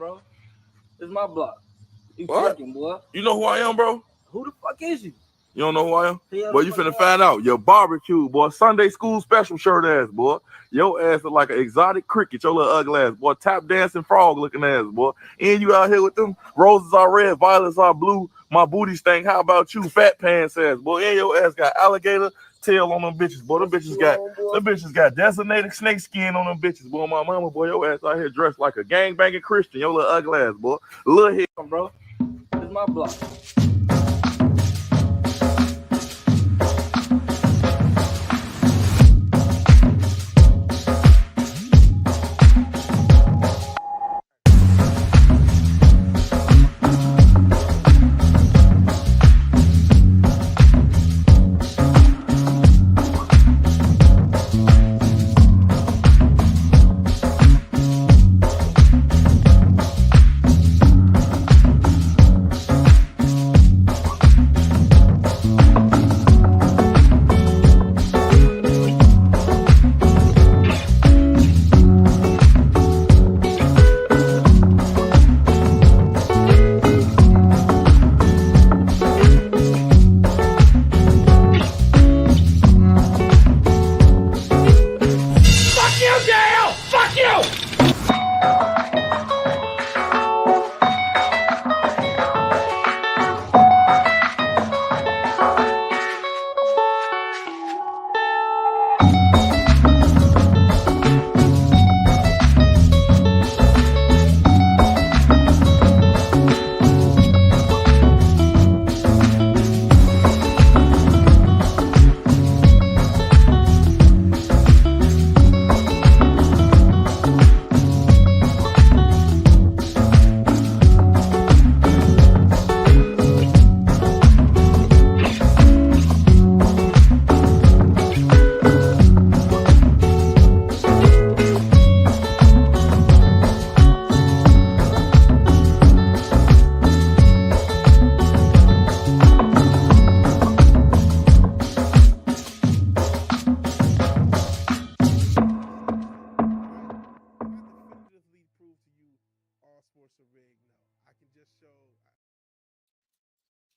bro. This is my block. You What? twerking, boy. You know who I am, bro? Who the fuck is you? You don't know who I am? Yeah, Boy, you finna find out. Your barbecue, boy. Sunday school special shirt ass, boy. Your ass look like an exotic cricket. Your little ugly ass, boy. Tap dancing frog looking ass, boy. And you out here with them roses are red, violets are blue. My booty stank. How about you, fat pants ass, boy? And your ass got alligator tail on them bitches, boy. Them bitches got designated snake skin on them bitches, boy. My mama, boy, your ass out here dressed like a gangbanging Christian. Your little ugly ass, boy. Little head, bro. This is my block.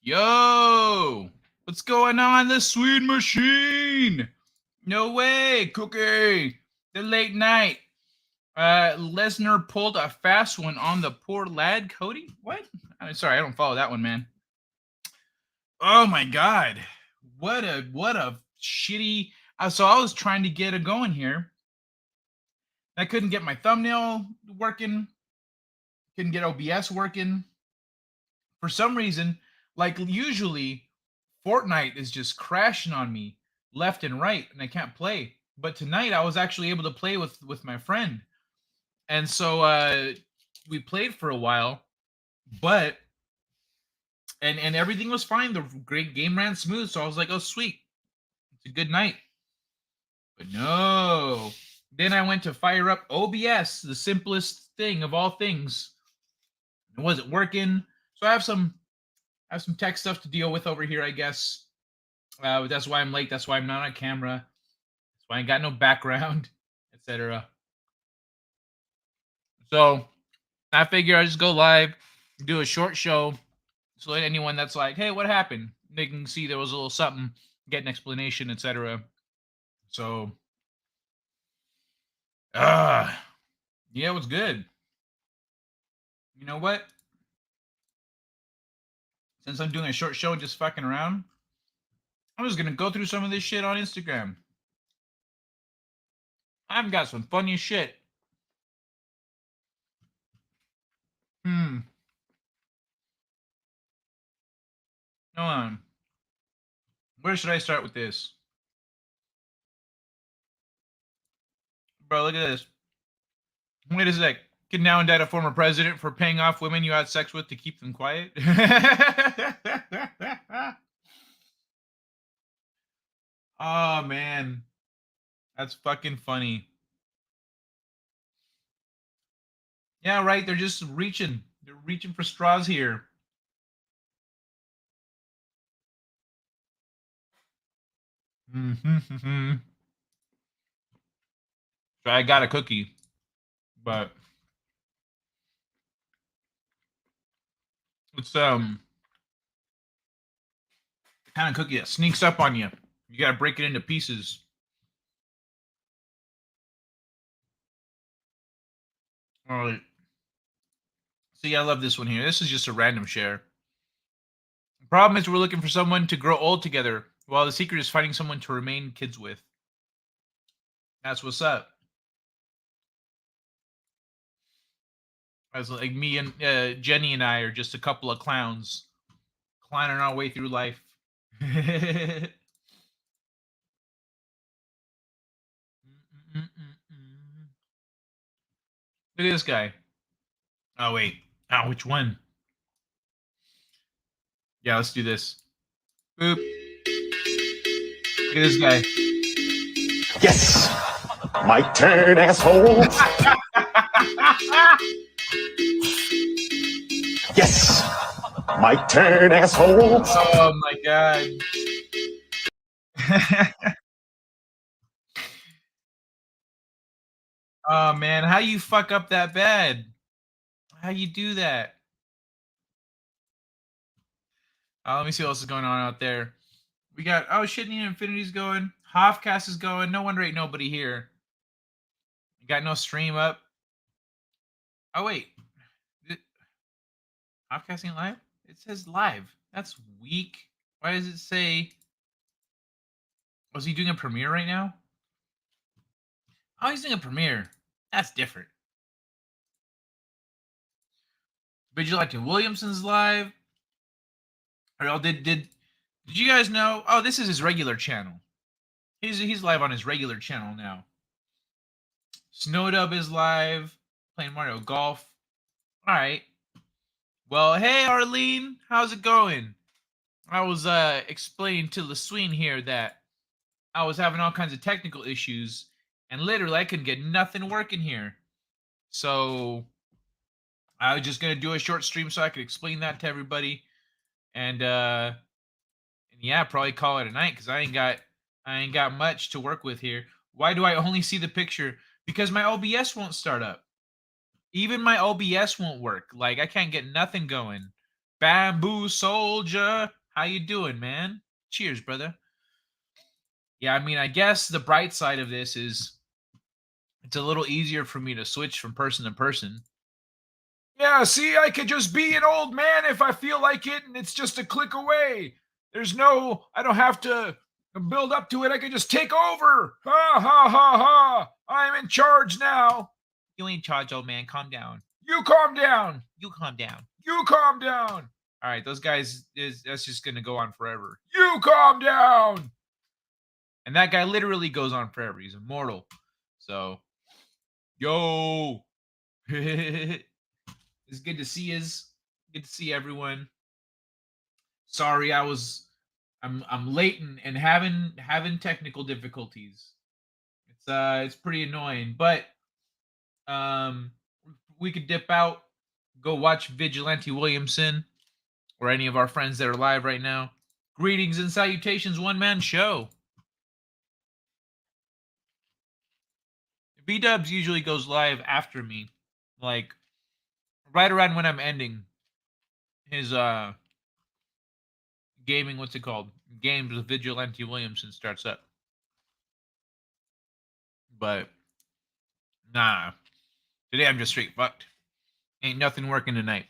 Yo, what's going on, the sweet machine? No way, Cookie. The late night. Lesnar pulled a fast one on the poor lad, Cody. What? I'm sorry, I don't follow that one, man. Oh my God, what a shitty. So I was trying to get it going here. I couldn't get my thumbnail working. Couldn't get OBS working. For some reason, like usually, Fortnite is just crashing on me left and right, and I can't play. But tonight, I was actually able to play with my friend, and so we played for a while. But and everything was fine. The great game ran smooth, so I was like, "Oh, sweet, it's a good night." But no. Then I went to fire up OBS, the simplest thing of all things. It wasn't working, so I have some tech stuff to deal with over here, I guess. That's why I'm late. That's why I'm not on camera. That's why I got no background, etc. So I figure I just go live, do a short show, so that anyone that's like, "Hey, what happened?" they can see there was a little something, get an explanation, etc. So, yeah, it was good. You know what? Since I'm doing a short show, just fucking around, I'm just gonna go through some of this shit on Instagram. I've got some funny shit. Hold on. Where should I start with this? Bro, look at this. Wait a sec. Can now indict a former president for paying off women you had sex with to keep them quiet? Oh, man. That's fucking funny. Yeah, right. They're just reaching. They're reaching for straws here. So I got a cookie, but It's kind of cookie that sneaks up on you. You gotta break it into pieces. All right. See, I love this one here. This is just a random share. The problem is we're looking for someone to grow old together, while the secret is finding someone to remain kids with. That's what's up. As like me and Jenny and I are just a couple of clowns clowning our way through life. Look at this guy. Oh wait. Oh, which one? Yeah, let's do this. Boop. Look at this guy. Yes, my turn, asshole. Yes, my turn, asshole. Oh my god. Oh man, how you fuck up that bad? How you do that? Let me see what else is going on out there. We got Shitney Infinity's going. Hofcast is going. No wonder ain't nobody here. You got no stream up. Oh wait. Hofcast ain't live? It says live. That's weak. Why does it say? Was he doing a premiere right now? Oh, he's doing a premiere. That's different. Vigilante Williamson's live. Or did you guys know? Oh, this is his regular channel. He's live on his regular channel now. Snowdub is live playing Mario Golf. All right. Well, hey Arlene, how's it going? I was explaining to LaSween here that I was having all kinds of technical issues, and literally I couldn't get nothing working here. So I was just gonna do a short stream so I could explain that to everybody, and yeah, probably call it a night because I ain't got much to work with here. Why do I only see the picture? Because my OBS won't start up. Even my OBS won't work. Like I can't get nothing going. Bamboo Soldier, how you doing, man? Cheers, brother. Yeah, I mean, I guess the bright side of this is it's a little easier for me to switch from person to person. Yeah, see, I could just be an old man if I feel like it, and it's just a click away. I don't have to build up to it. I can just take over. Ha, ha, ha, ha. I'm in charge now. You ain't in charge, old man. Calm down. You calm down. You calm down. You calm down. All right, those guys, that's just going to go on forever. You calm down. And that guy literally goes on forever. He's immortal. So, yo. It's good to see us. Good to see everyone. Sorry, I'm late and having technical difficulties. It's pretty annoying, but we could dip out, go watch Vigilante Williamson or any of our friends that are live right now. Greetings and salutations, one-man show. B-Dubs usually goes live after me, like right around when I'm ending his gaming, what's it called? Games with Vigilante Williamson starts up. But nah. Today I'm just straight fucked. Ain't nothing working tonight.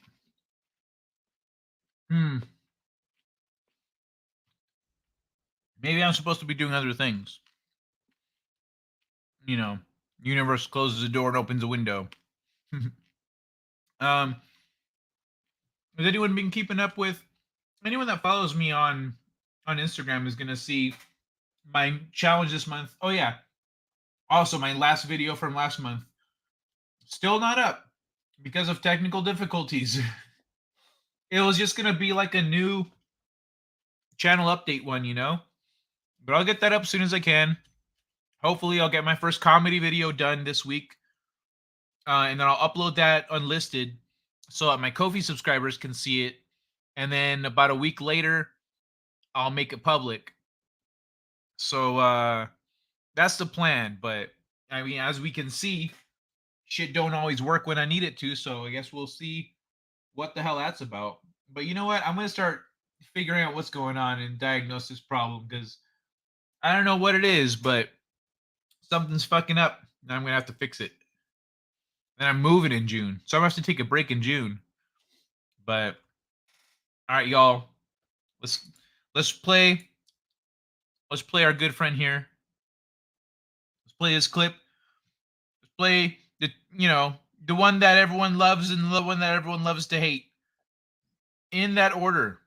Maybe I'm supposed to be doing other things. You know, universe closes a door and opens a window. Has anyone been keeping up with? Anyone that follows me on Instagram is gonna see my challenge this month. Oh yeah. Also, my last video from last month still not up because of technical difficulties. It was just gonna be like a new channel update one, you know. But I'll get that up as soon as I can. Hopefully, I'll get my first comedy video done this week. And then I'll upload that unlisted so that my Ko-fi subscribers can see it. And then about a week later, I'll make it public. So that's the plan. But I mean, as we can see, shit don't always work when I need it to. So I guess we'll see what the hell that's about. But you know what? I'm gonna start figuring out what's going on and diagnose this problem because I don't know what it is, but something's fucking up, and I'm gonna have to fix it. And I'm moving in June, so I'm gonna have to take a break in June. But all right, y'all, let's play our good friend here. Let's play this clip. Let's play the one that everyone loves and the one that everyone loves to hate. In that order.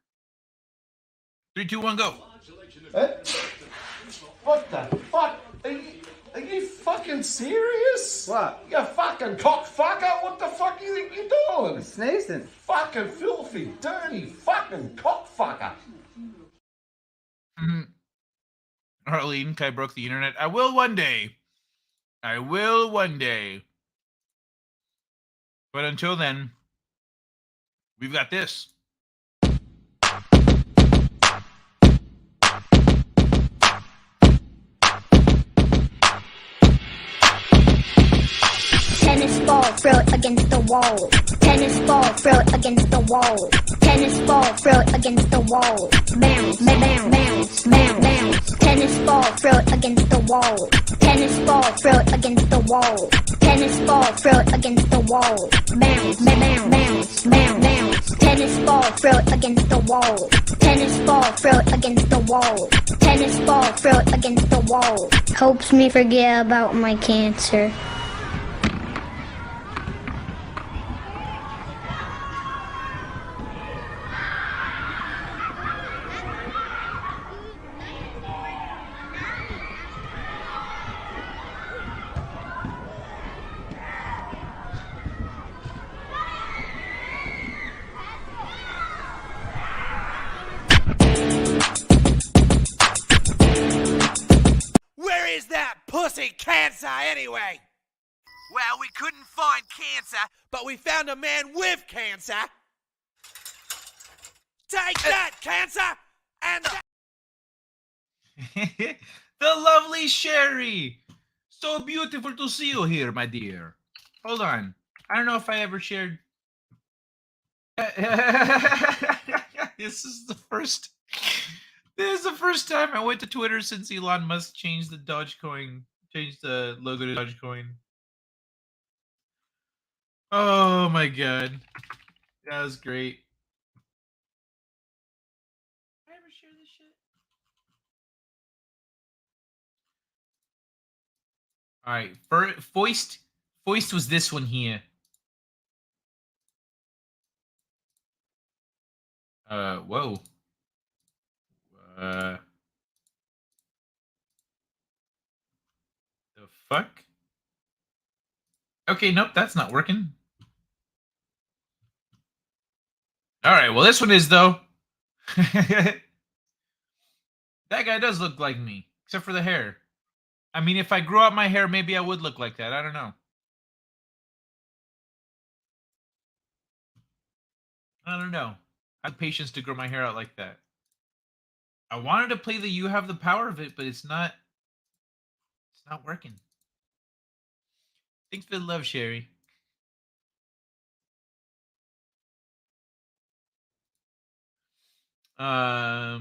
3, 2, 1, go. What the fuck? Are you fucking serious? What? You fucking cockfucker? What the fuck you think you're doing? Sneezing. Fucking filthy, dirty, fucking cockfucker. Arlene, I broke the internet. I will one day. I will one day. But until then, we've got this. Tennis ball, throw it against the wall. Tennis ball, throw it against the wall. Tennis ball, throw it against the wall. Bounce, bounce, bounce, bounce, bounce. Tennis ball, throw it against the wall. Tennis ball, throw it against the wall. Tennis ball, throw it against the wall. Bounce, bounce, bounce, bounce, bounce. Tennis ball, throw it against the wall. Tennis ball, throw it against the wall. Tennis ball, throw it against the wall. Helps me forget about my cancer. Where is that pussy cancer anyway? Well, we couldn't find cancer, but we found a man with cancer. Take that, cancer! And The lovely Sherry. So beautiful to see you here, my dear. Hold on. I don't know if I ever shared. This is the first time I went to Twitter since Elon Musk changed the Dogecoin, changed the logo to Dogecoin. Oh my god. That was great. Did I ever share this shit? Alright, Foist was this one here. Whoa. The fuck? Okay, nope, that's not working. Alright, well this one is, though. That guy does look like me, except for the hair. I mean, if I grew out my hair, maybe I would look like that. I don't know. I don't know. I have patience to grow my hair out like that. I wanted to play the You Have the Power of it, but it's not working. Thanks for the love, Sherry. Let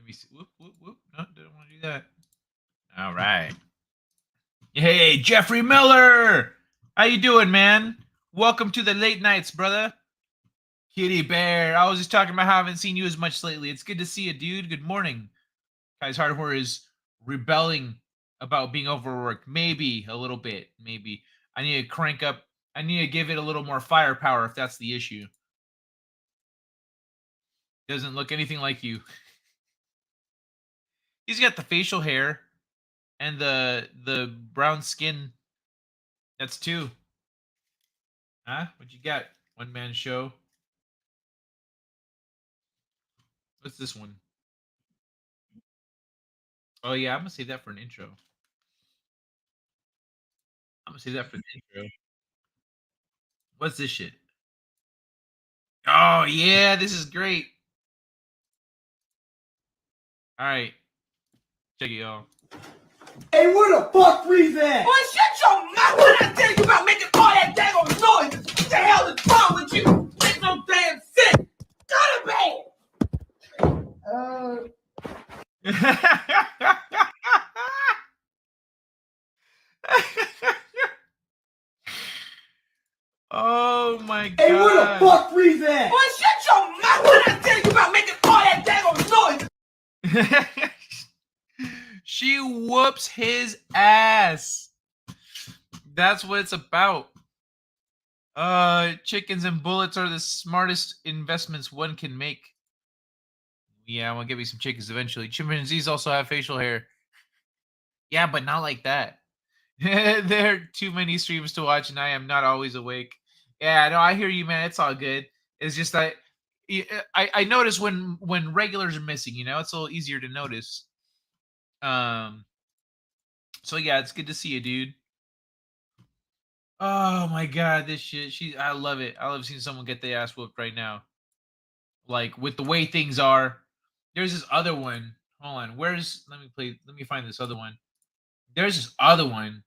me see. Whoop, whoop, whoop. No, didn't want to do that. All right. Hey, Jeffrey Miller. How you doing, man? Welcome to the late nights, brother. Kitty Bear. I was just talking about how I haven't seen you as much lately. It's good to see you, dude. Good morning. Guys, Hardware is rebelling about being overworked. Maybe a little bit. Maybe. I need to crank up. I need to give it a little more firepower if that's the issue. Doesn't look anything like you. He's got the facial hair and the brown skin. That's 2. Huh? What you got? One man show. What's this one? Oh yeah, I'm gonna save that for an intro. I'm gonna save that for an intro. What's this shit? Oh yeah, this is great. All right, check it, y'all. Hey, where the fuck Reese at? boy, shut your mouth! What did I tell you about making all that daggone noise? What the hell is wrong with you? Make no damn sense! Oh my god. Hey, where the fuck Reese at? Boy, shut your mouth! What did I tell you about making all that daggone noise? She whoops his ass. That's what it's about. Chickens and bullets are the smartest investments one can make. Yeah, I'm gonna give you some chickens eventually. Chimpanzees also have facial hair. Yeah, but not like that. There are too many streams to watch, and I am not always awake. Yeah, no, I hear you, man. It's all good. It's just that I notice when regulars are missing. You know, it's a little easier to notice. So yeah, it's good to see you, dude. Oh my god, this shit. I love it. I love seeing someone get their ass whooped right now. Like with the way things are. There's this other one. Hold on. Let me find this other one. There's this other one.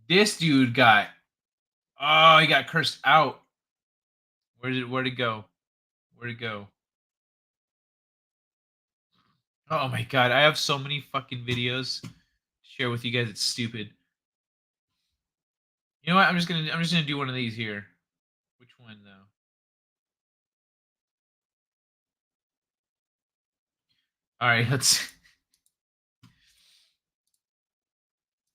This dude he got cursed out. Where'd it go? Where'd it go? Oh my god, I have so many fucking videos to share with you guys. It's stupid. You know what? I'm just gonna do one of these here. Which one though? All right, let's.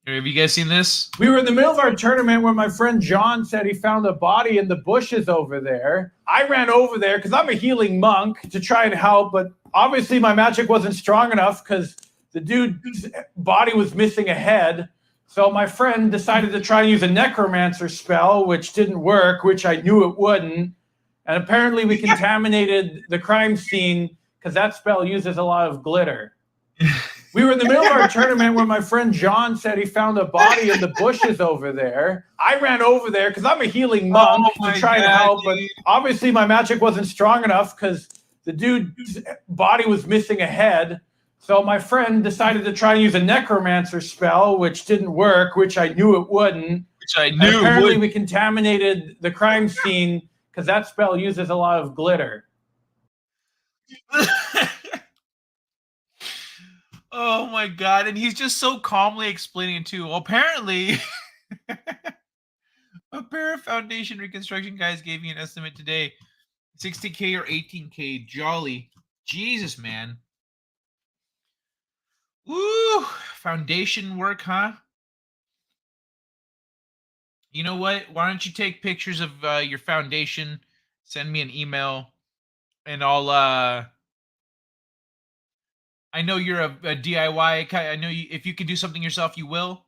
Have you guys seen this? We were in the middle of our tournament when my friend John said he found a body in the bushes over there. I ran over there because I'm a healing monk to try and help, but obviously my magic wasn't strong enough because the dude's body was missing a head. So my friend decided to try and use a necromancer spell, which didn't work, which I knew it wouldn't. And apparently we contaminated the crime scene because that spell uses a lot of glitter. We were in the middle of our tournament when my friend John said he found a body in the bushes over there. I ran over there because I'm a healing monk to try and help, but obviously my magic wasn't strong enough because the dude's body was missing a head. So my friend decided to try and use a necromancer spell, which didn't work, which I knew it wouldn't. Which I And knew. apparently we contaminated the crime scene because that spell uses a lot of glitter. Oh my god, and he's just so calmly explaining it too. Well, apparently, a pair of foundation reconstruction guys gave me an estimate today. 60K or 18K. Jolly. Jesus, man. Woo! Foundation work, huh? You know what? Why don't you take pictures of your foundation, send me an email, and I'll I know you're a DIY. I know if you could do something yourself, you will.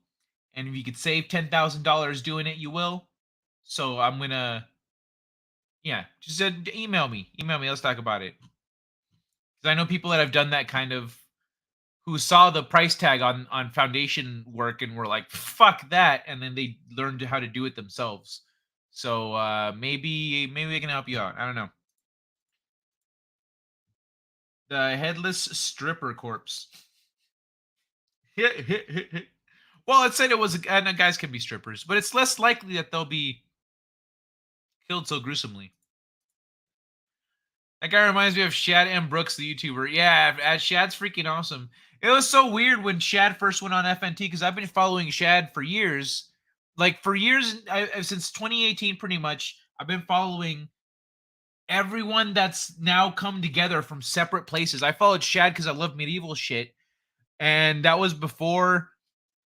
And if you could save $10,000 doing it, you will. So I'm gonna, yeah, just email me. Email me. Let's talk about it. Because I know people that have done that kind of, who saw the price tag on foundation work and were like, "Fuck that," and then they learned how to do it themselves. So maybe I can help you out. I don't know. The headless stripper corpse. Well, it said it was. I know guys can be strippers, but it's less likely that they'll be killed so gruesomely. That guy reminds me of Shad M. Brooks, the YouTuber. Yeah, Shad's freaking awesome. It was so weird when Shad first went on FNT because I've been following Shad for years. Like for years, since 2018, pretty much, I've been following everyone that's now come together from separate places. I followed Shad because I love medieval shit, and that was before.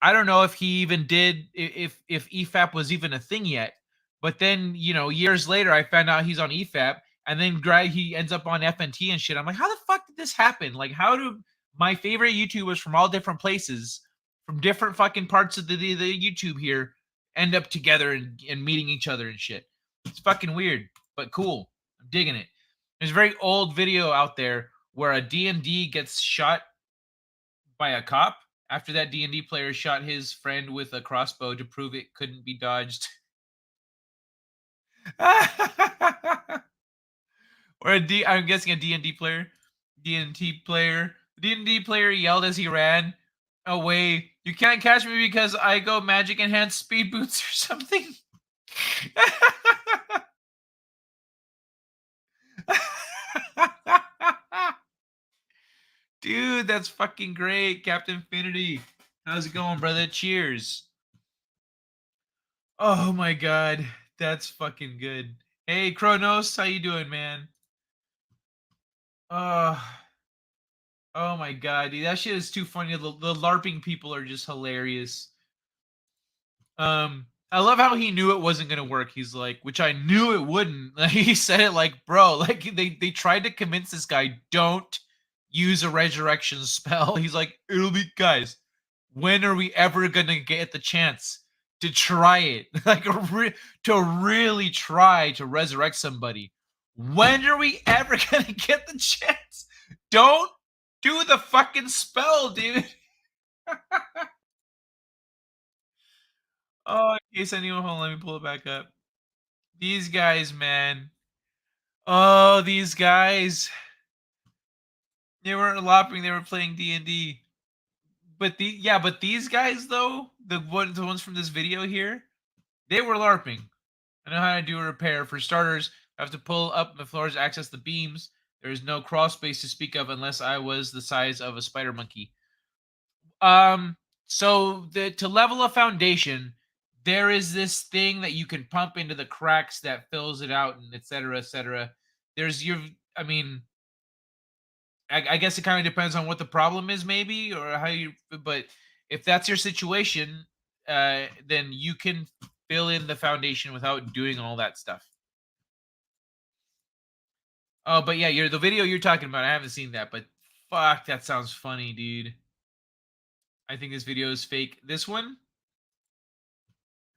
I don't know if he even did if EFAP was even a thing yet. But then, you know, years later, I found out he's on EFAP, and then he ends up on FNT and shit. I'm like, how the fuck did this happen? Like, how do my favorite YouTubers from all different places, from different fucking parts of the YouTube here, end up together and meeting each other and shit? It's fucking weird, but cool. I'm digging it. There's a very old video out there where a D&D gets shot by a cop after that D&D player shot his friend with a crossbow to prove it couldn't be dodged. Or I'm guessing a D&D player. D&D player yelled as he ran away, "You can't catch me because I go magic enhanced speed boots," or something. Dude, that's fucking great, Captain Infinity. How's it going, brother? Cheers. Oh my god, that's fucking good. Hey Kronos, how you doing, man? Uh oh my god, dude, that shit is too funny. The LARPing people are just hilarious. I love how he knew it wasn't gonna work. He's like, which I knew it wouldn't. Like, he said it like, bro, like they tried to convince this guy, don't use a resurrection spell. He's like, it'll be guys. When are we ever gonna get the chance to try it? Like, to really try to resurrect somebody? When are we ever gonna get the chance? Don't do the fucking spell, dude. Oh, in case anyone, hold on, let me pull it back up. These guys, man. Oh, these guys. They weren't lopping, they were playing D&D. But these guys though, the ones from this video here, they were LARPing. I know how to do a repair. For starters, I have to pull up the floors to access the beams. There is no crawl space to speak of unless I was the size of a spider monkey. So to level a foundation, there is this thing that you can pump into the cracks that fills it out, and et cetera, et cetera. There's your, I mean, I guess it kind of depends on what the problem is, maybe, or how you. But if that's your situation, then you can fill in the foundation without doing all that stuff. Oh, but yeah, the video you're talking about, I haven't seen that, but fuck, that sounds funny, dude. I think this video is fake. This one,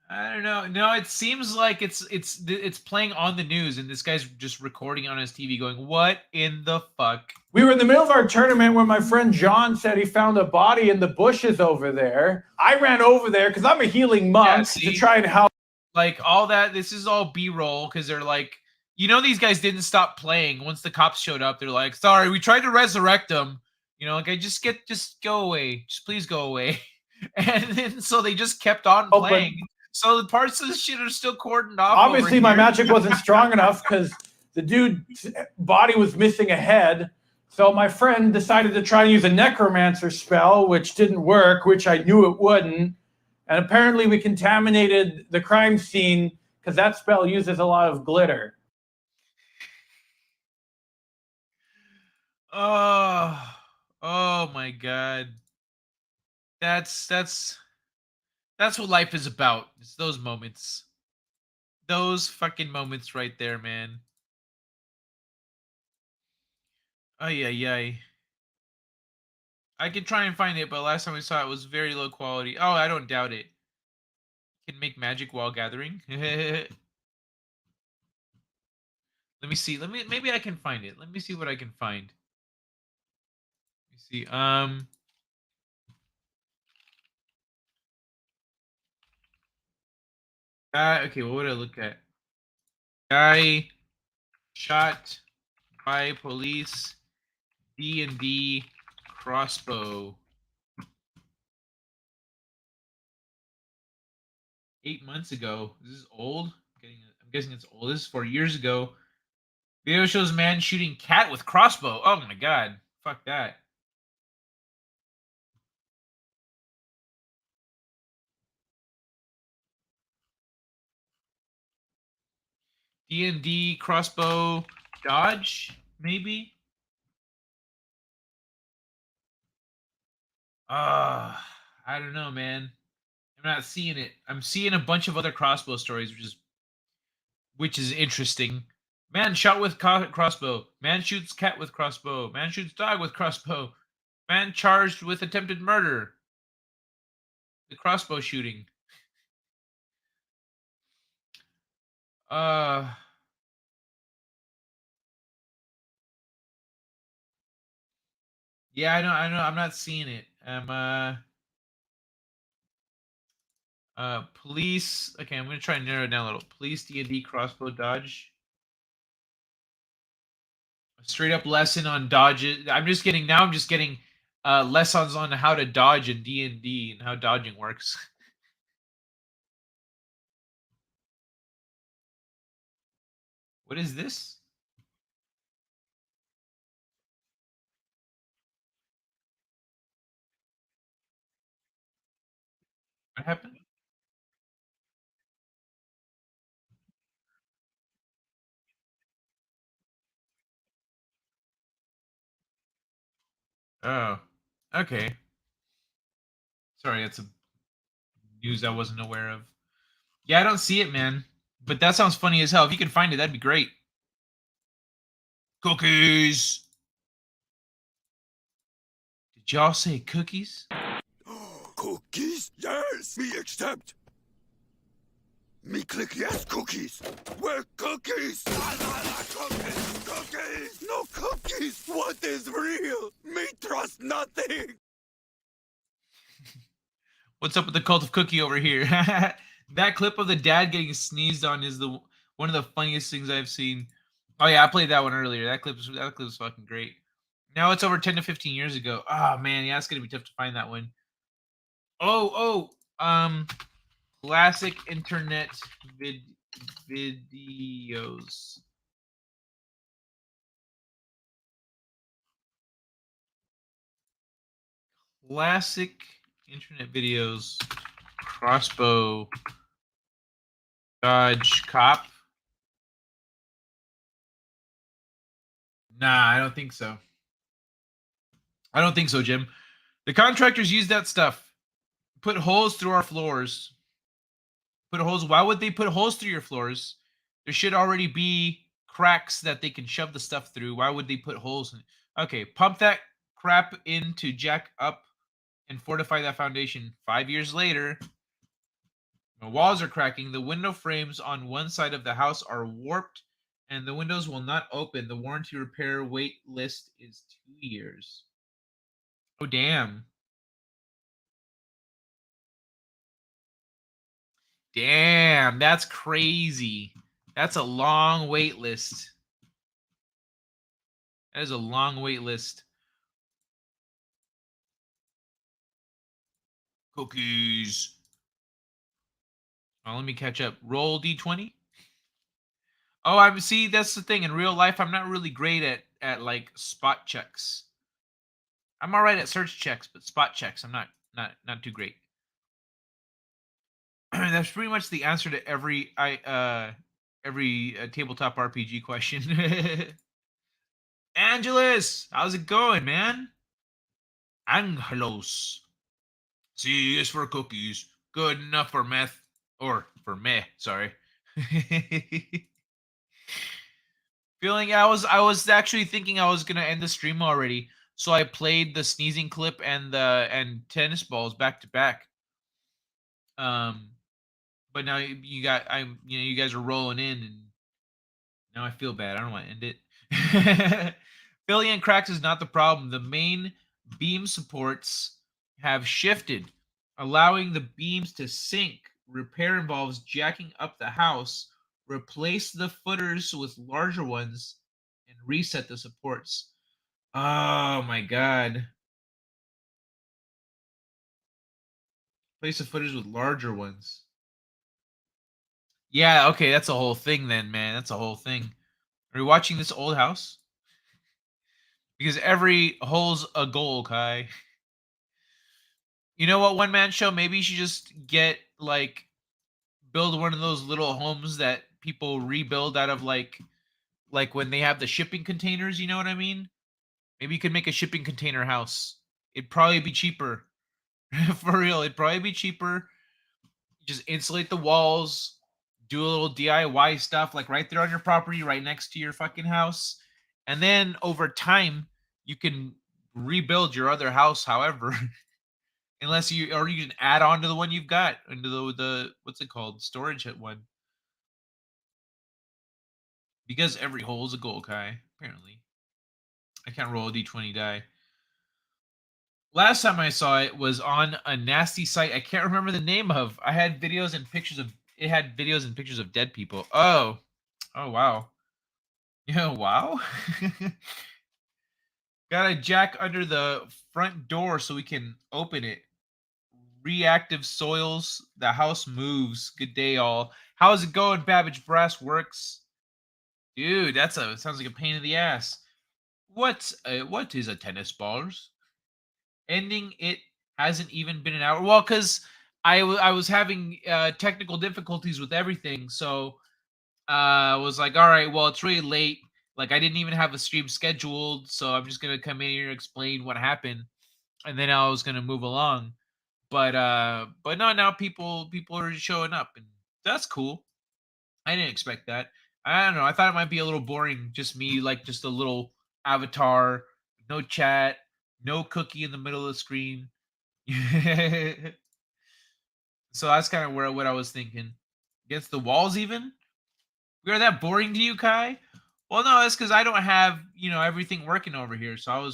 I don't know. No, it seems like it's playing on the news, and this guy's just recording on his TV, going, "What in the fuck?" We were in the middle of our tournament when my friend John said he found a body in the bushes over there. I ran over there because I'm a healing monk to try and help. Like, all that, this is all B-roll, because they're like, these guys didn't stop playing. Once the cops showed up, they're like, sorry, we tried to resurrect him. Like, just go away. Just please go away. And then so they just kept on playing. So the parts of the shit are still cordoned off. Obviously, my magic wasn't strong enough because the dude's body was missing a head. So my friend decided to try and use a necromancer spell, which didn't work, which I knew it wouldn't. And apparently we contaminated the crime scene because that spell uses a lot of glitter. Oh my god. That's what life is about. It's those moments. Those fucking moments right there, man. Ay, ay, ay. I could try and find it, but last time we saw it was very low quality. Oh, I don't doubt it. Can make magic while gathering. Let me see. Maybe I can find it. Let me see what I can find. Let me see. Okay, what would I look at? Guy shot by police, D&D crossbow. 8 months ago. This is old. I'm guessing it's old. This is 4 years ago. Video shows man shooting cat with crossbow. Oh my god. Fuck that. D&D crossbow dodge, maybe? I don't know, man. I'm not seeing it. I'm seeing a bunch of other crossbow stories, which is interesting. Man shot with crossbow. Man shoots cat with crossbow. Man shoots dog with crossbow. Man charged with attempted murder. The crossbow shooting. Uh Yeah, I know. I'm not seeing it. Police. Okay, I'm gonna try and narrow it down a little. Police D&D crossbow dodge. A straight up lesson on dodge. I'm just getting lessons on how to dodge in D&D and how dodging works. What is this? What happened? Oh, okay. Sorry, that's a news I wasn't aware of. Yeah, I don't see it, man. But that sounds funny as hell. If you can find it, that'd be great. Cookies. Did y'all say cookies? Cookies? Yes, me accept. Me click yes, cookies. Where cookies? Cookies, cookies. No cookies. What is real? Me trust nothing. What's up with the cult of cookie over here? That clip of the dad getting sneezed on is the one of the funniest things I've seen. Oh yeah, I played that one earlier. That clip was fucking great. Now it's over 10 to 15 years ago. Oh man, yeah, it's gonna be tough to find that one. Classic internet videos. Classic internet videos. Crossbow. Dodge cop. Nah, I don't think so. I don't think so, Jim. The contractors use that stuff. Put holes through our floors. Put holes. Why would they put holes through your floors? There should already be cracks that they can shove the stuff through. Why would they put holes in? Okay, pump that crap in to jack up and fortify that foundation. 5 years later, the walls are cracking. The window frames on one side of the house are warped, and the windows will not open. The warranty repair wait list is 2 years. Oh, damn. Damn, that's crazy. That's a long wait list. That is a long wait list. Cookies. Well, let me catch up. Roll D20. Oh, I see. That's the thing. In real life, I'm not really great at like spot checks. I'm all right at search checks, but spot checks, I'm not too great. That's pretty much the answer to every tabletop RPG question. Angelus, how's it going, man? Angelos. C is for cookies. Good enough for meth. Or for meh, sorry. Feeling I was actually thinking I was gonna end the stream already. So I played the sneezing clip and tennis balls back to back. But now you guys are rolling in, and now I feel bad. I don't want to end it. Filling in cracks is not the problem. The main beam supports have shifted, allowing the beams to sink. Repair involves jacking up the house, replace the footers with larger ones, and reset the supports. Oh my god. Place the footers with larger ones. Yeah, okay, that's a whole thing then, man. That's a whole thing. Are you watching this old house? Because every hole's a goal, Kai. You know what, one man show? Maybe you should just get build one of those little homes that people rebuild out of like when they have the shipping containers, you know what I mean? Maybe you could make a shipping container house. It'd probably be cheaper. For real, it'd probably be cheaper. Just insulate the walls, do a little DIY stuff like right there on your property, right next to your fucking house. And then over time, you can rebuild your other house, however. Unless you can add on to the one you've got into the what's it called? Storage one. Because every hole is a goal, Kai, apparently. I can't roll a D20 die. Last time I saw it was on a nasty site I can't remember the name of. I had videos and pictures of it had videos and pictures of dead people. Oh wow. Yeah, wow. Got a jack under the front door so we can open it. Reactive soils. The house moves. Good day, all. How's it going, Babbage Brass Works? Dude, sounds like a pain in the ass. What is a tennis balls? Ending it hasn't even been an hour. Well, because I was having technical difficulties with everything, so I was like, all right, well, it's really late. Like, I didn't even have a stream scheduled, so I'm just gonna come in here and explain what happened, and then I was gonna move along. But no, now people are showing up, and that's cool. I didn't expect that. I don't know. I thought it might be a little boring, just me, like just a little avatar, no chat, no cookie in the middle of the screen. So that's kind of where what I was thinking. Against the walls, even. We are that boring to you, Kai? Well, no, that's because I don't have everything working over here. So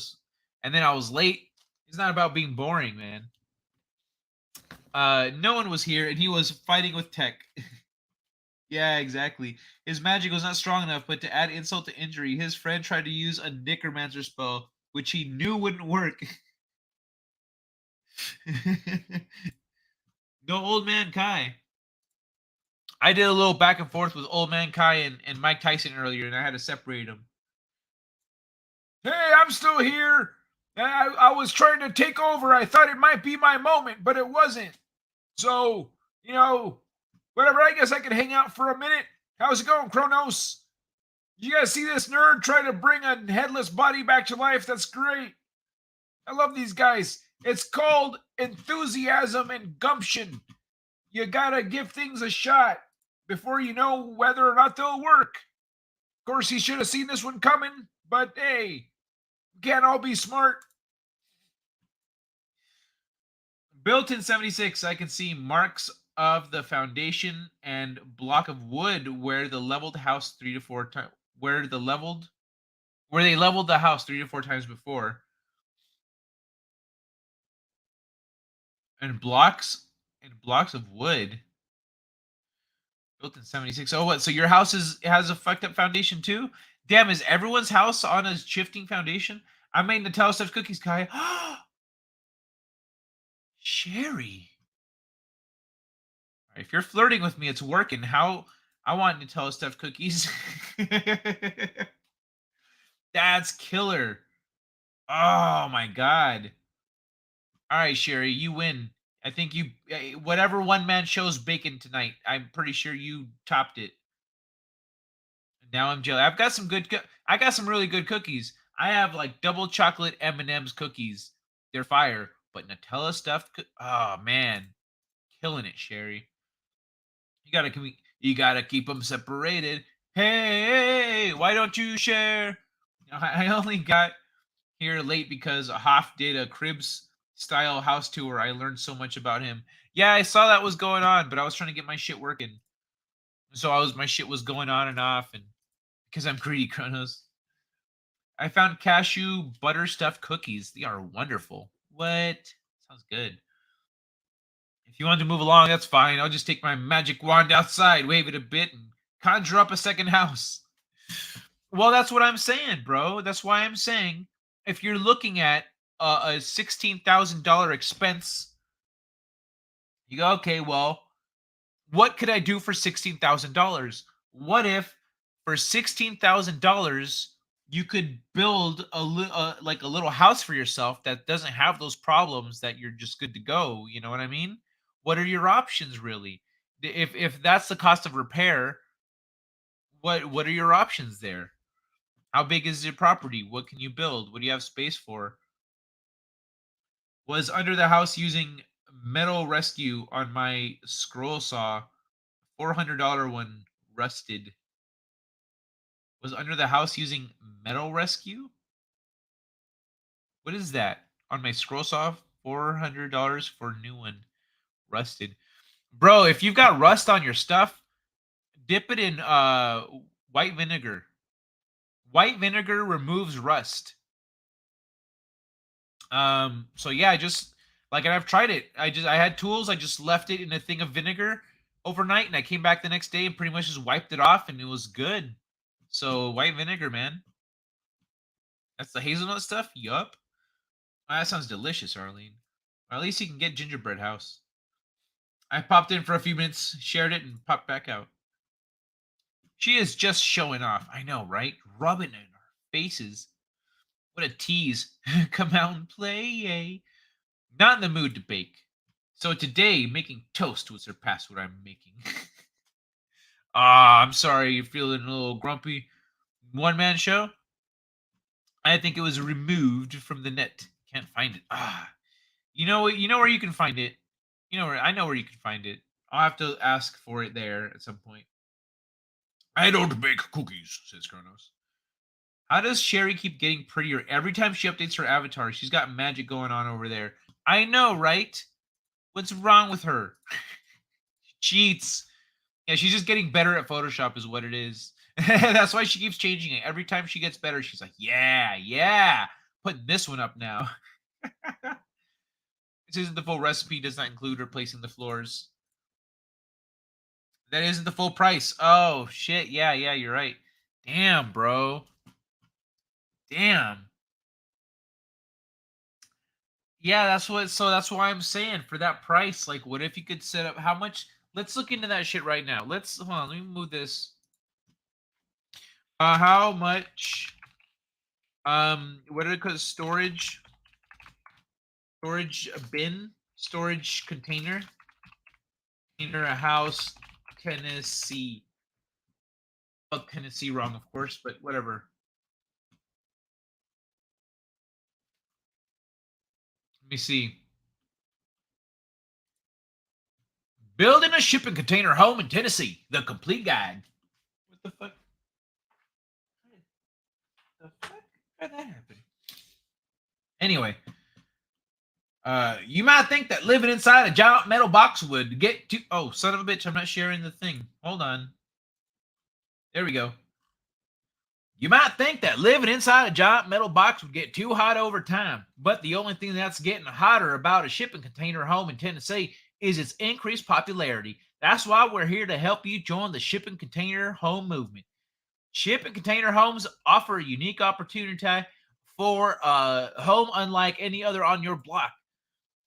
and then I was late. It's not about being boring, man. No one was here, and he was fighting with tech. Yeah, exactly. His magic was not strong enough, but to add insult to injury, his friend tried to use a necromancer spell, which he knew wouldn't work. No old man Kai. I did a little back and forth with old man Kai and Mike Tyson earlier, and I had to separate them. Hey, I'm still here. I was trying to take over. I thought it might be my moment, but it wasn't. So, whatever. I guess I could hang out for a minute. How's it going, Kronos? You guys see this nerd try to bring a headless body back to life? That's great. I love these guys. It's called enthusiasm and gumption. You gotta give things a shot before you know whether or not they'll work. Of course, he should have seen this one coming, but hey, can't all be smart. Built in 76, I can see marks of the foundation and block of wood where the leveled house 3 to 4 times where they leveled the house 3 to 4 times before. And blocks of wood. Built in 76. Oh, what? So your house has a fucked up foundation too? Damn, is everyone's house on a shifting foundation? I made Nutella stuffed cookies, Kai. Sherry. If you're flirting with me, it's working. How I want Nutella stuffed cookies. That's killer. Oh my god. All right, Sherry, you win. I think you whatever one man shows bacon tonight. I'm pretty sure you topped it. Now I'm jelly. I got some really good cookies. I have like double chocolate M&M's cookies. They're fire, but Nutella stuffed. Oh man, killing it, Sherry. You gotta keep them separated. Hey, why don't you share? I only got here late because Hoff did a Cribs style house tour. I learned so much about him. Yeah, I saw that was going on, but I was trying to get my shit working. So my shit was going on and off, and because I'm greedy, Kronos. I found cashew butter stuffed cookies. They are wonderful. What? Sounds good. If you want to move along, that's fine. I'll just take my magic wand outside, wave it a bit, and conjure up a second house. Well, that's what I'm saying, bro. That's why I'm saying if you're looking at a $16,000 expense, you go, okay, well, what could I do for $16,000? What if for $16,000 you could build a little house for yourself that doesn't have those problems, that you're just good to go? You know what I mean? What are your options really? If that's the cost of repair, what are your options there? How big is your property? What can you build? What do you have space for? Was under the house using metal rescue on my scroll saw. $400 one rusted. Was under the house using metal rescue? What is that? On my scroll saw, $400 for new one. Rusted. Bro, if you've got rust on your stuff, dip it in white vinegar. White vinegar removes rust. So yeah, and I've tried it. I had tools, I just left it in a thing of vinegar overnight, and I came back the next day and pretty much just wiped it off, and it was good. So white vinegar, man. That's the hazelnut stuff? Yup. Oh, that sounds delicious, Arlene. Or at least you can get gingerbread house. I popped in for a few minutes, shared it, and popped back out. She is just showing off. I know, right? Rubbing it in our faces. What a tease. Come out and play. Not in the mood to bake. So today, making toast would surpass what I'm making. I'm sorry you're feeling a little grumpy. one-man show. I think it was removed from the net. Can't find it. You know where you can find it. I know where you can find it. I'll have to ask for it there at some point. I don't bake cookies, says Kronos. How does Sherry keep getting prettier every time she updates her avatar? She's got magic going on over there. I know, right? What's wrong with her? She cheats. Yeah, she's just getting better at Photoshop is what it is. That's why she keeps changing it. Every time she gets better, she's like, yeah. Putting this one up now. This isn't the full recipe. Does not include replacing the floors. That isn't the full price. Oh, shit. Yeah, you're right. Damn, bro. Damn. Yeah, that's why I'm saying for that price, like, what if you could set up how much? Let's look into that shit right now. Hold on, let me move this. How much? What are it called? Storage bin, storage container, a house, Tennessee. Oh, Tennessee wrong, of course, but whatever. Let me see. Building a shipping container home in Tennessee. The complete guide. What the fuck? How did that happen? Anyway. You might think that living inside a giant metal box would get too... Oh, son of a bitch, I'm not sharing the thing. Hold on. There we go. You might think that living inside a giant metal box would get too hot over time, but the only thing that's getting hotter about a shipping container home in Tennessee is its increased popularity. That's why we're here to help you join the shipping container home movement. Shipping container homes offer a unique opportunity for a home unlike any other on your block.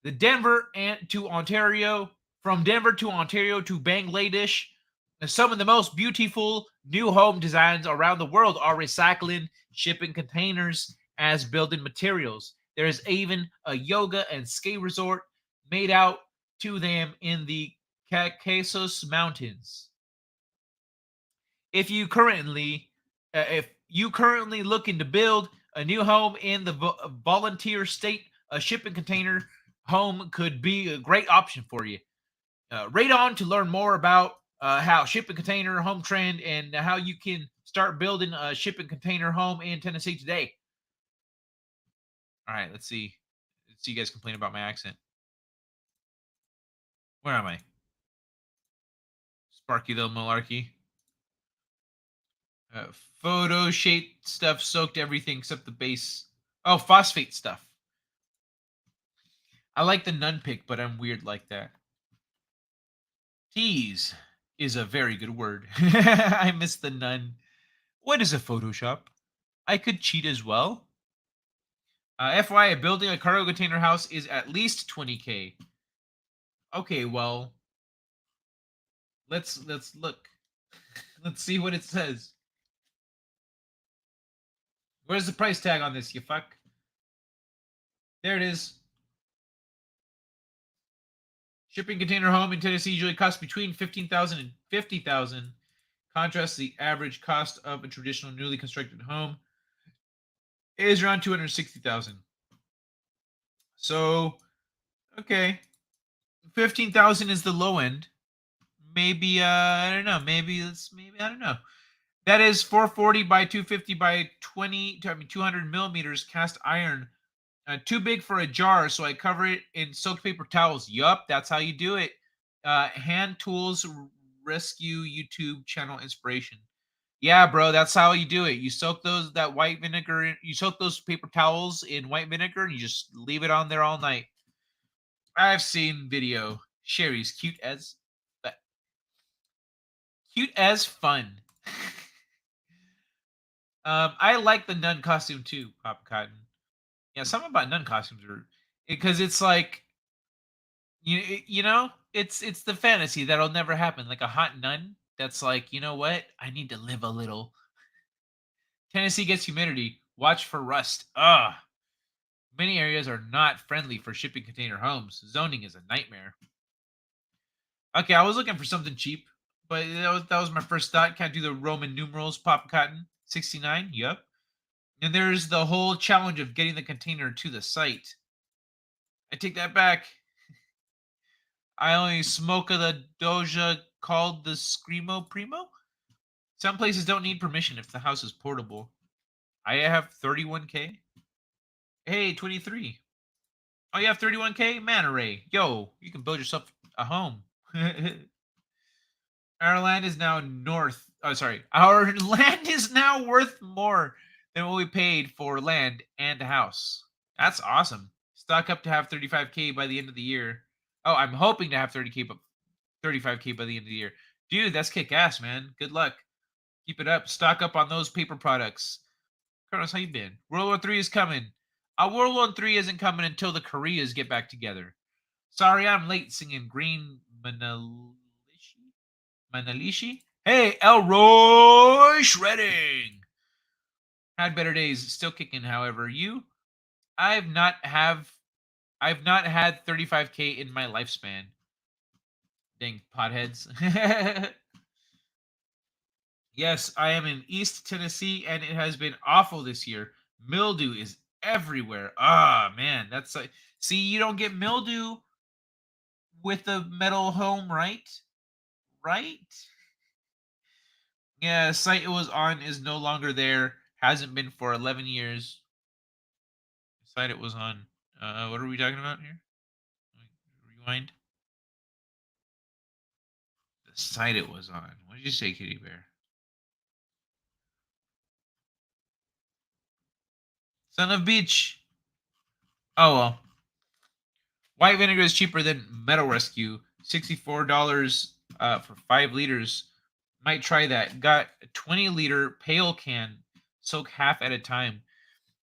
From Denver to Ontario to Bangladesh, some of the most beautiful new home designs around the world are recycling shipping containers as building materials. There is even a yoga and ski resort made out to them in the Caucasus Mountains. If you currently looking to build a new home in the volunteer state, a shipping container home could be a great option for you. Read on to learn more about how shipping container home trend and how you can start building a shipping container home in Tennessee today. All right, let's see. Let's see you guys complain about my accent. Where am I? Sparky little malarkey. Photo shape stuff soaked everything except the base. Oh, phosphate stuff. I like the nun pick, but I'm weird like that. Tease is a very good word. I miss the nun. What is a Photoshop? I could cheat as well. FYI, building a cargo container house is at least 20K. Okay, well, let's look. Let's see what it says. Where's the price tag on this, you fuck? There it is. Shipping container home in Tennessee usually costs between $15,000 and $50,000. Contrast the average cost of a traditional newly constructed home is around $260,000. So, okay, $15,000 is the low end. Maybe I don't know. Maybe I don't know. That is 440 by 250 by 200 millimeters cast iron. Too big for a jar, so I cover it in soaked paper towels. Yup, that's how you do it. Hand tools rescue YouTube channel inspiration. Yeah, bro, that's how you do it. You soak those paper towels in white vinegar, and you just leave it on there all night. I've seen video. Sherry's cute as fun. I like the nun costume too, Papa Cotton. Yeah, something about nun costumes are because it's like you know, it's the fantasy that'll never happen. Like a hot nun that's like, you know what? I need to live a little. Tennessee gets humidity. Watch for rust. Many areas are not friendly for shipping container homes. Zoning is a nightmare. Okay, I was looking for something cheap, but that was my first thought. Can't do the Roman numerals, Papa Cotton. $69. Yep. And there's the whole challenge of getting the container to the site. I take that back. I only smoke of the Doja called the Screamo Primo. Some places don't need permission if the house is portable. I have 31K. Hey, 23. Oh, you have 31K? Man array. Yo, you can build yourself a home. Our land is now north. Oh, sorry. Our land is now worth more than what we paid for land and a house. That's awesome. Stock up to have 35K by the end of the year. Oh, I'm hoping to have 35K by the end of the year. Dude, that's kick ass, man. Good luck. Keep it up. Stock up on those paper products. Carlos, how you been? World War III is coming. World War III isn't coming until the Koreas get back together. Sorry, I'm late singing Green Manalishi. Hey, Elroy shredding. Had better days, still kicking. However, you, I've not had 35K in my lifespan. Dang potheads. Yes, I am in East Tennessee, and it has been awful this year. Mildew is everywhere. Ah, man, that's like, see, you don't get mildew with a metal home, right? Right? Yeah, the site it was on is no longer there. Hasn't been for 11 years. The site it was on. What are we talking about here? Rewind. The site it was on. What did you say, Kitty Bear? Son of Beach. Oh well. White vinegar is cheaper than Metal Rescue. $64 for 5 liters. Might try that. Got a 20-liter pale can. Soak half at a time.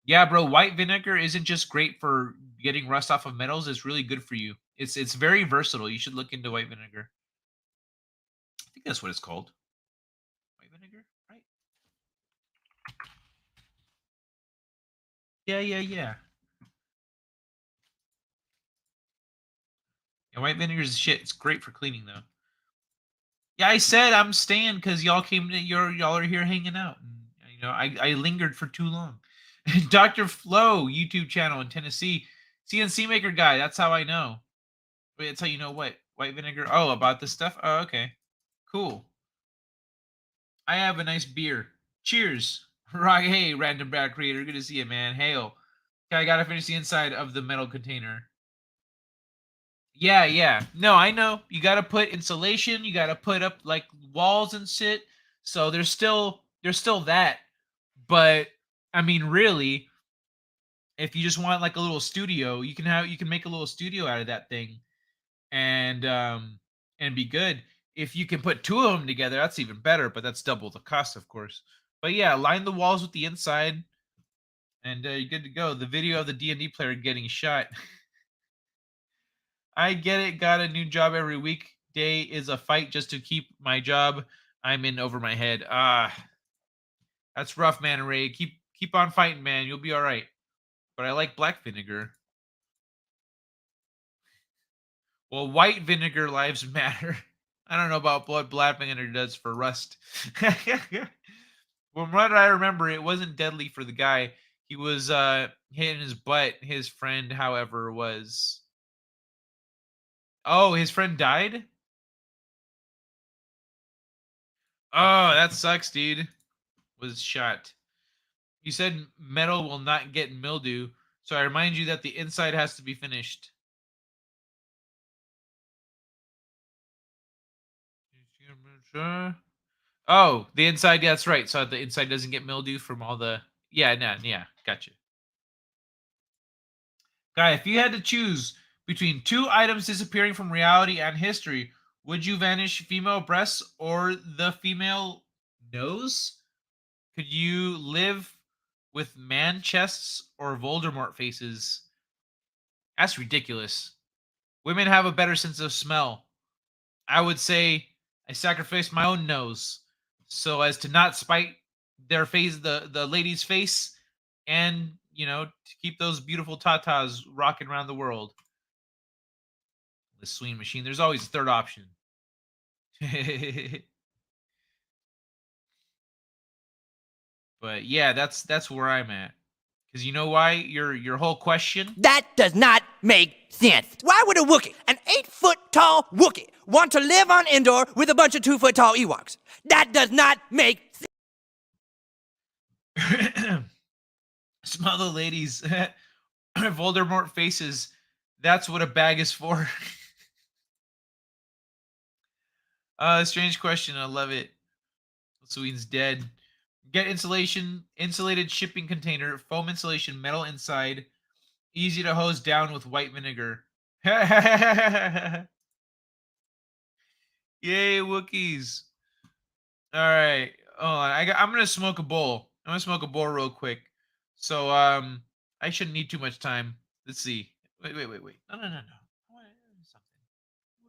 Yeah, bro. White vinegar isn't just great for getting rust off of metals. It's really good for you. It's very versatile. You should look into white vinegar. I think that's what it's called. White vinegar, right? Yeah. Yeah, white vinegar is shit. It's great for cleaning though. Yeah, I said I'm staying because y'all came to y'all are here hanging out. And, you know, I lingered for too long. Dr. Flo YouTube channel in Tennessee, CNC maker guy. That's how I know. Wait, that's how you know what white vinegar. Oh, about this stuff. Oh, okay, cool. I have a nice beer. Cheers. Right, hey, random bad creator. Good to see you, man. Hail. Okay, I gotta finish the inside of the metal container. Yeah. No, I know. You got to put insulation. You got to put up like walls and shit. So there's still that. But I mean, really, if you just want like a little studio, you can make a little studio out of that thing, and be good. If you can put 2 of them together, that's even better. But that's double the cost, of course. But yeah, line the walls with the inside, and you're good to go. The video of the D&D player getting shot. I get it. Got a new job every week. Day is a fight just to keep my job. I'm in over my head. That's rough, man. Ray, keep on fighting, man. You'll be all right. But I like black vinegar. Well, white vinegar lives matter. I don't know about what black vinegar does for rust. From what I remember, it wasn't deadly for the guy. He was hit in his butt. His friend, however, was. Oh, his friend died? Oh, that sucks, dude. Was shot. You said metal will not get mildew, so I remind you that the inside has to be finished. Oh, the inside, yeah, that's right. So the inside doesn't get mildew from all the. Yeah, gotcha. Guy, if you had to choose between 2 items disappearing from reality and history, would you vanish female breasts or the female nose? Could you live with man chests or Voldemort faces? That's ridiculous. Women have a better sense of smell. I would say I sacrificed my own nose so as to not spite their face, the lady's face, and to keep those beautiful tatas rocking around the world. The swing machine. There's always a third option. But yeah, that's where I'm at. Because you know why? Your whole question. That does not make sense. Why would a Wookiee, an 8-foot tall Wookiee, want to live on Endor with a bunch of 2-foot tall Ewoks? That does not make sense. Smell the ladies. Voldemort faces. That's what a bag is for. Strange question. I love it. Sweden's dead. Get insulated shipping container, foam insulation, metal inside, easy to hose down with white vinegar. Yay, Wookiees. All right. Hold on. I'm gonna smoke a bowl. I'm gonna smoke a bowl real quick. So I shouldn't need too much time. Let's see. Wait. No. What are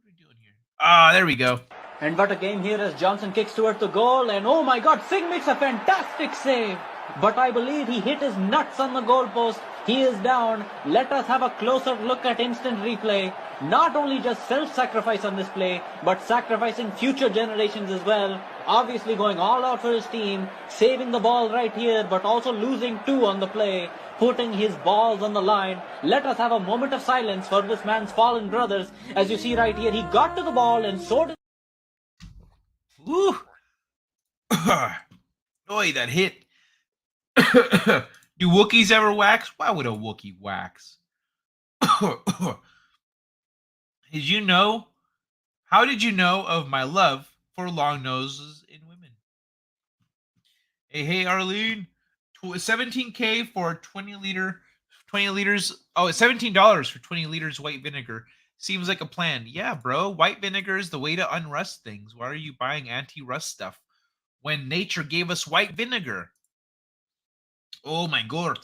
we doing here? Ah, there we go. And what a game here as Johnson kicks towards the goal, and oh my god, Singh makes a fantastic save. But I believe he hit his nuts on the goalpost. He is down. Let us have a closer look at instant replay. Not only just self-sacrifice on this play, but sacrificing future generations as well. Obviously going all out for his team, saving the ball right here, but also losing 2 on the play, putting his balls on the line. Let us have a moment of silence for this man's fallen brothers. As you see right here, he got to the ball and so did... Woo! Oy, that hit. Do Wookiees ever wax? Why would a Wookiee wax? Did you know? How did you know of my love for long noses in women? Hey, Arlene. 17K for 20 liters. Oh, it's $17 for 20 liters white vinegar. Seems like a plan. Yeah, bro. White vinegar is the way to unrust things. Why are you buying anti-rust stuff when nature gave us white vinegar? Oh my god.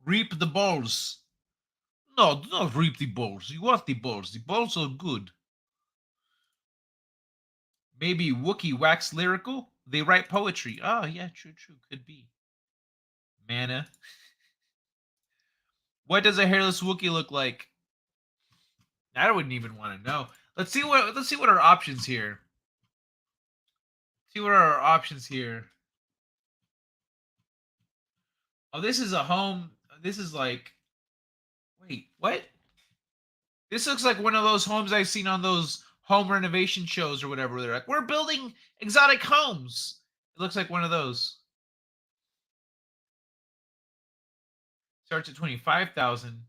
Reap the balls. No, do not reap the balls. You want the balls. The balls are good. Maybe Wookiee wax lyrical? They write poetry. Oh, yeah, true. Could be. Mana. What does a hairless Wookiee look like? I wouldn't even want to know. Let's see what our options here. See what are our options here. Oh, this is a home. This is like, wait, what? This looks like one of those homes I've seen on those home renovation shows or whatever. They're like, we're building exotic homes. It looks like one of those. Starts at 25,000.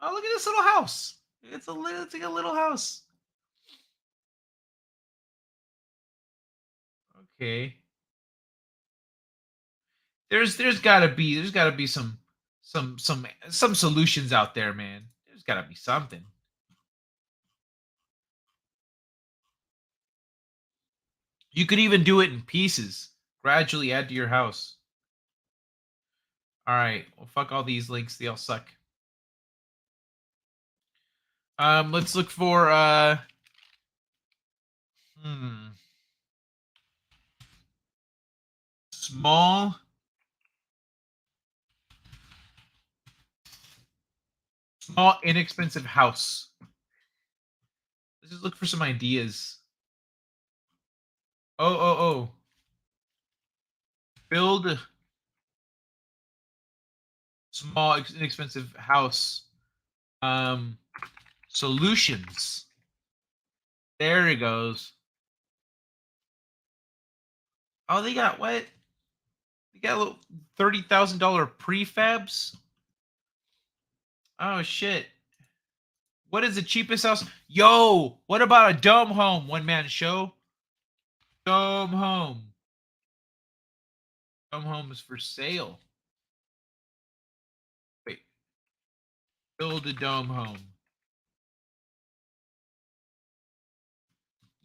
Oh, look at this little house. It's like a little house. Okay. There's gotta be some solutions out there, man. There's gotta be something. You could even do it in pieces. Gradually add to your house. All right. Well, fuck all these links. They all suck. Let's look for small inexpensive house. Let's just look for some ideas. Oh. Build small inexpensive house. Solutions. There it goes. Oh, they got what? They got a little $30,000 prefabs. Oh shit. What is the cheapest house? Yo, what about a dome home? One man show. Dome home. Dome home is for sale. Wait. Build a dome home.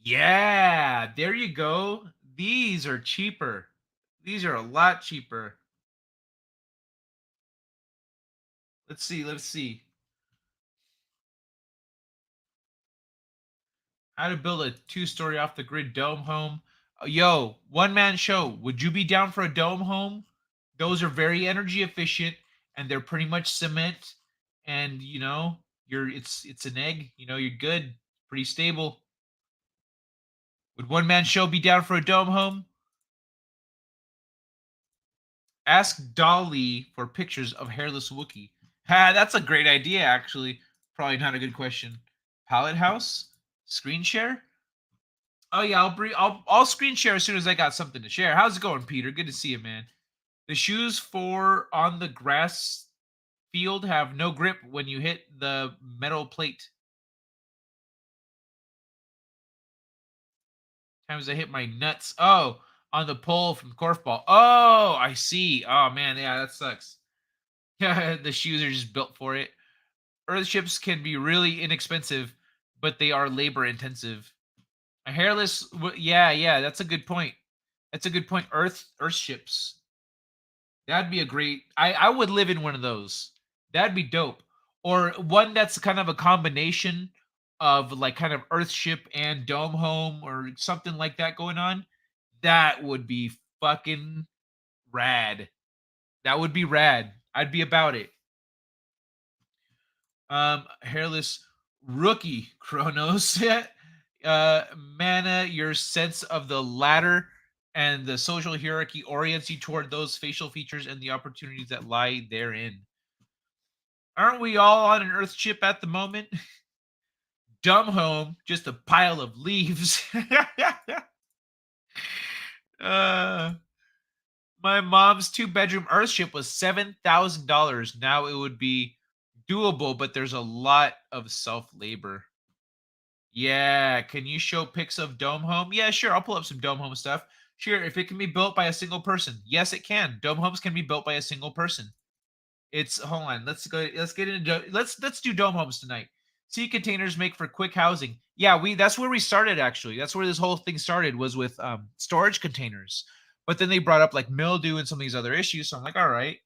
Yeah, there you go. These are cheaper. These are a lot cheaper. Let's see. How to build a 2-story off-the-grid dome home. Yo, one-man show. Would you be down for a dome home? Those are very energy efficient, and they're pretty much cement. And you know, it's an egg. You know, you're good. Pretty stable. Would one-man show be down for a dome home? Ask Dolly for pictures of hairless Wookiee. Ha, that's a great idea, actually. Probably not a good question. Pallet house? Screen share? Oh yeah, I'll screen share as soon as I got something to share. How's it going, Peter? Good to see you, man. The shoes for on the grass field have no grip when you hit the metal plate. Times I hit my nuts. Oh, on the pole from korfball. Oh, I see. Oh man, yeah, that sucks. Yeah, the shoes are just built for it. Earthships can be really inexpensive, but they are labor intensive. A hairless, yeah, that's a good point. That's a good point. Earthships. That'd be a great. I would live in one of those. That'd be dope. Or one that's kind of a combination of like kind of Earthship and Dome Home or something like that going on. That would be fucking rad. That would be rad. I'd be about it. Hairless rookie Kronos. Mana, your sense of the ladder and the social hierarchy orients you toward those facial features and the opportunities that lie therein. Aren't we all on an Earth ship at the moment? Dumb home, just a pile of leaves. My mom's 2-bedroom Earthship was $7,000. Now it would be doable, but there's a lot of self labor. Yeah, can you show pics of Dome Home? Yeah, sure. I'll pull up some Dome Home stuff. Sure, if it can be built by a single person. Yes, it can. Dome Homes can be built by a single person. It's hold on. Let's get into let's do Dome Homes tonight. Sea containers make for quick housing. Yeah, that's where we started actually. That's where this whole thing started was with storage containers. But then they brought up like mildew and some of these other issues. So I'm like, all right.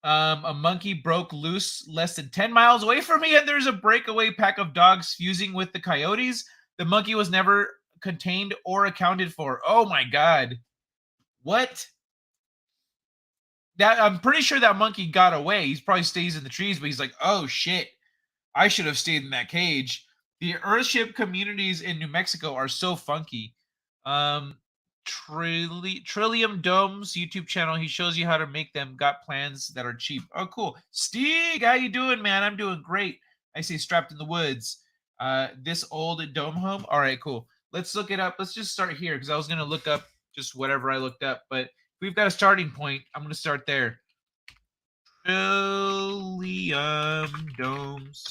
A monkey broke loose less than 10 miles away from me, and there's a breakaway pack of dogs fusing with the coyotes. The monkey was never contained or accounted for. Oh my god. What? That I'm pretty sure that monkey got away. He probably stays in the trees, but he's like, oh shit. I should have stayed in that cage. The Earthship communities in New Mexico are so funky. Trillium Domes YouTube channel. He shows you how to make them. Got plans that are cheap. Oh, cool. Steeg, how you doing, man? I'm doing great. I see Strapped in the Woods. This old dome home. All right, cool. Let's look it up. Let's just start here because I was gonna look up just whatever I looked up, but if we've got a starting point, I'm gonna start there. Trillium Domes.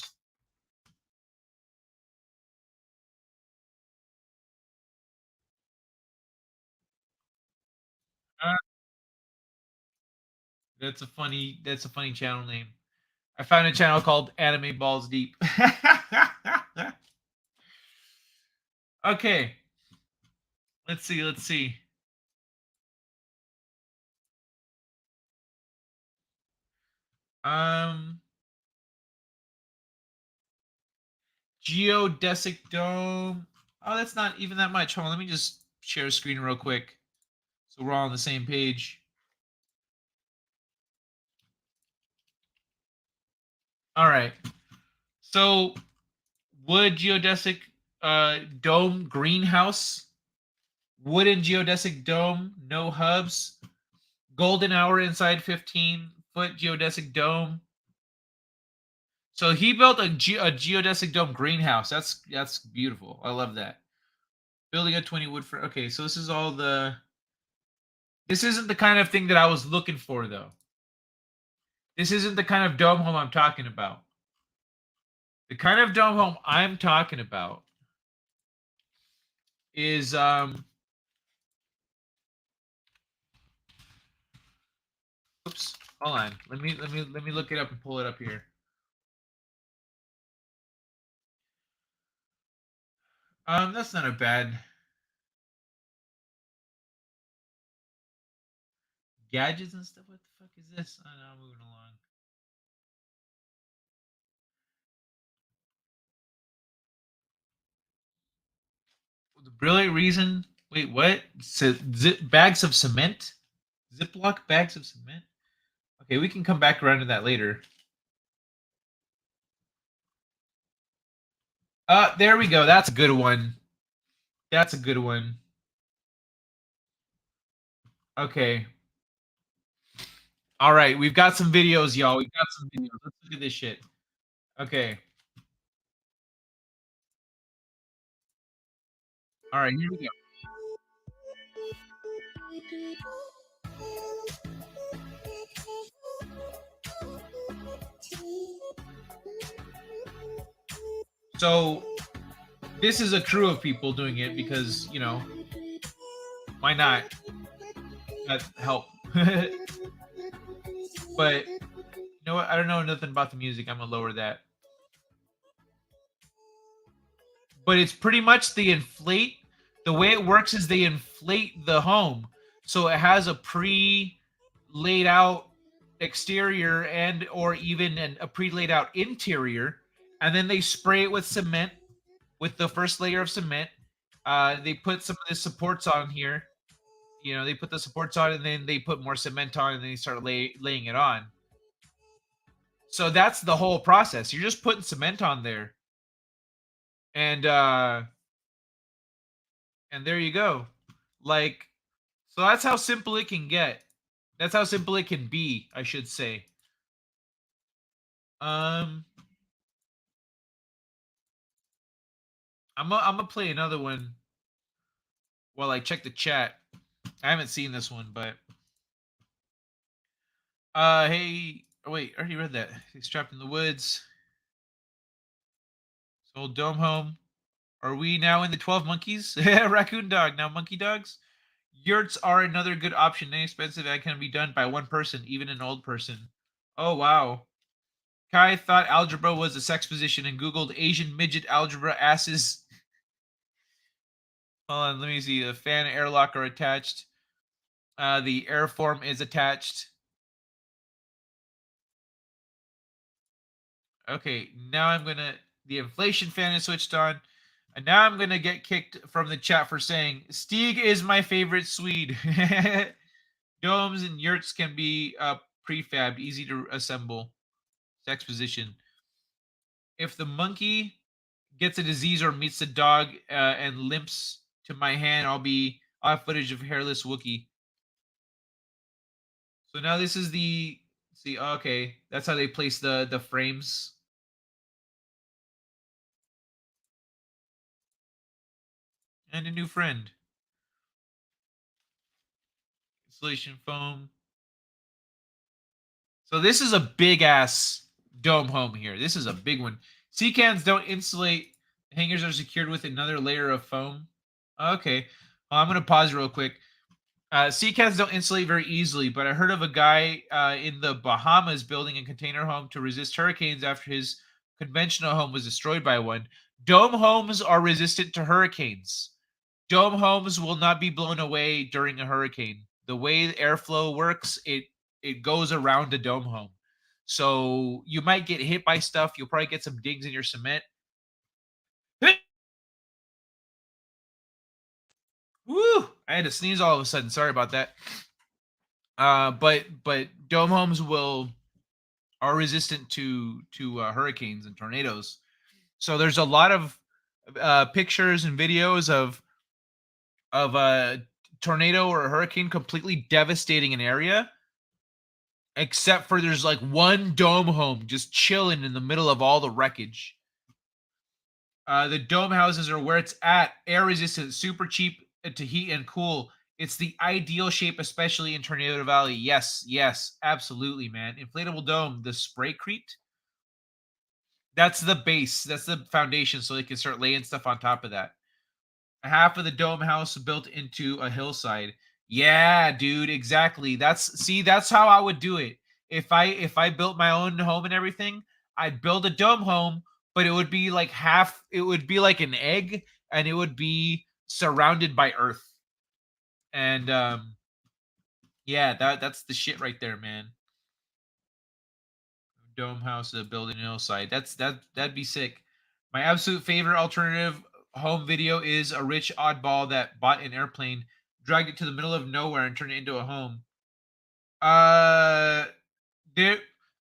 That's a funny channel name. I found a channel called Anime Balls Deep. Okay. Let's see. Geodesic Dome. Oh, that's not even that much. Hold on, let me just share a screen real quick. So we're all on the same page. All right. So wood geodesic dome greenhouse. Wooden geodesic dome, no hubs. Golden hour inside 15-foot geodesic dome. So he built a geodesic dome greenhouse. That's beautiful. I love that. Building a 20 wood for. Okay, so this is all the. This isn't the kind of thing that I was looking for, though. This isn't the kind of dome home I'm talking about. The kind of dome home I'm talking about is Oops. Hold on. Let me look it up and pull it up here. That's not a bad gadgets and stuff. What the fuck is this? I know, I'm moving along. The brilliant reason. Wait, what? Bags of cement? Ziploc bags of cement? Okay, we can come back around to that later. There we go. That's a good one. That's a good one. Okay. All right, we've got some videos, y'all. We've got some videos. Let's look at this shit. Okay. All right, here we go. So this is a crew of people doing it because, you know, why not? That help. But you know what? I don't know nothing about the music. I'm gonna lower that. But it's pretty much the inflate. The way it works is they inflate the home, so it has a pre-laid out exterior and or even a pre-laid out interior, and then they spray it with cement with the first layer of cement. They put some of the supports on here. You know, they put the supports on, and then they put more cement on, and then they start laying it on. So that's the whole process. You're just putting cement on there, and there you go. Like, so that's how simple it can get. That's how simple it can be, I should say. I'm gonna play another one while I check the chat. I haven't seen this one, but hey, oh wait, I already read that. He's trapped in the woods. Sold dome home. Are we now in the 12 monkeys? Raccoon dog, now monkey dogs. Yurts are another good option, inexpensive and can be done by one person, even an old person. Oh wow. Kai thought algebra was a sex position and Googled Asian midget algebra asses. Hold on, let me see. The fan and airlock are attached. The airform is attached. Okay, now I'm gonna. The inflation fan is switched on. And now I'm gonna get kicked from the chat for saying Stieg is my favorite Swede. Domes and yurts can be prefabbed, easy to assemble. Sex position. If the monkey gets a disease or meets the dog and limps to my hand, I'll have footage of hairless Wookie. So now this is the okay, that's how they place the frames. And a new friend. Insulation foam. So this is a big ass dome home here. This is a big one. Sea cans don't insulate. Hangers are secured with another layer of foam. Okay. Well, I'm going to pause real quick. Sea cans don't insulate very easily, but I heard of a guy in the Bahamas building a container home to resist hurricanes after his conventional home was destroyed by one. Dome homes are resistant to hurricanes. Dome homes will not be blown away during a hurricane. The way the airflow works, it goes around a dome home. So you might get hit by stuff. You'll probably get some dings in your cement. Woo! I had to sneeze all of a sudden. Sorry about that. But dome homes are resistant to hurricanes and tornadoes. So there's a lot of pictures and videos of a tornado or a hurricane completely devastating an area, except for there's like one dome home just chilling in the middle of all the wreckage. The dome houses are where it's at, air resistant, super cheap to heat and cool. It's the ideal shape, especially in Tornado Valley. Yes, absolutely, man. Inflatable dome, the Spraycrete. That's the base. That's the foundation, so they can start laying stuff on top of that. Half of the dome house built into a hillside. Yeah, dude, exactly. That's how I would do it. If I built my own home and everything, I'd build a dome home, but it would be like it would be like an egg, and it would be surrounded by earth. And yeah, that's the shit right there, man. Dome house, building an hillside. That'd be sick. My absolute favorite alternative home video is a rich oddball that bought an airplane, dragged it to the middle of nowhere, and turned it into a home. I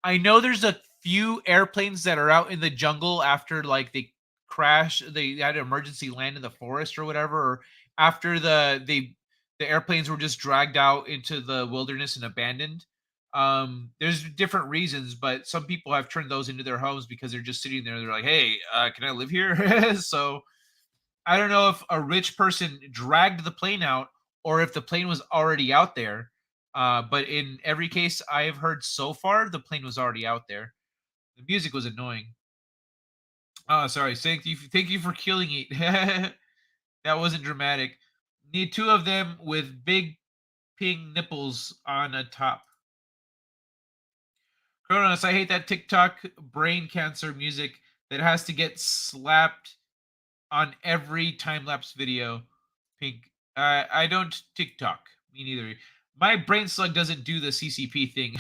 know there's a few airplanes that are out in the jungle after like they crash, they had an emergency land in the forest or whatever, or after the airplanes were just dragged out into the wilderness and abandoned. There's different reasons, but some people have turned those into their homes because they're just sitting there. They're like, hey, can I live here? So I don't know if a rich person dragged the plane out or if the plane was already out there. But in every case I've heard so far, the plane was already out there. The music was annoying. Oh, sorry. Thank you for killing it. That wasn't dramatic. Need two of them with big pink nipples on a top. Kronos, I hate that TikTok brain cancer music that has to get slapped on every time lapse video. Pink. I don't TikTok. Me neither. My brain slug doesn't do the CCP thing.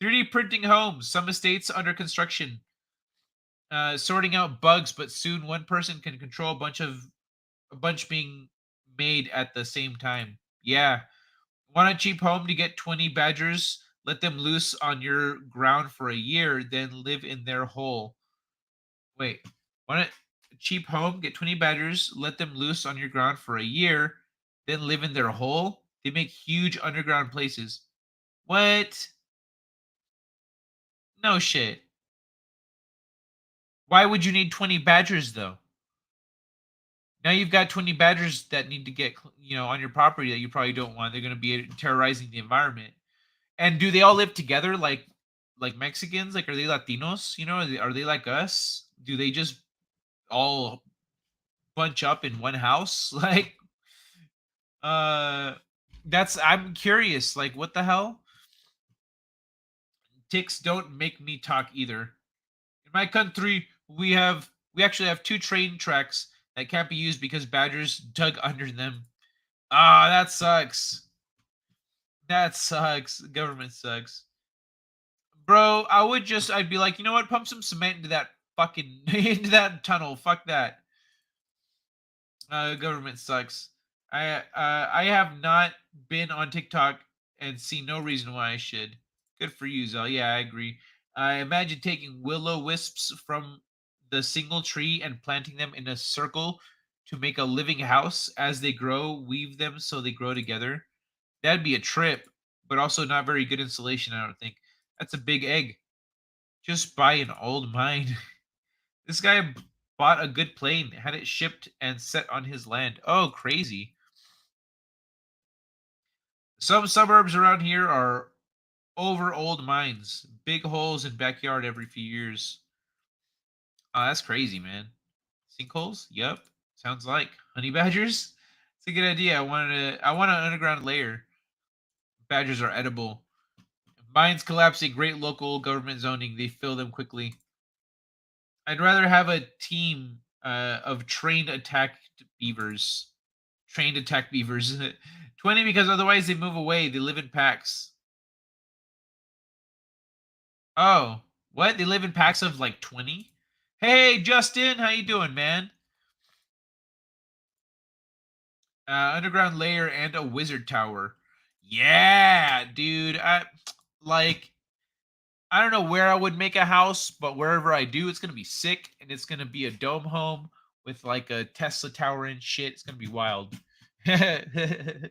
3D printing homes. Some estates under construction. Sorting out bugs, but soon one person can control a bunch being made at the same time. Yeah. Want a cheap home to get 20 badgers? Let them loose on your ground for a year, then live in their hole. Wait. Want a cheap home? Get 20 badgers, let them loose on your ground for a year, then live in their hole? They make huge underground places. What? No shit. Why would you need 20 badgers though? Now you've got 20 badgers that need to get, on your property that you probably don't want. They're going to be terrorizing the environment. And do they all live together like Mexicans? Like, are they Latinos? Are they like us? Do they just all bunch up in one house? Like, I'm curious. Like, what the hell? Ticks don't make me talk either. In my country, we actually have 2 train tracks that can't be used because badgers dug under them. Ah, that sucks. That sucks. Government sucks. Bro, I'd be like, you know what? Pump some cement into that fucking into that tunnel. Fuck that. Government sucks. I have not been on TikTok and see no reason why I should. Good for you, Zell. Yeah, I agree. I imagine taking willow wisps from the single tree and planting them in a circle to make a living house. As they grow, weave them so they grow together. That'd be a trip, but also not very good insulation, I don't think. That's a big egg. Just buy an old mine. This guy bought a good plane, had it shipped and set on his land. Oh, crazy. Some suburbs around here are over old mines. Big holes in backyard every few years. Oh, that's crazy, man. Sinkholes? Yep. Sounds like. Honey badgers? It's a good idea. I want an underground layer. Badgers are edible. Mines collapse a great local government zoning. They fill them quickly. I'd rather have a team of trained attack beavers. 20 because otherwise they move away. They live in packs. Oh, what? They live in packs of like 20? Hey, Justin, how you doing, man? Underground layer and a wizard tower. Yeah, dude. I don't know where I would make a house, but wherever I do, it's gonna be sick, and it's gonna be a dome home with like a Tesla tower and shit. It's gonna be wild. Ay,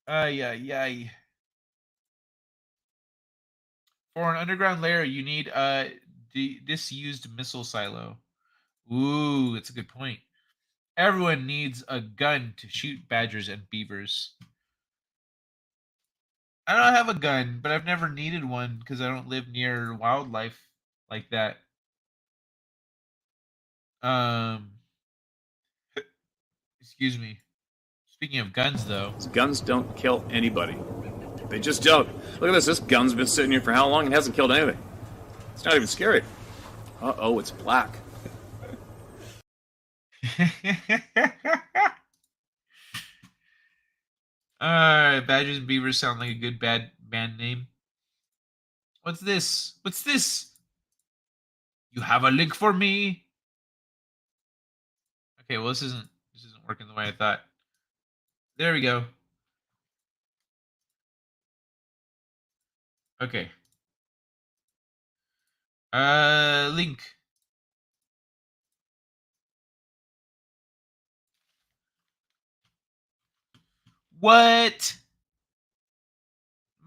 ay, ay. For an underground layer, you need a disused missile silo. Ooh, that's a good point. Everyone needs a gun to shoot badgers and beavers. I don't have a gun, but I've never needed one because I don't live near wildlife like that. Um, excuse me. Speaking of guns, though, Guns don't kill anybody. They just don't. Look at this. This gun's been sitting here for how long and hasn't killed anything. It's not even scary. Uh-oh, it's black. badgers and beavers sound like a good band name. What's this? What's this? You have a link for me? Okay, well this isn't working the way I thought. There we go. Okay. Link. What?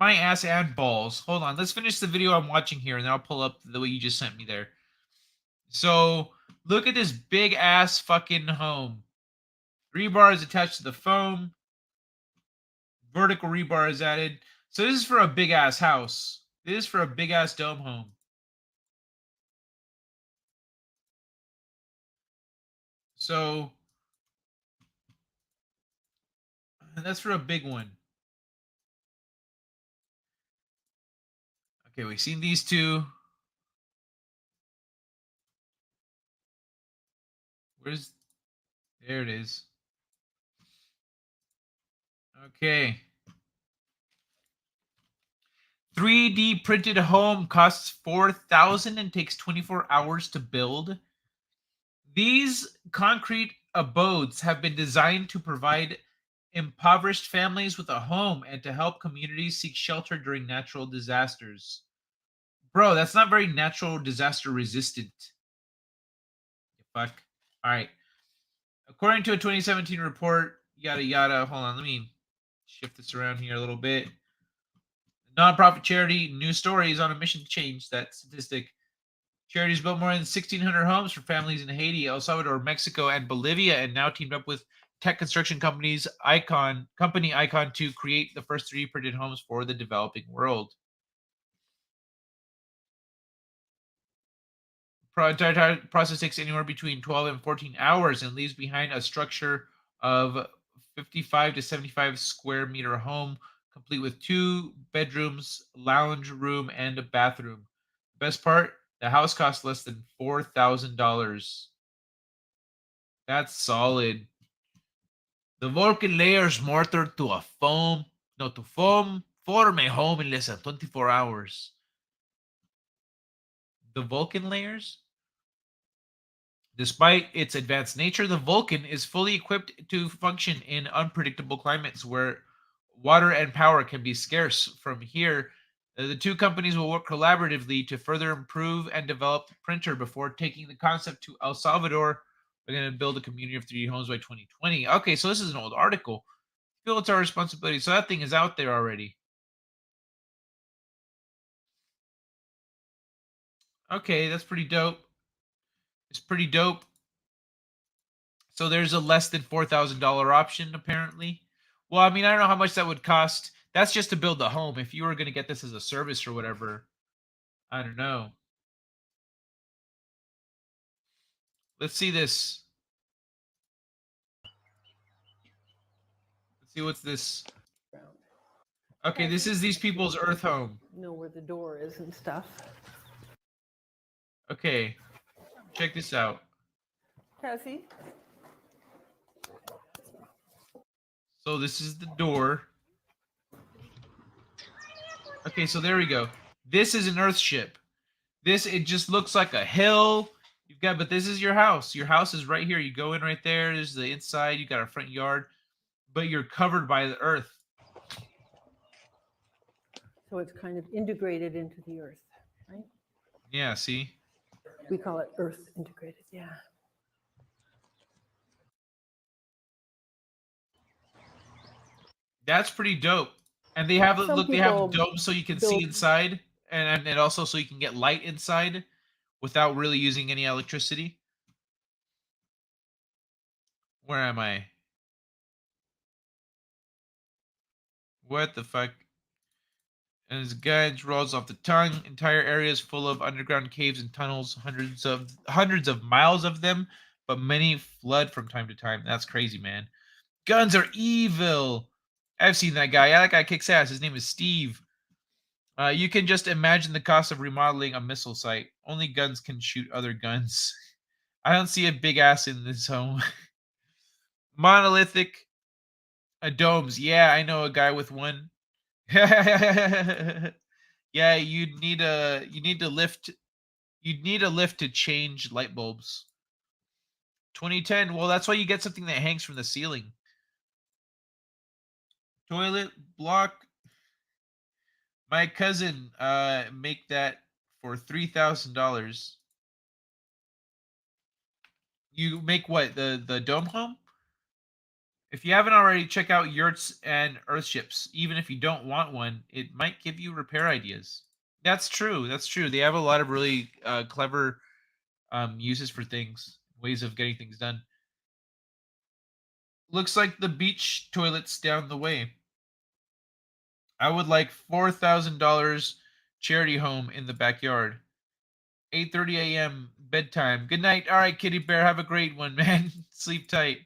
My ass and balls. Hold on. Let's finish the video I'm watching here, and then I'll pull up the way you just sent me there. So, look at this big ass fucking home. Rebar is attached to the foam. Vertical rebar is added. So this is for a big ass house. This is for a big ass dome home. So that's for a big one. Okay, we've seen these two. Where's... There it is. Okay. 3D printed home costs $4,000 and takes 24 hours to build. These concrete abodes have been designed to provide impoverished families with a home and to help communities seek shelter during natural disasters. Bro, that's not very natural disaster resistant. Fuck. All right. According to a 2017 report, yada yada. Hold on, let me shift this around here a little bit. Nonprofit charity New Story is on a mission to change that statistic. Charities built more than 1,600 homes for families in Haiti, El Salvador, Mexico, and Bolivia, and now teamed up with tech construction company Icon to create the first 3D printed homes for the developing world. Entire process takes anywhere between 12 and 14 hours and leaves behind a structure of 55 to 75 square meter home, complete with 2 bedrooms, lounge room, and a bathroom. Best part, the house costs less than $4,000. That's solid. The Vulcan layers mortar to foam form a home in less than 24 hours. The Vulcan layers? Despite its advanced nature, the Vulcan is fully equipped to function in unpredictable climates where water and power can be scarce. From here, the two companies will work collaboratively to further improve and develop the printer before taking the concept to El Salvador. We're going to build a community of 3D homes by 2020. Okay, so this is an old article. I feel it's our responsibility. So that thing is out there already. Okay, that's pretty dope. It's pretty dope. So there's a less than $4,000 option, apparently. Well, I mean, I don't know how much that would cost. That's just to build the home. If you were going to get this as a service or whatever, I don't know. Let's see this. Let's see what's this. Okay, this is these people's earth home. Know where the door is and stuff. Okay, check this out. Cassie? So this is the door. Okay, so there we go. This is an earth ship. It just looks like a hill. But this is your house. Your house is right here. You go in right there. There's the inside. You got a front yard, but you're covered by the earth. So it's kind of integrated into the earth, right? Yeah, see? We call it earth integrated, yeah. That's pretty dope. And they have they have domes so you can see inside, and also so you can get light inside without really using any electricity. Where am I? What the fuck? And his guidance rolls off the tongue. Entire areas full of underground caves and tunnels, hundreds of miles of them, but many flood from time to time. That's crazy, man. Guns are evil. I've seen that guy. Yeah, that guy kicks ass. His name is Steve. You can just imagine the cost of remodeling a missile site. Only guns can shoot other guns. I don't see a big ass in this home. Monolithic domes. Yeah, I know a guy with one. Yeah, you'd need a lift to change light bulbs. 2010. Well, that's why you get something that hangs from the ceiling. Toilet block. My cousin make that for $3,000. You make what? The dome home? If you haven't already, check out Yurts and Earthships. Even if you don't want one, it might give you repair ideas. That's true. That's true. They have a lot of really clever uses for things, ways of getting things done. Looks like the beach toilet's down the way. I would like $4,000 charity home in the backyard. 8:30 a.m. bedtime. Good night. All right, Kitty Bear. Have a great one, man. Sleep tight.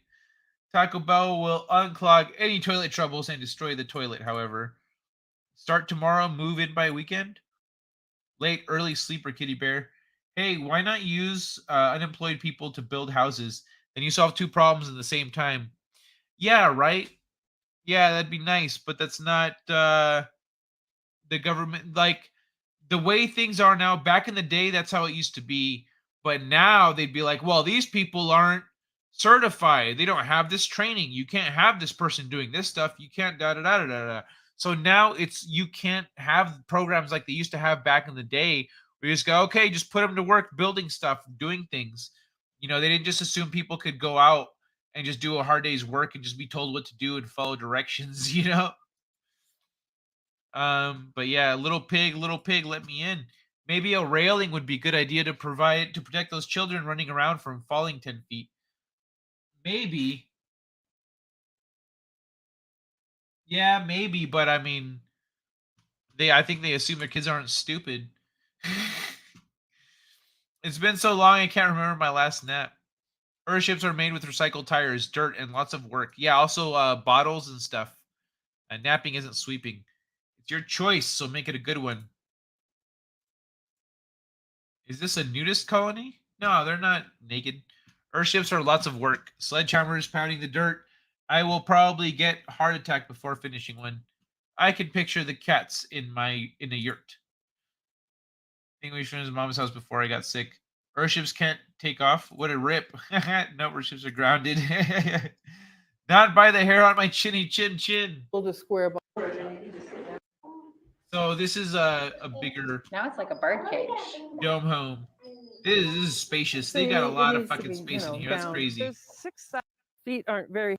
Taco Bell will unclog any toilet troubles and destroy the toilet, however. Start tomorrow, move in by weekend. Late, early sleeper, Kitty Bear. Hey, why not use unemployed people to build houses? Then you solve two problems at the same time. Yeah, right? Yeah, that'd be nice, but that's not the government. Like, the way things are now, back in the day, that's how it used to be. But now they'd be like, well, these people aren't certified. They don't have this training. You can't have this person doing this stuff. You can't da da da da da. So now you can't have programs like they used to have back in the day where you just go, okay, just put them to work building stuff, doing things. You know, they didn't just assume people could go out and just do a hard day's work and just be told what to do and follow directions, you know? But yeah, little pig, let me in. Maybe a railing would be a good idea to protect those children running around from falling 10 feet. Maybe. Yeah, maybe, but I mean, I think they assume their kids aren't stupid. It's been so long I can't remember my last nap. Earthships are made with recycled tires, dirt, and lots of work. Yeah, also bottles and stuff. Napping isn't sweeping. It's your choice, so make it a good one. Is this a nudist colony? No, they're not naked. Earthships are lots of work. Sledgehammers pounding the dirt. I will probably get heart attack before finishing one. I can picture the cats in a yurt. English from his mom's house before I got sick. Earthships can't take off. What a rip. No, Earthships are grounded. Not by the hair on my chinny chin. Build a square box. So this is a bigger. Now it's like a bird cage. Dome home. This is spacious. They got a lot of fucking space in here. That's crazy. There's 6 feet aren't very.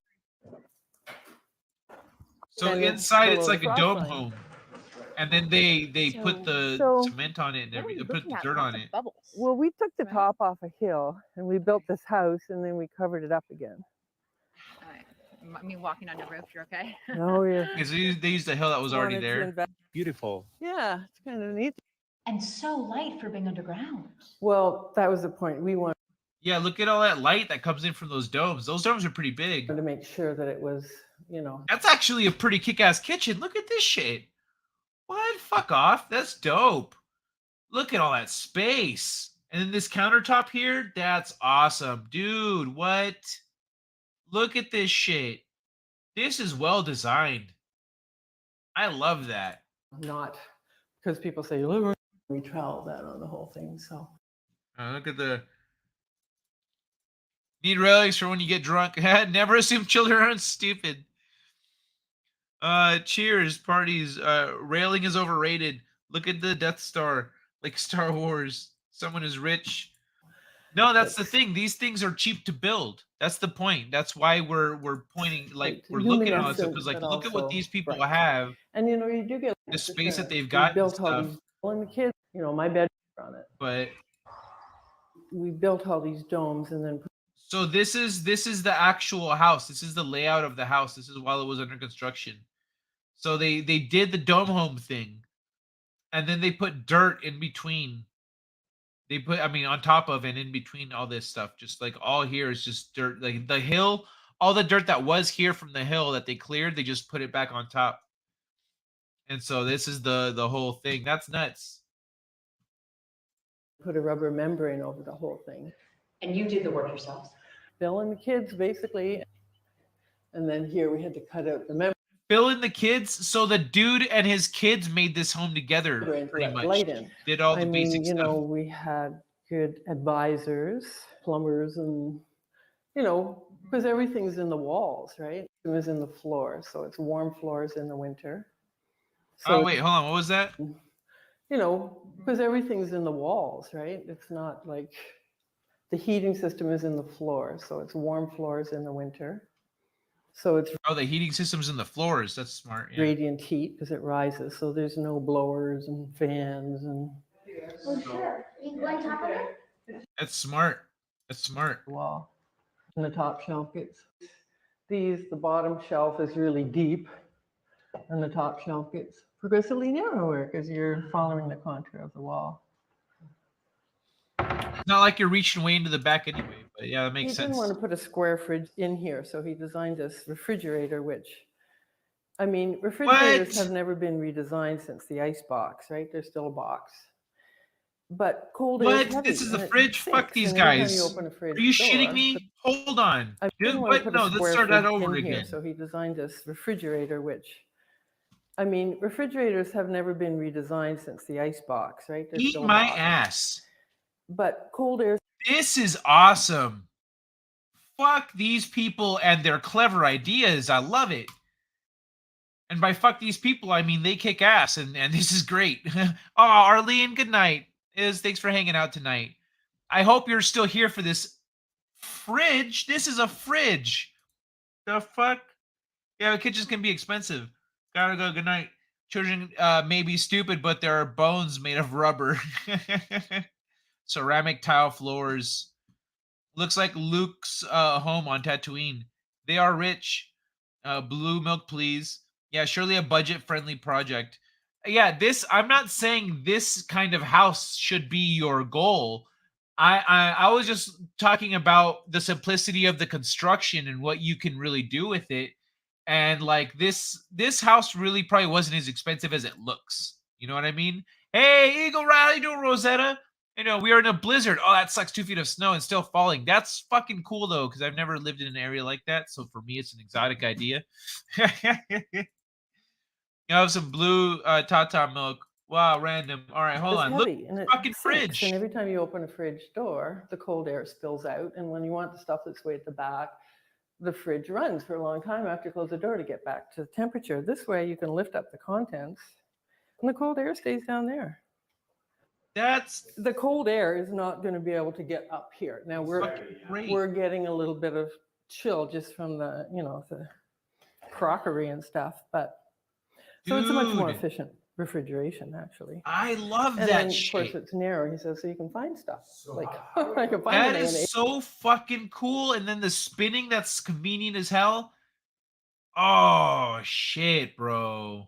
So inside it's like a dome home, and then they put the cement on it and everything. They put the dirt on it. Well, we took the top off a hill and we built this house and then we covered it up again. I mean, walking on the roof, you're okay? Oh yeah. Because they used a hill that was already there. Beautiful. Yeah, it's kind of neat. And so light for being underground. Well, that was the point. We wanted. Yeah, look at all that light that comes in from those domes. Those domes are pretty big. To make sure that it was, you know. That's actually a pretty kick-ass kitchen. Look at this shit. What? Fuck off. That's dope. Look at all that space. And then this countertop here, that's awesome. Dude, what? Look at this shit. This is well designed. I love that. Not because people say, we trowel that on the whole thing, so. Look at the... Need relics for when you get drunk. Never assume children aren't stupid. Cheers, parties. Railing is overrated. Look at the Death Star. Like Star Wars. Someone is rich. No, that's the thing. These things are cheap to build. That's the point. That's why we're pointing, like, we're looking at all this stuff, because, like, look at what these people have. And, you know, you do get the space that they've got and stuff. And the kids, you know, my bed on it. But we built all these domes and then. So this is the actual house. This is the layout of the house. This is while it was under construction. So they did the dome home thing, and then they put dirt in between. They put, I mean, on top of and in between all this stuff. Just like all here is just dirt. Like the hill, all the dirt that was here from the hill that they cleared, they just put it back on top. And so this is the whole thing. That's nuts. Put a rubber membrane over the whole thing. And you did the work yourselves? Bill and the kids, basically. And then here we had to cut out the membrane. Bill and the kids. So the dude and his kids made this home together, pretty much. Did all the basic stuff. You know, we had good advisors, plumbers, and, you know, because everything's in the walls, right? It was in the floor, so it's warm floors in the winter. So, oh, wait, hold on. What was that? You know, because everything's in the walls, right? It's not like the heating system is in the floor, so it's warm floors in the winter. So it's Oh, the heating system's in the floors. That's smart. Yeah. radiant heat because it rises. So there's no blowers and fans and Well, sure. You go on top of it? That's smart. That's smart. wall. And the top shelf gets the bottom shelf is really deep, and the top shelf gets progressively narrower because you're following the contour of the wall. It's not like you're reaching way into the back anyway, but yeah, that makes He sense. didn't want to put a square fridge in here, so he designed this refrigerator, which, I mean, refrigerators have never been redesigned since the ice box, right? They're still a box. But cold air is What? heavy. This is and a it fridge? Fuck sinks, these and every time guys. you open a fridge Are you shitting door, me? Hold on. I didn't want to What? put No, a let's square start that fridge over in here, again. so he designed this refrigerator, which, I mean, refrigerators have never been redesigned since the ice box, right? They're Eat still a my box. ass. But cold air. This is awesome. Fuck these people and their clever ideas. I love it. And by fuck these people, I mean they kick ass, and this is great. Oh, Arlene, good night. Thanks for hanging out tonight. I hope you're still here for this fridge. This is a fridge. The fuck? Yeah, the kitchens can be expensive. Gotta go. Good night. Children may be stupid, but there are bones made of rubber. Ceramic tile floors. Looks like Luke's home on Tatooine. They are rich. Blue milk, please. Yeah, surely a budget-friendly project. Yeah, I'm not saying this kind of house should be your goal. I was just talking about the simplicity of the construction and what you can really do with it. And like this house really probably wasn't as expensive as it looks. You know what I mean? Hey, Eagle Riley, how you doing, Rosetta? You know, we are in a blizzard. Oh, that sucks. 2 feet of snow and still falling. That's fucking cool though, because I've never lived in an area like that. So for me, it's an exotic idea. You have some blue Tata milk. Wow, random. All right, hold on. Look, And it fucking sinks, fridge. and every time you open a fridge door, the cold air spills out. And when you want the stuff that's way at the back, the fridge runs for a long time after you close the door to get back to temperature. This way you can lift up the contents and the cold air stays down there. The cold air is not going to be able to get up here. Now we're getting a little bit of chill just from the, you know, the crockery and stuff, but so it's a much more efficient refrigeration, actually. I love and that then, shit. Of course, it's narrow. He says, so you can find stuff. Like I can find That mayonnaise. is so fucking cool. And then the spinning, that's convenient as hell. Oh shit, bro.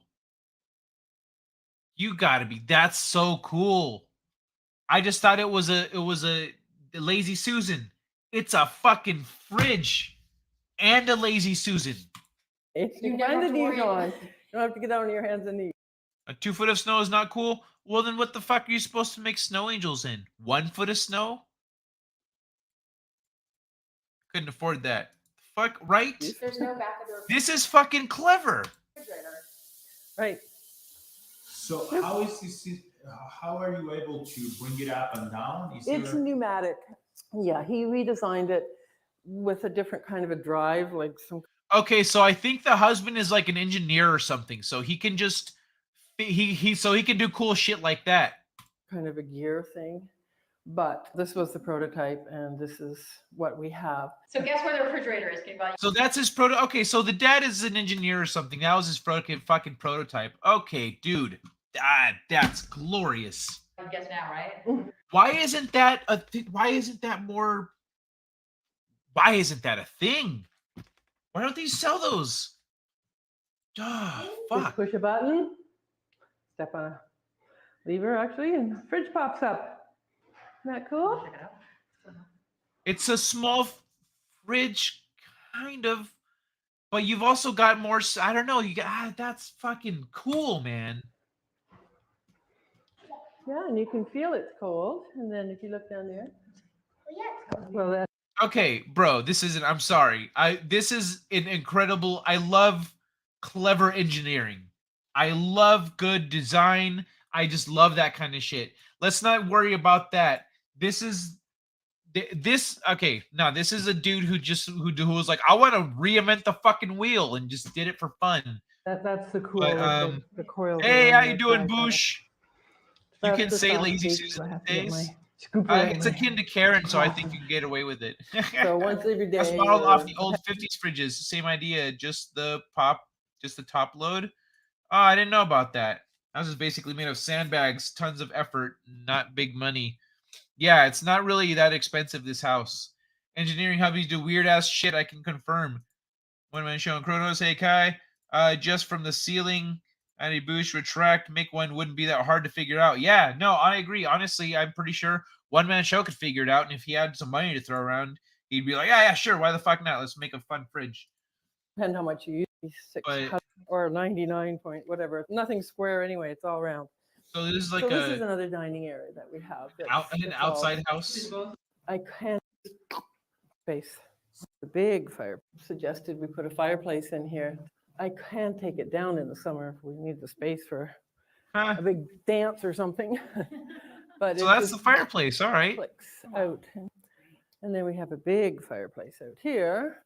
You gotta be. That's so cool. I just thought it was a Lazy Susan. It's a fucking fridge and a Lazy Susan. You find the knees on. You don't have to get down on your hands and knees. A 2 foot of snow is not cool. Well, then what the fuck are you supposed to make snow angels in? 1 foot of snow? Couldn't afford that. Fuck, right? There's no back of the This is fucking clever. refrigerator. Right. So how is this? How are you able to bring it up and down? It's pneumatic. Yeah, he redesigned it with a different kind of a drive, like some. Okay, so I think the husband is like an engineer or something, so he can just he can do cool shit like that. Kind of a gear thing, but this was the prototype, and this is what we have. So guess where the refrigerator is? So that's his proto. Okay, so the dad is an engineer or something. That was his fucking prototype. Okay, dude, that's glorious. Guess now, right? Why isn't that a Why isn't that more? Why isn't that a thing? Why don't these sell those? Just push a button, step on a lever, actually, and the fridge pops up. Isn't that cool? It's a small fridge, kind of, but you've also got more. I don't know. You got that's fucking cool, man. Yeah, and you can feel it's cold. And then if you look down there, well, that's Okay, bro, this isn't. I'm sorry. This is an incredible. I love clever engineering. I love good design. I just love that kind of shit. Let's not worry about that. This is this. Okay, now this is a dude who was like, I want to reinvent the fucking wheel and just did it for fun. that's the cool. But, the coil. Hey, how you doing, Boosh? You can say Lazy Susan I have to get days. my It's akin to Karen, so I think you can get away with it. So once every day. That's modeled off or- the old 50s fridges. Same idea, just the top load. Oh, I didn't know about that. That was just basically made of sandbags, tons of effort, not big money. Yeah, it's not really that expensive, this house. Engineering hubbies do weird ass shit, I can confirm. One man showing Chronos, hey Kai, just from the ceiling, any boost, retract, make one wouldn't be that hard to figure out. Yeah, no, I agree. Honestly, I'm pretty sure one man show could figure it out, and if he had some money to throw around, he'd be like, yeah, sure, why the fuck not? Let's make a fun fridge. Depend how much you use, 600 or 99 point, whatever. Nothing square anyway, it's all round. So this is like this is another dining area that we have. an outside house. I can't space. The big fire suggested we put a fireplace in here. I can take it down in the summer if we need the space for a big dance or something. But so that's the fireplace, all right. Clicks out, and then we have a big fireplace out here.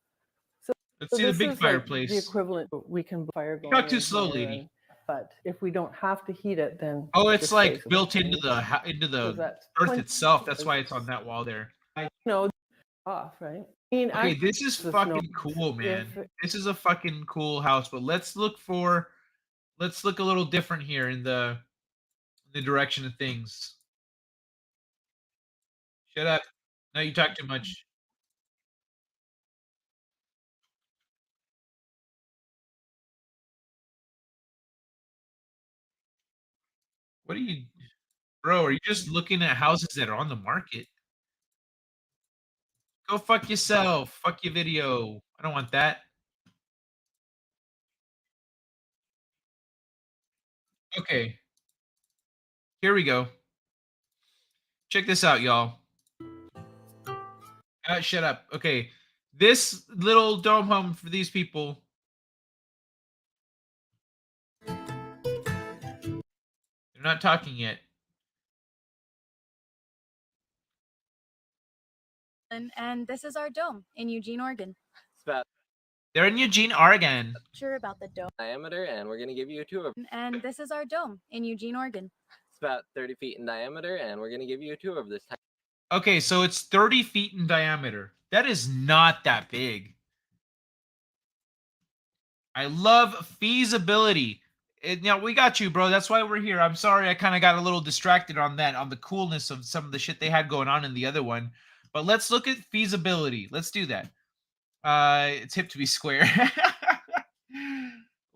Let's see the big fireplace. The equivalent, we can fire going. Not too slow, lady. But if we don't have to heat it, then it's like built into the earth itself. That's why it's on that wall there. Off, right? Okay, this is fucking cool, man. This is a fucking cool house. But let's look a little different here in the direction of things. Shut up. No, you talk too much. What are you, bro? Are you just looking at houses that are on the market? Go fuck yourself. Fuck your video. I don't want that. Okay. Here we go. Check this out, y'all. Shut up. Okay. This little dome home for these people. They're not talking yet. And this is our dome in Eugene, Oregon. They're in Eugene, Oregon. Sure about the dome. Diameter, and we're going to give you a tour. And this is our dome in Eugene, Oregon. It's about 30 feet in diameter, and we're going to give you a tour of this. Okay, so it's 30 feet in diameter. That is not that big. I love feasibility. Now, we got you, bro. That's why we're here. I'm sorry I kind of got a little distracted on the coolness of some of the shit they had going on in the other one. But let's look at feasibility. Let's do that. It's hip to be square.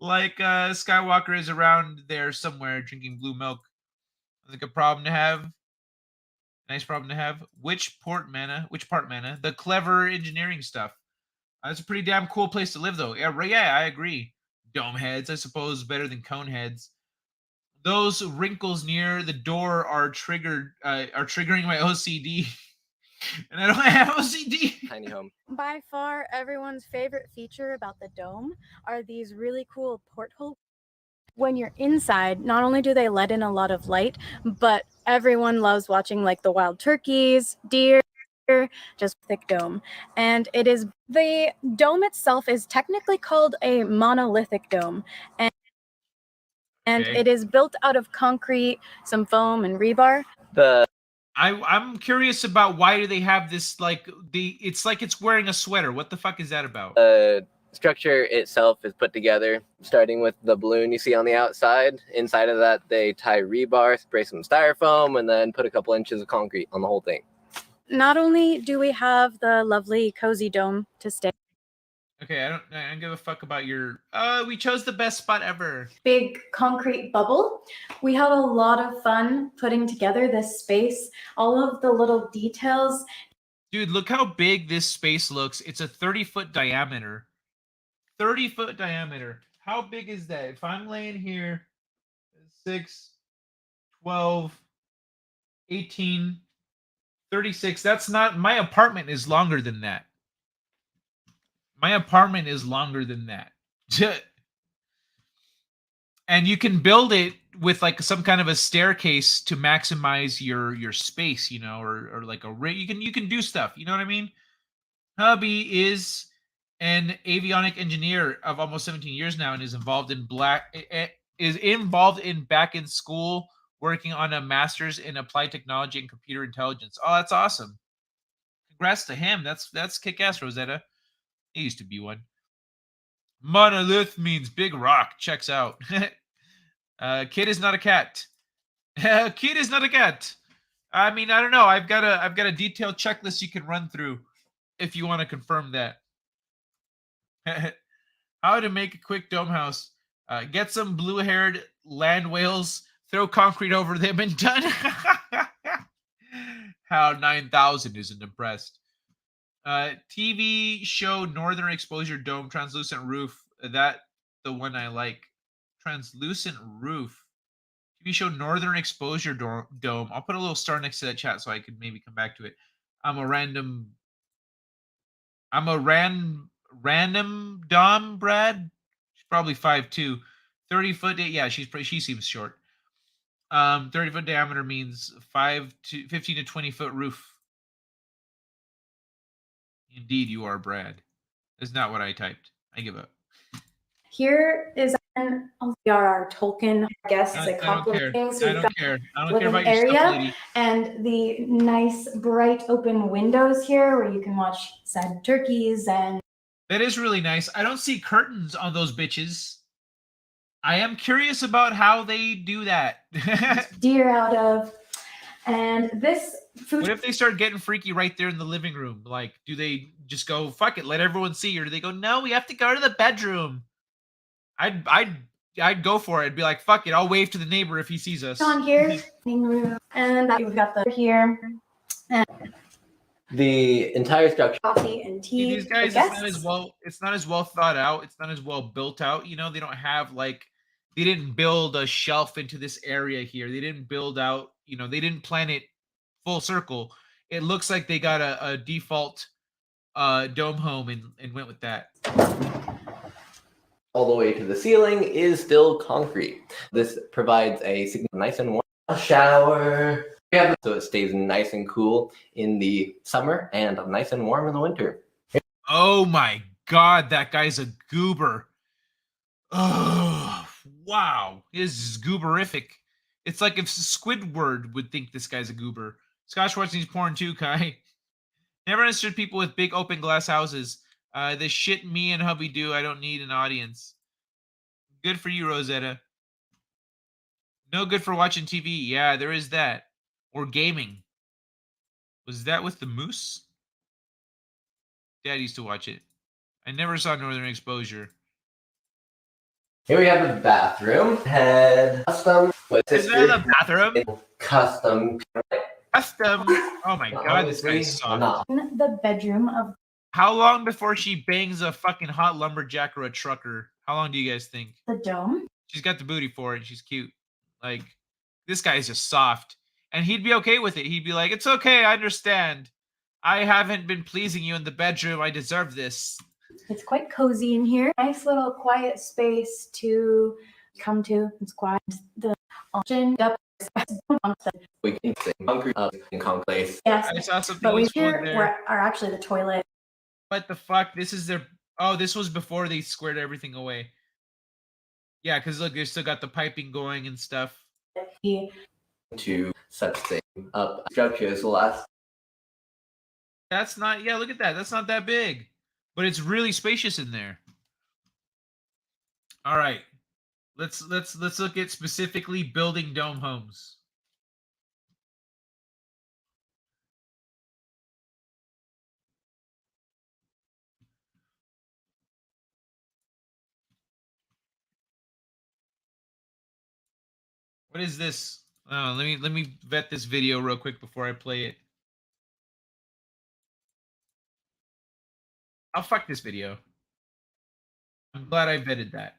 Like Skywalker is around there somewhere drinking blue milk. I think a problem to have. Nice problem to have. Which part mana? The clever engineering stuff. That's a pretty damn cool place to live, though. Yeah, I agree. Dome heads, I suppose, better than cone heads. Those wrinkles near the door are triggering my OCD. And I don't have OCD. Tiny home. By far, everyone's favorite feature about the dome are these really cool portholes. When you're inside, not only do they let in a lot of light, but everyone loves watching like the wild turkeys, deer, just thick dome. And the dome itself is technically called a monolithic dome. And Okay. it is built out of concrete, some foam and rebar. I'm curious about why do they have this it's like it's wearing a sweater. What the fuck is that about? The structure itself is put together, starting with the balloon you see on the outside. Inside of that, they tie rebar, spray some styrofoam, and then put a couple inches of concrete on the whole thing. Not only do we have the lovely cozy dome to stay. Okay, I don't give a fuck about your we chose the best spot ever. Big concrete bubble. We had a lot of fun putting together this space, all of the little details. Dude, look how big this space looks. It's a 30-foot diameter. 30-foot diameter. How big is that? If I'm laying here, 6, 12, 18, 36. That's not, my apartment is longer than that. My apartment is longer than that. And you can build it with like some kind of a staircase to maximize your space, you know, or like you can do stuff, you know what I mean? Hubby is an avionic engineer of almost 17 years now and is involved in back in school working on a master's in applied technology and computer intelligence. Oh, that's awesome. Congrats to him. That's kick-ass, Rosetta. He used to be one. Monolith means big rock. Checks out. Kid is not a cat. Kid is not a cat. I mean, I don't know. I've got a detailed checklist you can run through if you want to confirm that. How to make a quick dome house. Get some blue-haired land whales, throw concrete over them, and done. How 9000 isn't impressed. TV show Northern Exposure Dome, translucent roof. That the one I like. Translucent roof. TV show Northern Exposure Dome. I'll put a little star next to that chat so I could maybe come back to it. I'm a random Dom, Brad. She's probably 5'2", 30 foot. Yeah, she seems short. 30 foot diameter means 15 to 20 foot roof. Indeed, you are, Brad. That's not what I typed. I give up. Here is our Tolkien guests. I don't care. Things. I don't care. I don't care Living about your area stuff, lady. and the nice bright open windows here where you can watch sad turkeys and. That is really nice. I don't see curtains on those bitches. I am curious about how they do that. Deer out of. And this food. What if they start getting freaky right there in the living room? Like, do they just go, fuck it, let everyone see? Or do they go, no, we have to go to the bedroom? I'd go for it. I'd be like, fuck it, I'll wave to the neighbor if he sees us. On here, living room. And we've got the here. And the entire structure. Coffee and tea. These guys, it's not as well thought out. It's not as well built out. You know, they don't have they didn't build a shelf into this area here. They didn't build out, they didn't plan it full circle. It looks like they got a default dome home and went with that. All the way to the ceiling is still concrete. This provides a nice and warm shower. So it stays nice and cool in the summer and nice and warm in the winter. Oh my God, that guy's a goober. Oh, wow. This is gooberific. It's like if Squidward would think this guy's a goober. Scotch watching porn too, Kai. Never understood people with big open glass houses. The shit me and hubby do, I don't need an audience. Good for you, Rosetta. No good for watching TV. Yeah, there is that. Or gaming. Was that with the moose? Dad used to watch it. I never saw Northern Exposure. Here we have the bathroom. Head custom. Is that the bathroom? Custom. Custom. Oh my God, this guy's soft. in the bedroom of. How long before she bangs a fucking hot lumberjack or a trucker? How long do you guys think? The dome. She's got the booty for it. She's cute. Like, this guy's just soft. And he'd be okay with it. He'd be like, it's okay, I understand. I haven't been pleasing you in the bedroom. I deserve this. It's quite cozy in here. Nice little quiet space to come to. It's quiet. The option up. We can say concrete in concrete. Yes. I saw something But we useful in here there. are actually the toilet. What the fuck? This is their... Oh, this was before they squared everything away. Yeah, because look, they still got the piping going and stuff. To set things up. Structures last. That's not... Yeah, look at that. That's not that big. But it's really spacious in there. All right. Let's look at specifically building dome homes. What is this? Oh, let me vet this video real quick before I play it. I'll fuck this video. I'm glad I vetted that.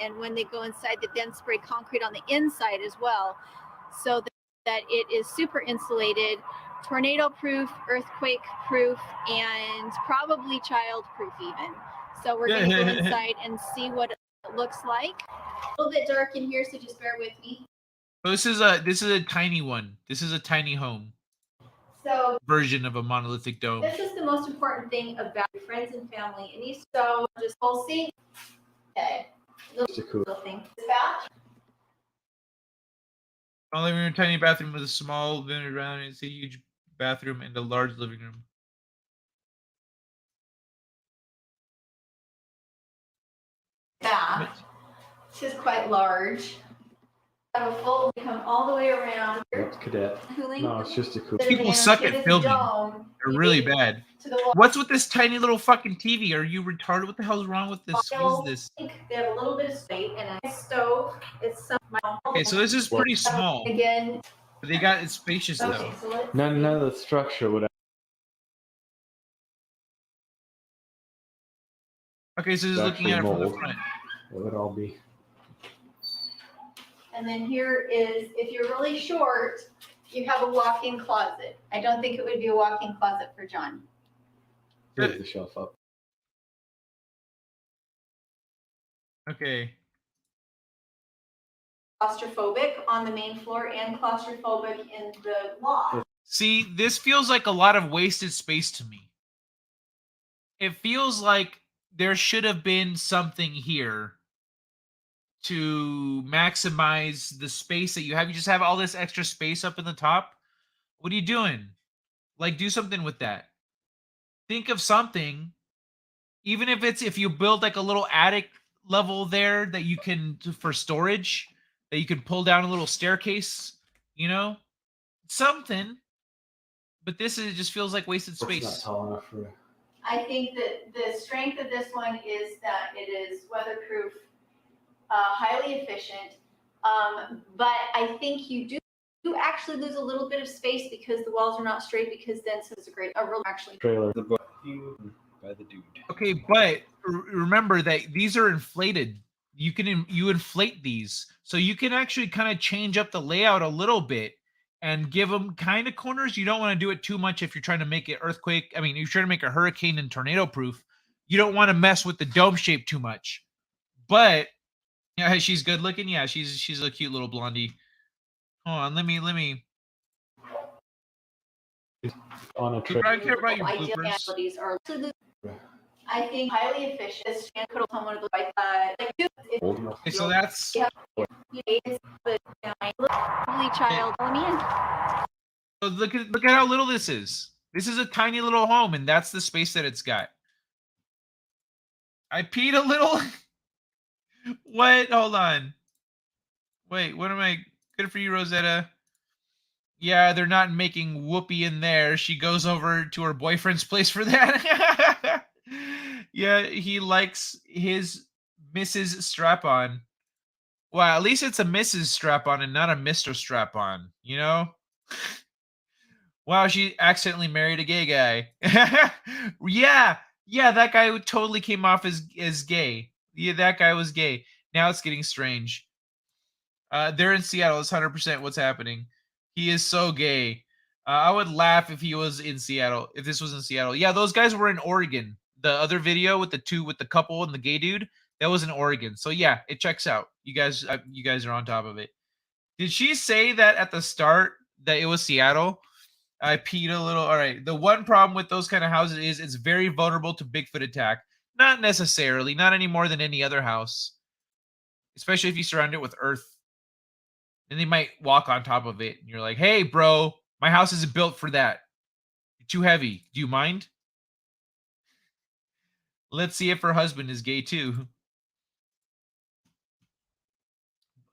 And when they go inside, they then spray concrete on the inside as well, so that it is super insulated, tornado proof, earthquake proof, and probably child proof even. So we're going to go inside and see what it looks like. A little bit dark in here, so just bear with me. Oh, this is a tiny one. This is a tiny home So version of a monolithic dome. this is the most important thing about your friends and family. And these, so just we'll see. Okay. Little thing. This bath. Small living room, tiny bathroom with a small vent around it. It's a huge bathroom and a large living room. Bath. This is quite large. Have a full come all the way around. That's cadet. Cooling. No, it's just a cool. People suck at filming. They're really bad. What's with this tiny little fucking TV? Are you retarded? What the hell's wrong with this? What is this? They have a little bit of space and a stove. It's some. Okay, so this is pretty small. Again. But they got it's spacious though. Okay, so let's None of the structure would. Okay, so this is looking at it from the mold. front. It would all be. And then here is, if you're really short, you have a walk-in closet. I don't think it would be a walk-in closet for John. Raise the shelf up. Okay. Claustrophobic on the main floor and claustrophobic in the loft. See, this feels like a lot of wasted space to me. It feels like there should have been something here to maximize the space that you have. You just have all this extra space up in the top. What are you doing? Like, do something with that. Think of something, even if you build like a little attic level there that you can, for storage, that you can pull down a little staircase, you know, something. But this just feels like wasted space. It's not tall enough for. I think that the strength of this one is that it is weatherproof, highly efficient. But I think you do actually lose a little bit of space because the walls are not straight, because then so it's a real actually Trailer. By the dude. Okay, but remember that these are inflated. You inflate these, so you can actually kind of change up the layout a little bit and give them kind of corners. You don't want to do it too much if you're trying to make it earthquake. I mean, you're trying to make a hurricane and tornado proof. You don't want to mess with the dome shape too much. But yeah, she's good looking. Yeah, she's a cute little blondie. Hold on, let me. On a I care about your ideal bloopers. abilities are I think highly efficient. This can put on one of the Okay, so that's only child. Let me in. so look at how little this is. This is a tiny little home, and that's the space that it's got. I peed a little. What? Hold on. Wait, what am I? Good for you, Rosetta. Yeah, they're not making whoopee in there. She goes over to her boyfriend's place for that. Yeah, he likes his Mrs. Strap-on. Well, at least it's a Mrs. Strap-on and not a Mr. Strap-on, you know? Wow, she accidentally married a gay guy. Yeah, that guy totally came off as gay. Yeah, that guy was gay. Now it's getting strange. They're in Seattle. It's 100% what's happening. He is so gay. I would laugh if he was in Seattle. If this was in Seattle, yeah, those guys were in Oregon. The other video with the couple and the gay dude, that was in Oregon. So yeah, it checks out. You guys are on top of it. Did she say that at the start that it was Seattle? I peed a little. All right. The one problem with those kind of houses is it's very vulnerable to Bigfoot attack. Not necessarily, not any more than any other house. Especially if you surround it with earth. Then they might walk on top of it. And you're like, hey, bro, my house isn't built for that. You're too heavy. Do you mind? Let's see if her husband is gay too.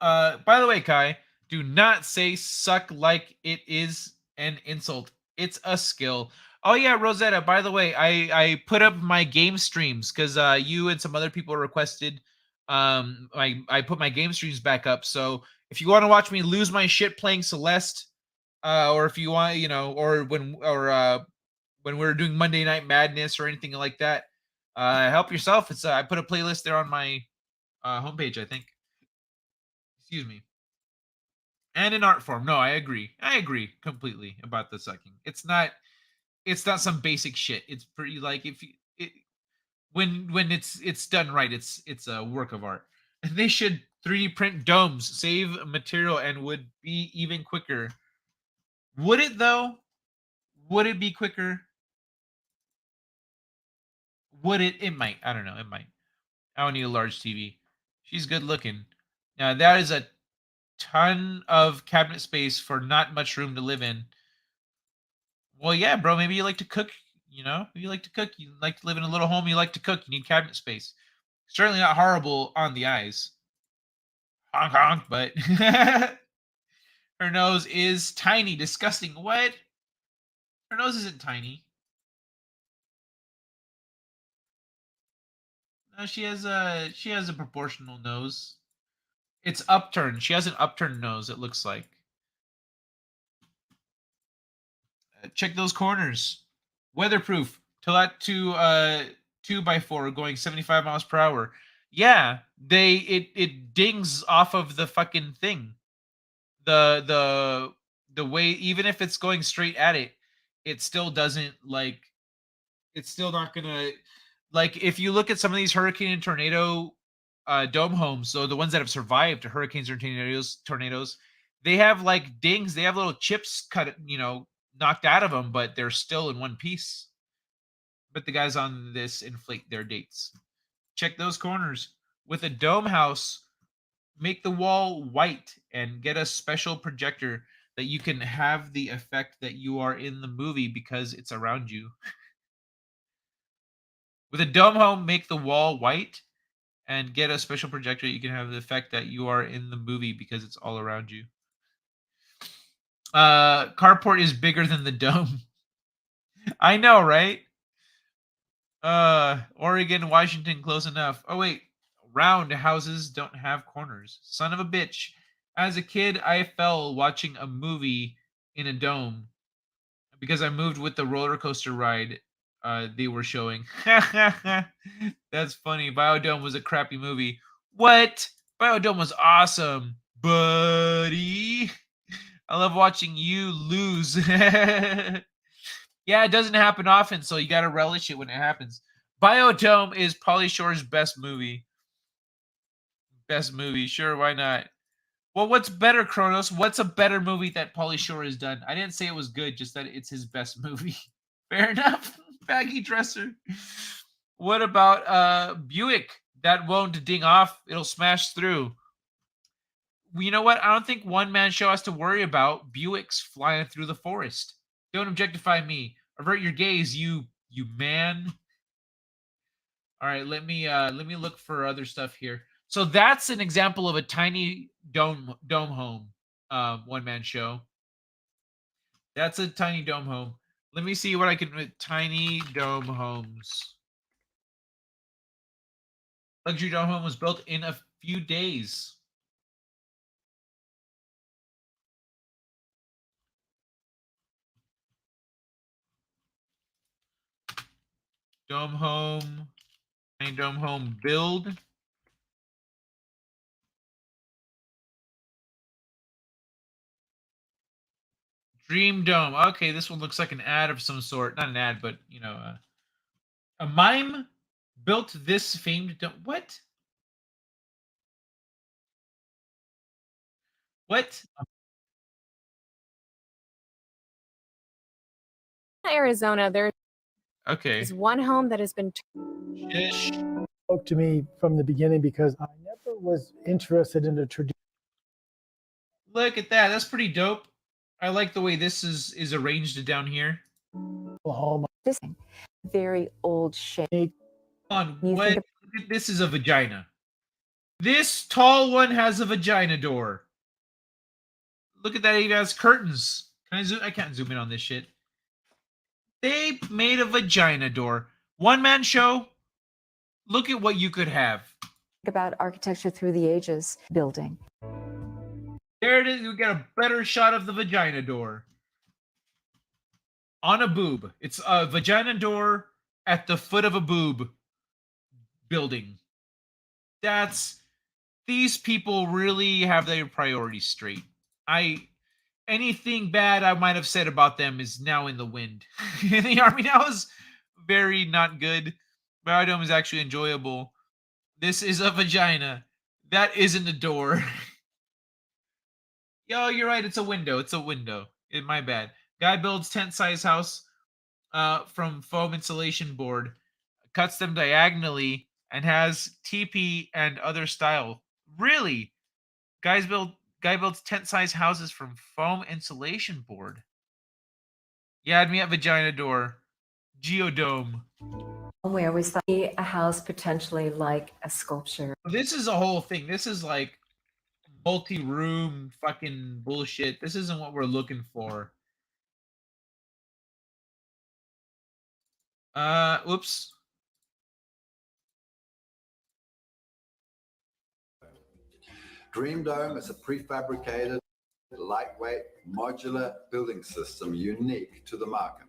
By the way, Kai, do not say suck like it is an insult. It's a skill. Oh yeah, Rosetta, by the way, I put up my game streams because you and some other people requested I put my game streams back up. So if you want to watch me lose my shit playing Celeste, or if you want, you know, or when we're doing Monday Night Madness or anything like that, help yourself. It's I put a playlist there on my homepage, I think. Excuse me. And in art form. No, I agree. I agree completely about the sucking. It's not some basic shit. It's pretty like if you, when it's done right, it's a work of art. They should 3D print domes, save material, and would be even quicker. Would it though? Would it be quicker? Would it? It might. I don't know. It might. I don't need a large TV. She's good looking. Now that is a ton of cabinet space for not much room to live in. Well, yeah, bro. Maybe you like to cook. You know, you like to cook. You like to live in a little home. You like to cook. You need cabinet space. Certainly not horrible on the eyes. Honk honk, but her nose is tiny. Disgusting. What? Her nose isn't tiny. No, she has a proportional nose. It's upturned. She has an upturned nose. It looks like. Check those corners. Weatherproof. Talat to 2x4 going 75 miles per hour. Yeah, it dings off of the fucking thing. The way, even if it's going straight at it, it still doesn't like. It's still not gonna, like, if you look at some of these hurricane and tornado dome homes, so the ones that have survived hurricanes or tornadoes, they have like dings. They have little chips cut, knocked out of them, but they're still in one piece. But the guys on this inflate their dates. Check those corners. With a dome house, make the wall white and get a special projector that you can have the effect that you are in the movie because it's around you. With a dome home, make the wall white and get a special projector. You can have the effect that you are in the movie because it's all around you. Carport is bigger than the dome. I know, right? Oregon, Washington, close enough. Oh wait, round houses don't have corners. Son of a bitch. As a kid, I fell watching a movie in a dome because I moved with the roller coaster ride they were showing. That's funny. Biodome was a crappy movie. What? Biodome was awesome, buddy. I love watching you lose. Yeah, it doesn't happen often, so you got to relish it when it happens. Biodome is Pauly Shore's best movie. Best movie, sure, why not? Well, what's better, Kronos? What's a better movie that Pauly Shore has done? I didn't say it was good, just that it's his best movie. Fair enough. Baggy dresser. What about Buick? That won't ding off. It'll smash through. You know what? I don't think one man show has to worry about Buicks flying through the forest. Don't objectify me. Avert your gaze, you man. All right, let me look for other stuff here. So that's an example of a tiny dome home, one man show. That's a tiny dome home. Let me see what I can with tiny dome homes. Luxury dome home was built in a few days. Dome home, tiny dome home build. Dream Dome. Okay, this one looks like an ad of some sort. Not an ad, but a mime built this famed dome. What? What? Arizona, there Okay. is one home that has been Spoke to me from the beginning because I never was interested in the traditional Look at that. That's pretty dope. I like the way this is arranged down here. home. This very old shape. On what? This is a vagina. This tall one has a vagina door. Look at that. It has curtains. Can I zoom? I can't zoom in on this shit. They made a vagina door. One man show. Look at what you could have. About architecture through the ages building. There it is. You get a better shot of the vagina door. On a boob. It's a vagina door at the foot of a boob building. These people really have their priorities straight. Anything bad I might have said about them is now in the wind. The Army now is very not good. Biodome is actually enjoyable. This is a vagina. That isn't a door. Yo, you're right. It's a window. It's a window. My bad. Guy builds tent-size house from foam insulation board, cuts them diagonally, and has TP and other style. Really? Guy builds tent-size houses from foam insulation board. Yeah, add me at vagina door. Geodome. We always thought a house potentially like a sculpture. This is a whole thing. This is like multi-room fucking bullshit. This isn't what we're looking for. Oops. Dream Dome is a prefabricated, lightweight, modular building system unique to the market.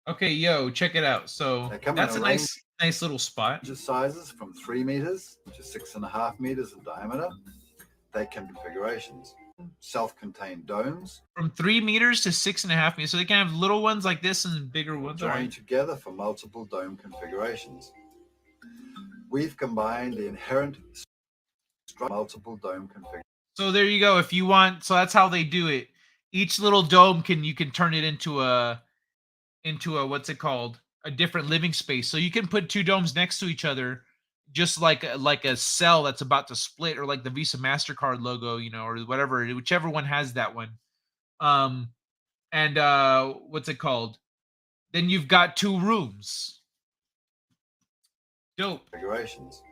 Okay, yo, check it out. So that's a nice little spot. Range of sizes from 3 meters to 6.5 meters in diameter. They can be configurations. Self-contained domes. From 3 meters to 6.5 meters. So they can have little ones like this and bigger ones. Joined together for multiple dome configurations. We've combined the inherent multiple dome configurations. So there you go. If you want, so that's how they do it. Each little dome you can turn it into a what's it called? A different living space. So you can put two domes next to each other, just like a cell that's about to split, or like the Visa MasterCard logo, or whatever, whichever one has that one. And what's it called? Then you've got two rooms. Dope. Configurations.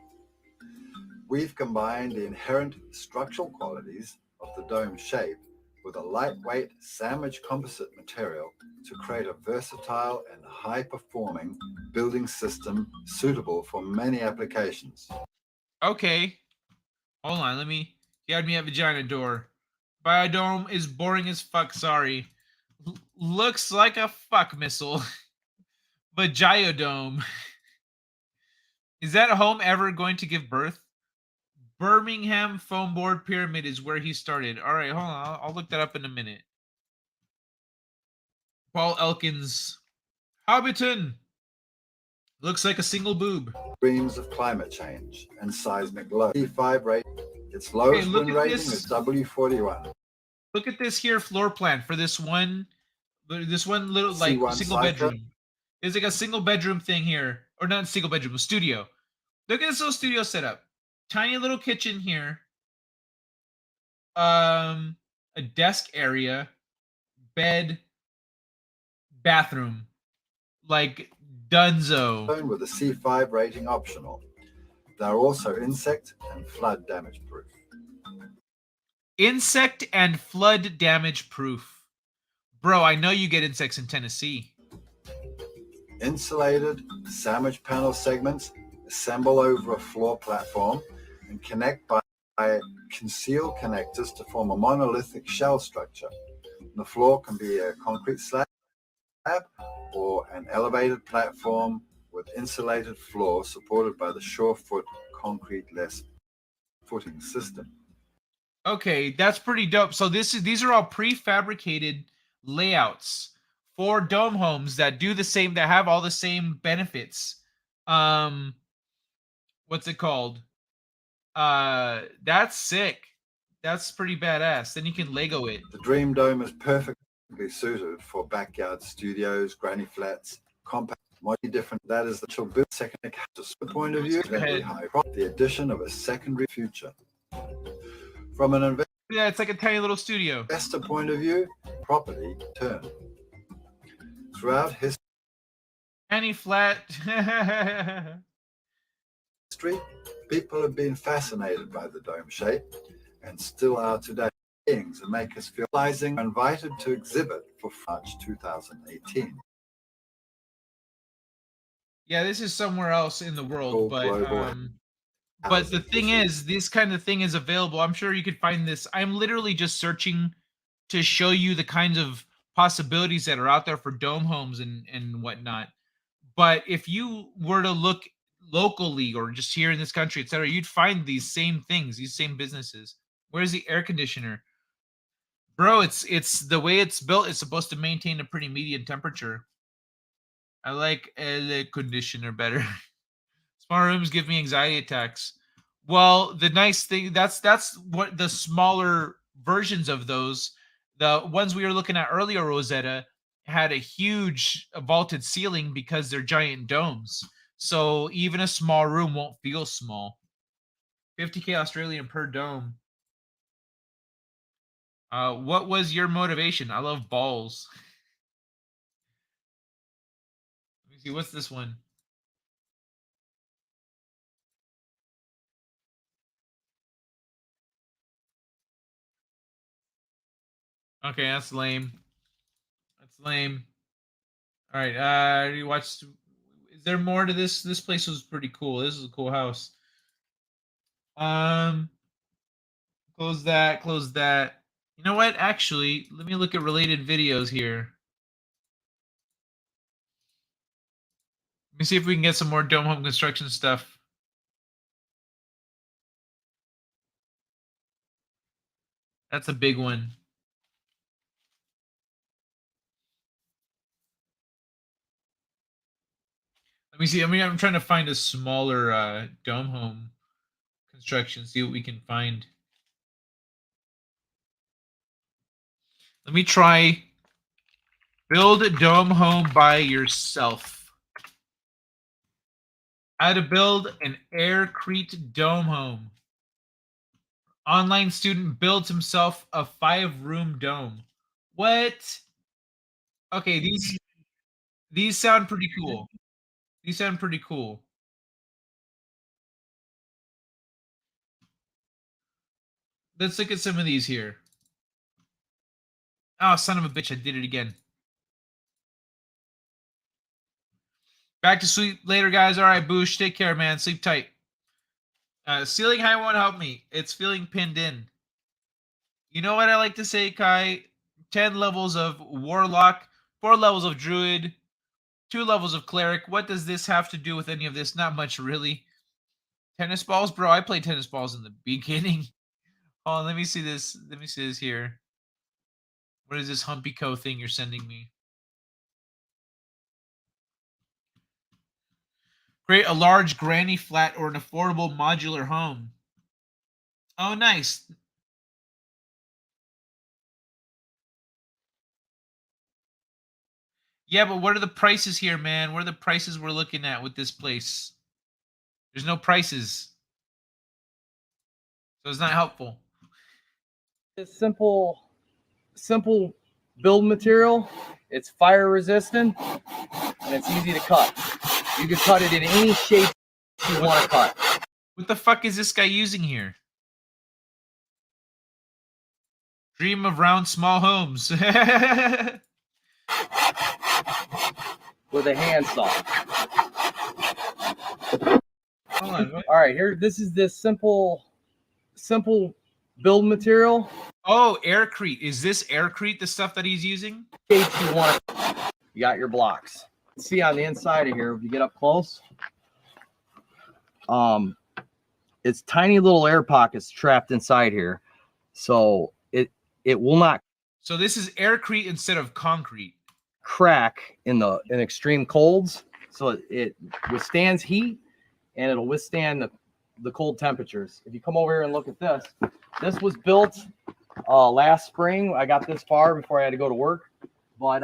We've combined the inherent structural qualities of the dome shape with a lightweight sandwich composite material to create a versatile and high-performing building system suitable for many applications. Okay. Hold on, you had me at vagina door. Biodome is boring as fuck, sorry. Looks like a fuck missile. Vagiodome. Is that home ever going to give birth? Birmingham foam board pyramid is where he started. All right, hold on. I'll look that up in a minute. Paul Elkins. Hobbiton. Looks like a single boob. Dreams of climate change and seismic load. C5 rate. Its lowest wind rating is W41. Look at this here floor plan for this one little like C1 single cycle. bedroom. It's like a single bedroom thing here, or not single bedroom, a studio. Look at this little studio setup. Tiny little kitchen here. A desk area, bed, bathroom. Like Dunzo. With a C5 rating optional. They're also insect and flood damage proof. Insect and flood damage proof. Bro, I know you get insects in Tennessee. Insulated sandwich panel segments assemble over a floor platform and connect by concealed connectors to form a monolithic shell structure. The floor can be a concrete slab or an elevated platform with insulated floor supported by the Surefoot concrete-less footing system. Okay, that's pretty dope. So these are all prefabricated layouts for dome homes that do the same, that have all the same benefits. What's it called? That's sick. That's pretty badass. Then you can Lego it. The Dream Dome is perfectly suited for backyard studios, granny flats, compact, different. That is the build second point of view. The addition of a secondary future. From an investor, yeah, it's like a tiny little studio. Point of view, property turn. Throughout history, any flat people have been fascinated by the dome shape and still are today. Beings and make us feel invited to exhibit for March 2018. Yeah, this is somewhere else in the world, but the thing is, this kind of thing is available. I'm sure you could find this. I'm literally just searching to show you the kinds of possibilities that are out there for dome homes and whatnot. But if you were to look locally or just here in this country, etc., you'd find these same things, these same businesses. Where's the air conditioner? Bro, it's the way it's built, it's supposed to maintain a pretty medium temperature. I like air conditioner better. Smart rooms give me anxiety attacks. Well, the nice thing that's what the smaller versions of those, the ones we were looking at earlier, Rosetta, had a huge vaulted ceiling because they're giant domes. So even a small room won't feel small. 50K Australian per dome. What was your motivation? I love balls. Let me see. What's this one? Okay, that's lame. That's lame. All right. You watched. Is there more to this? This place was pretty cool. This is a cool house. Close that. Close that. You know what? Actually, let me look at related videos here. Let me see if we can get some more dome home construction stuff. That's a big one. Let me see. I mean, I'm trying to find a smaller dome home construction. See what we can find. Let me try build a dome home by yourself. How to build an aircrete dome home. Online student builds himself a 5-room dome. What? Okay, these sound pretty cool. These sound pretty cool. Let's look at some of these here. Oh, son of a bitch, I did it again. Back to sleep later, guys. All right, Boosh, take care, man. Sleep tight. Ceiling height won't help me. It's feeling pinned in. You know what I like to say, Kai? 10 levels of Warlock, 4 levels of Druid, 2 levels of Cleric. What does this have to do with any of this? Not much, really. Tennis balls? Bro, I played tennis balls in the beginning. Oh, let me see this. Let me see this here. What is this Humpy Co thing you're sending me? Create a large granny flat or an affordable modular home. Oh, nice. Yeah, but what are the prices here, man? What are the prices we're looking at with this place? There's no prices. So it's not helpful. It's simple build material. It's fire resistant and it's easy to cut. You can cut it in any shape you want to cut. What the fuck is this guy using here? Dream of round small homes. With a handsaw. Hold on. What? All right, here. This is this simple build material. Oh, aircrete. Is this aircrete the stuff that he's using? Shapes you want. You got your blocks. See on the inside of here, if you get up close, it's tiny little air pockets trapped inside here, so it will not. So this is aircrete instead of concrete. Crack in extreme colds, so it withstands heat and it'll withstand the cold temperatures. If you come over here and look at this, this was built last spring. I got this far before I had to go to work, but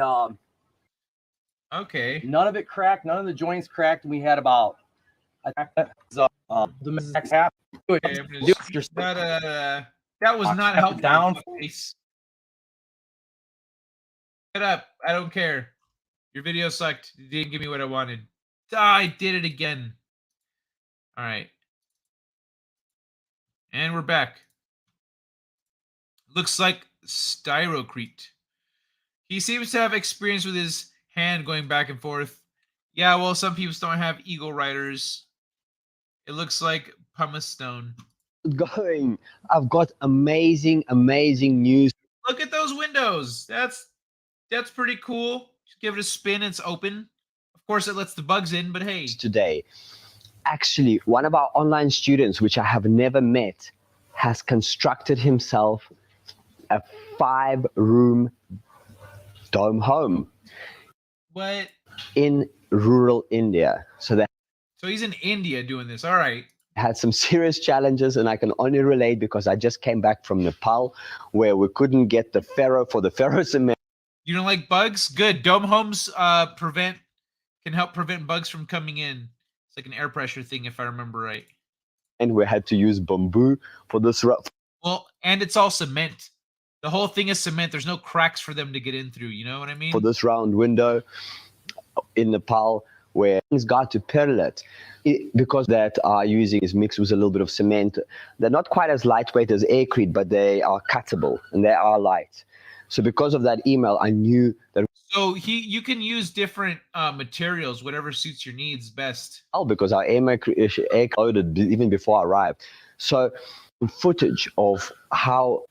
okay, none of it cracked, none of the joints cracked. We had about the max half. Okay, that was not helpful. Down. Shut up. I don't care. Your video sucked. You didn't give me what I wanted. I did it again. All right. And we're back. Looks like styrocrete. He seems to have experience with his hand going back and forth. Yeah, well, some people don't have eagle riders. It looks like pumice stone. I've got amazing news. Look at those windows. That's pretty cool. Just give it a spin. It's open. Of course, it lets the bugs in, but hey. Today, actually, one of our online students, which I have never met, has constructed himself a 5-room dome home. What? In rural India. So he's in India doing this. All right. Had some serious challenges, and I can only relate because I just came back from Nepal where we couldn't get the ferro cement. You don't like bugs? Good. Dome homes can help prevent bugs from coming in. It's like an air pressure thing, if I remember right. And we had to use bamboo for this. Well, and it's all cement. The whole thing is cement. There's no cracks for them to get in through. You know what I mean? For this round window in Nepal, where things got to perlite, because that are using is mixed with a little bit of cement. They're not quite as lightweight as aircrete, but they are cuttable and they are light. So because of that email, I knew that. So you can use different materials, whatever suits your needs best. Oh, because our air loaded even before I arrived. So footage of how,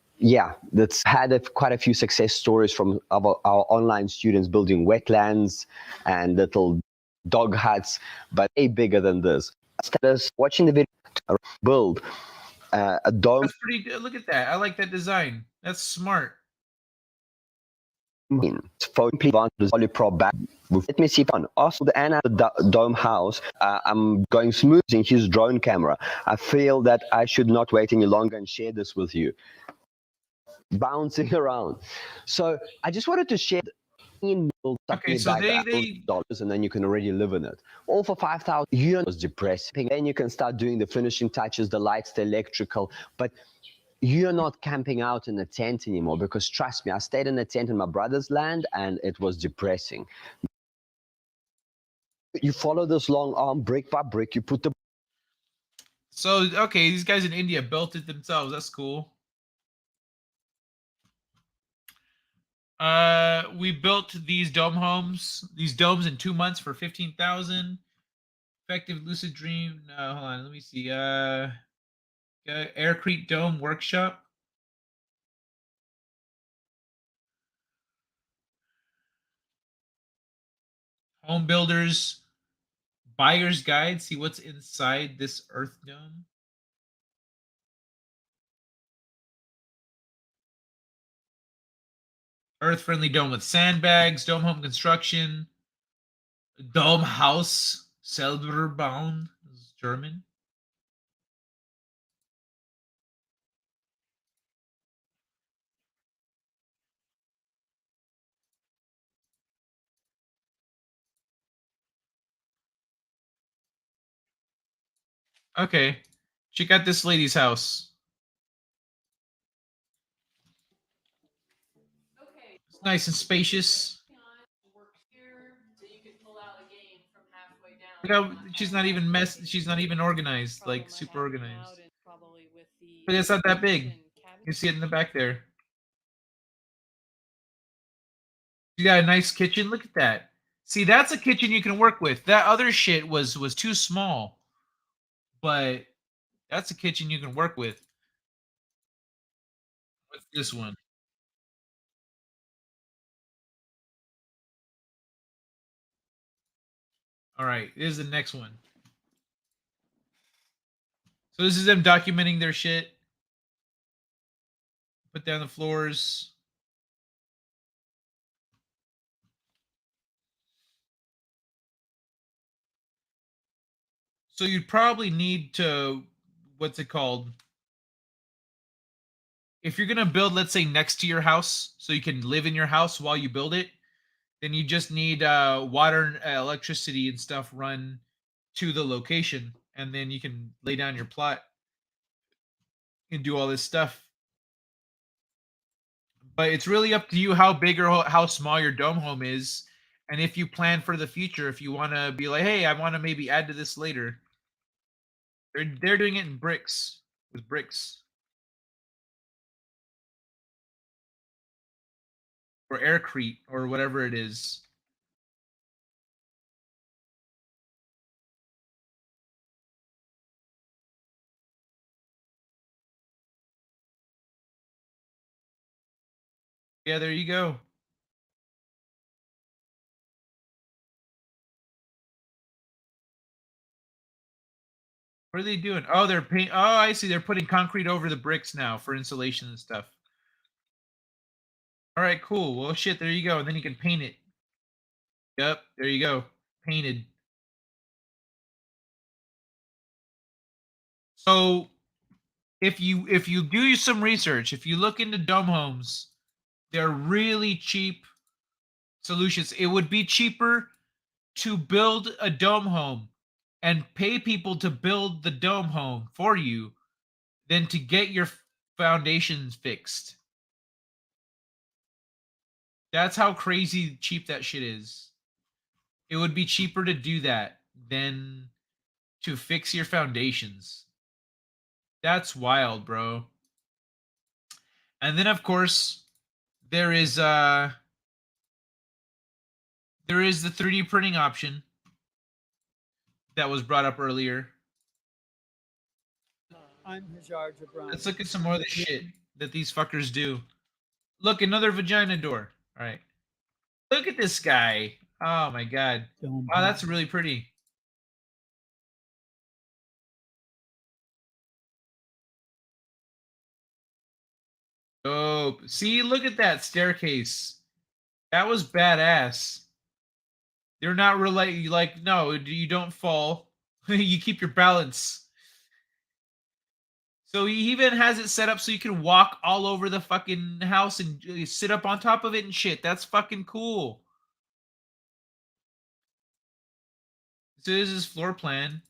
that's had quite a few success stories from our online students building wetlands and little dog huts, but way bigger than this. Watching the video build a dome. That's pretty good. Look at that. I like that design. That's smart. Polyprop back. Let me see fun. Also, the Anna dome house. I'm going smooth in his drone camera. I feel that I should not wait any longer and share this with you. Bouncing around. So I just wanted to share. Okay, so $1,000 and then you can already live in it. All for 5,000. You was depressing. Then you can start doing the finishing touches, the lights, the electrical, but you're not camping out in a tent anymore, because trust me, I stayed in a tent in my brother's land and it was depressing. You follow this long arm brick by brick, you put the. So, okay, these guys in India built it themselves. That's cool. We built these domes in 2 months for 15,000. Effective lucid dream. No, hold on, let me see. Aircrete Dome Workshop. Home Builders Buyer's Guide. See what's inside this Earth Dome. Earth-friendly dome with sandbags. Dome home construction. Dome House selber bauen. This is German. Okay, check out this lady's house. It's nice and spacious. Look how she's not even she's not even organized, like super organized. But it's not that big. You see it in the back there. You got a nice kitchen. Look at that. See, that's a kitchen you can work with. That other shit was too small. But that's a kitchen you can work with. What's this one? All right, this is the next one. So this is them documenting their shit. Put down the floors. So you'd probably need to, what's it called? If you're going to build, let's say, next to your house, so you can live in your house while you build it, then you just need water and electricity and stuff run to the location. And then you can lay down your plot and do all this stuff. But it's really up to you how big or how small your dome home is. And if you plan for the future, if you want to be like, hey, I want to maybe add to this later. They're doing it in bricks, with bricks. Or aircrete, or whatever it is. Yeah, there you go. What are they doing? Oh, they're paint. Oh, I see. They're putting concrete over the bricks now for insulation and stuff. All right, cool. Well, shit, there you go. And then you can paint it. Yep, there you go. Painted. So if you do some research, if you look into dome homes, they're really cheap solutions. It would be cheaper to build a dome home and pay people to build the dome home for you than to get your foundations fixed. That's how crazy cheap that shit is. It would be cheaper to do that than to fix your foundations. That's wild, bro. And then of course there is the 3D printing option that was brought up earlier. I'm Hajar Jabran. Let's look at some more of the shit that these fuckers do. Look, another vagina door. All right. Look at this guy. Oh my god. Wow, that's really pretty. Dope. See, look at that staircase. That was badass. They're not really like, no, you don't fall. You keep your balance. So he even has it set up so you can walk all over the fucking house and sit up on top of it and shit. That's fucking cool. So this is his floor plan.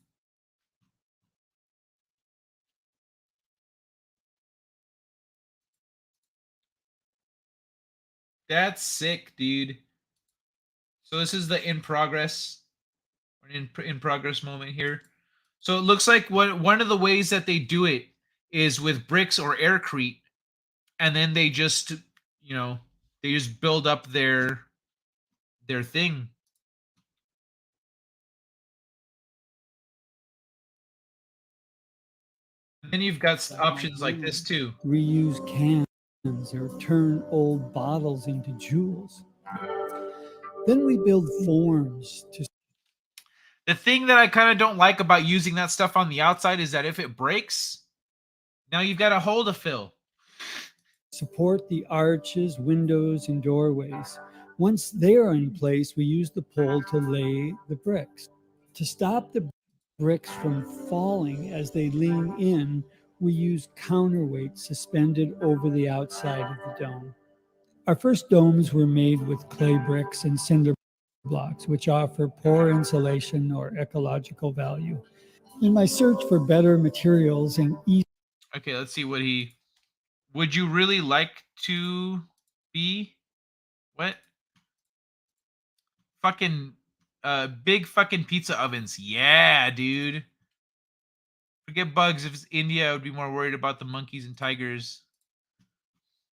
That's sick, dude. So this is the in progress moment here. So it looks like one of the ways that they do it is with bricks or aircrete, and then they just they just build up their thing. And then you've got options like this too. Reuse cans or turn old bottles into jewels. Then we build forms to. The thing that I kind of don't like about using that stuff on the outside is that if it breaks, now you've got a hole to fill. Support the arches, windows, and doorways. Once they are in place, we use the pole to lay the bricks. To stop the bricks from falling as they lean in, we use counterweights suspended over the outside of the dome. Our first domes were made with clay bricks and cinder blocks, which offer poor insulation or ecological value. In my search for better materials and ease. Okay, let's see what he. Would you really like to be what? Fucking big fucking pizza ovens. Yeah, dude. Forget bugs. If it's India, I would be more worried about the monkeys and tigers.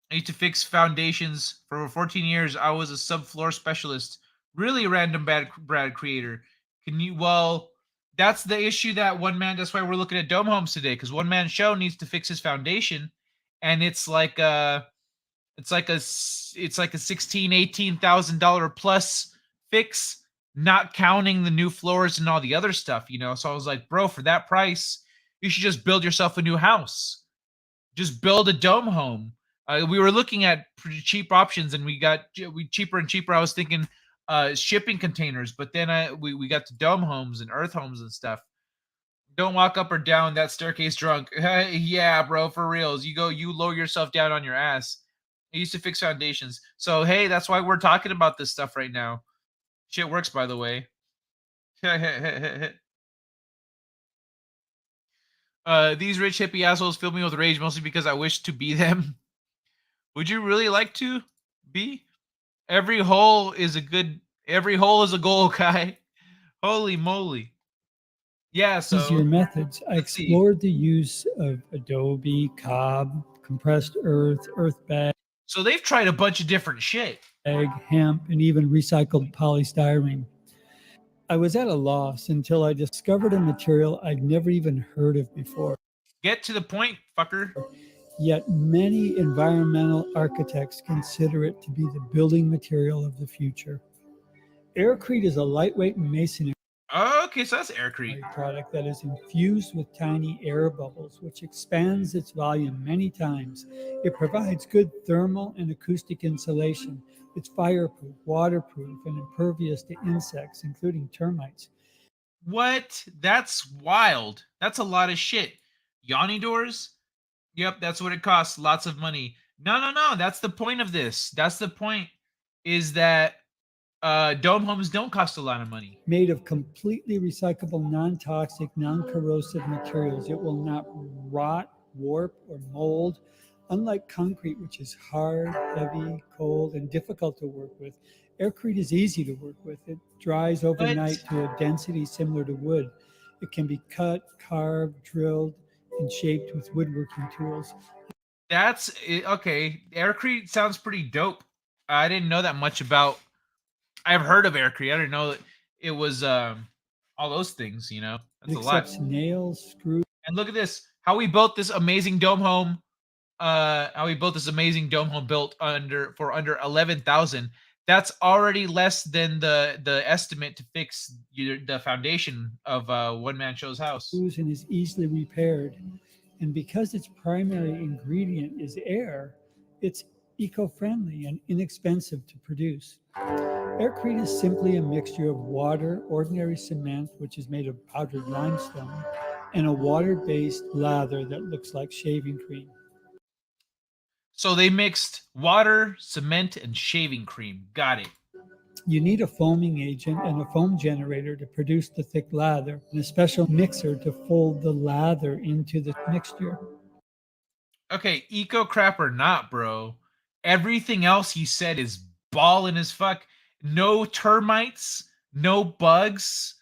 I used to fix foundations for over 14 years. I was a subfloor specialist. Really random Brad creator. Can you? Well, that's the issue that one man. That's why we're looking at dome homes today, because one man show needs to fix his foundation, and it's like a $18,000 plus fix, not counting the new floors and all the other stuff. So I was like, bro, for that price, you should just build yourself a new house. Just build a dome home. We were looking at pretty cheap options, and we cheaper and cheaper. I was thinking shipping containers, but then we got to dome homes and earth homes and stuff. Don't walk up or down that staircase drunk. Yeah, bro, for reals. You lower yourself down on your ass. I used to fix foundations. So hey, that's why we're talking about this stuff right now. Shit works, by the way. These rich hippie assholes fill me with rage, mostly because I wish to be them. Would you really like to be? Every hole is a goal, Kai. Holy moly. Yeah, so Easier methods. I explored the use of adobe, cob, compressed earth bag. So they've tried a bunch of different shit. Hemp, and even recycled polystyrene. I was at a loss until I discovered a material I'd never even heard of before. Get to the point, fucker. Yet many environmental architects consider it to be the building material of the future. Aircrete is a lightweight masonry Okay, so that's aircrete. product that is infused with tiny air bubbles, which expands its volume many times. It provides good thermal and acoustic insulation. It's fireproof, waterproof, and impervious to insects, including termites. What? That's wild. That's a lot of shit. Yawning doors? Yep, that's what it costs. Lots of money. No. That's the point of this. That's the point, is that dome homes don't cost a lot of money. Made of completely recyclable, non-toxic, non-corrosive materials. It will not rot, warp, or mold. Unlike concrete, which is hard, heavy, cold, and difficult to work with, aircrete is easy to work with. It dries overnight to a density similar to wood. It can be cut, carved, drilled, and shaped with woodworking tools. That's it. Okay. Aircrete sounds pretty dope. I didn't know that much about. I've heard of aircrete. I didn't know that it was all those things. You know, It that's a lot. accepts nails, screws. And look at this. How we built this amazing dome home. Built under 11,000. That's already less than the estimate to fix the foundation of One Man Show's house. And is easily repaired. And because its primary ingredient is air, it's eco-friendly and inexpensive to produce. Aircrete is simply a mixture of water, ordinary cement, which is made of powdered limestone, and a water-based lather that looks like shaving cream. So they mixed water, cement, and shaving cream. Got it. You need a foaming agent and a foam generator to produce the thick lather, and a special mixer to fold the lather into the mixture. Okay, eco crap or not, bro. Everything else he said is ballin' as fuck. No termites, no bugs.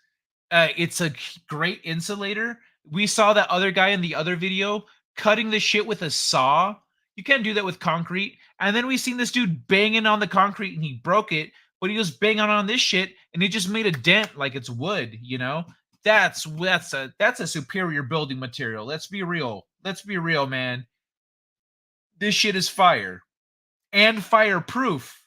It's a great insulator. We saw that other guy in the other video cutting the shit with a saw. You can't do that with concrete. And then we seen this dude banging on the concrete and he broke it, but he was banging on this shit and he just made a dent like it's wood, you know? That's a superior building material. Let's be real. Let's be real, man. This shit is fire. And fireproof.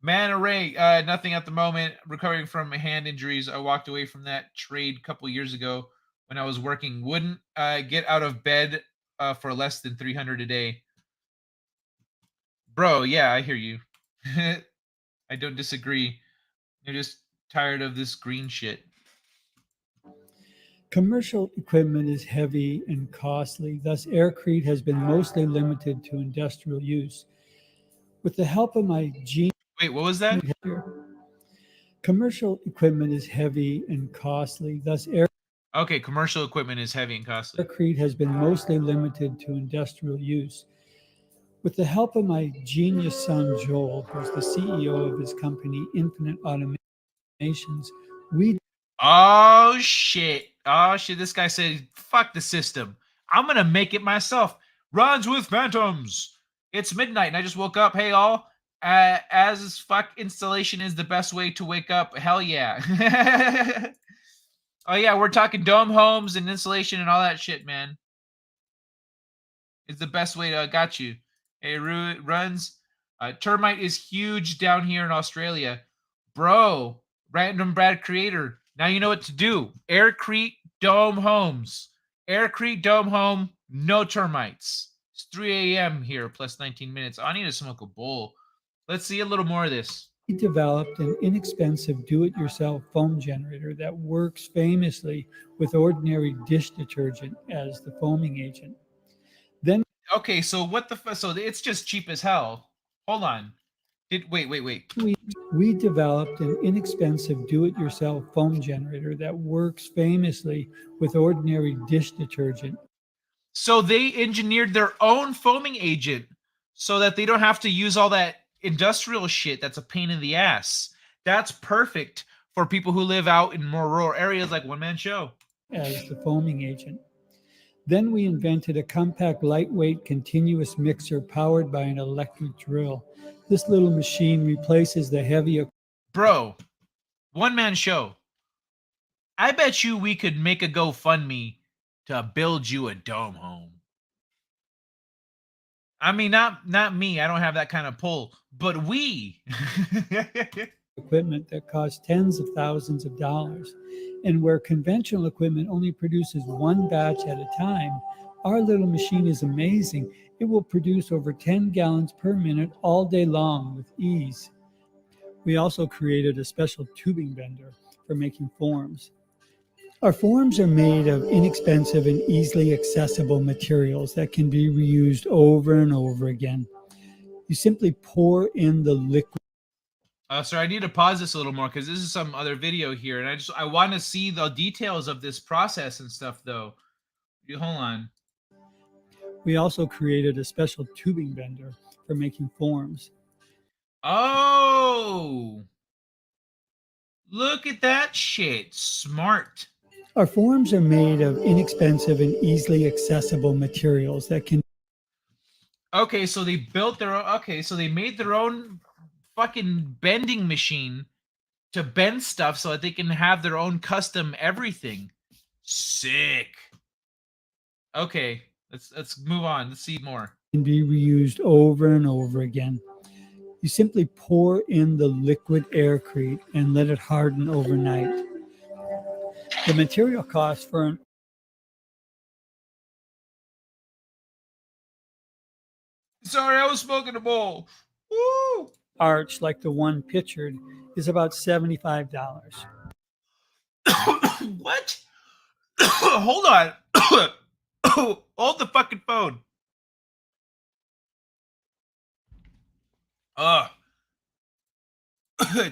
Man array, nothing at the moment. Recovering from hand injuries. I walked away from that trade a couple years ago when I was working. Wouldn't get out of bed for less than 300 a day. Bro, yeah, I hear you. I don't disagree. You're just tired of this green shit. Commercial equipment is heavy and costly, thus aircrete has been mostly limited to industrial use. With the help of my genius... Wait, what was that? Commercial equipment is heavy and costly, thus Okay, commercial equipment is heavy and costly. aircrete has been mostly limited to industrial use. With the help of my genius son Joel, who's the CEO of his company Infinite Automations, we... Oh shit. This guy said, fuck the system. I'm gonna make it myself. Runs with Phantoms. It's midnight and I just woke up. Hey all. As fuck installation is the best way to wake up. Hell yeah. Oh yeah, we're talking dome homes and insulation and all that shit, man. It's the best way to got you. Hey, runs. Termite is huge down here in Australia. Bro, Random Brad Creator. Now you know what to do. Aircrete dome homes. Aircrete dome home, no termites. It's 3 a.m. here, plus 19 minutes. I need to smoke a bowl. Let's see a little more of this. We developed an inexpensive do-it-yourself foam generator that works famously with ordinary dish detergent as the foaming agent. Then... Okay, so what the so it's just cheap as hell. Hold on. Wait. We developed an inexpensive do-it-yourself foam generator that works famously with ordinary dish detergent. So they engineered their own foaming agent so that they don't have to use all that industrial shit that's a pain in the ass. That's perfect for people who live out in more rural areas like One Man Show. As the foaming agent. Then we invented a compact, lightweight, continuous mixer powered by an electric drill. This little machine replaces the heavier... Bro, One Man Show. I bet you we could make a GoFundMe to build you a dome home. I mean, not me. I don't have that kind of pull, but we. Equipment that costs tens of thousands of dollars. And where conventional equipment only produces one batch at a time, our little machine is amazing. It will produce over 10 gallons per minute all day long with ease. We also created a special tubing bender for making forms. Our forms are made of inexpensive and easily accessible materials that can be reused over and over again. You simply pour in the liquid. So I need to pause this a little more because this is some other video here, and I want to see the details of this process and stuff, though. Hold on. We also created a special tubing bender for making forms. Oh, look at that shit! Smart. Our forms are made of inexpensive and easily accessible materials that can. Okay, so they built their own. Okay, so they made their own fucking bending machine to bend stuff so that they can have their own custom everything. Sick. Okay, let's move on. Let's see more. Can be reused over and over again. You simply pour in the liquid aircrete and let it harden overnight. The material cost for an Sorry, I was smoking a bowl. Woo! arch like the one pictured is about $75. What? Hold on. Hold the fucking phone.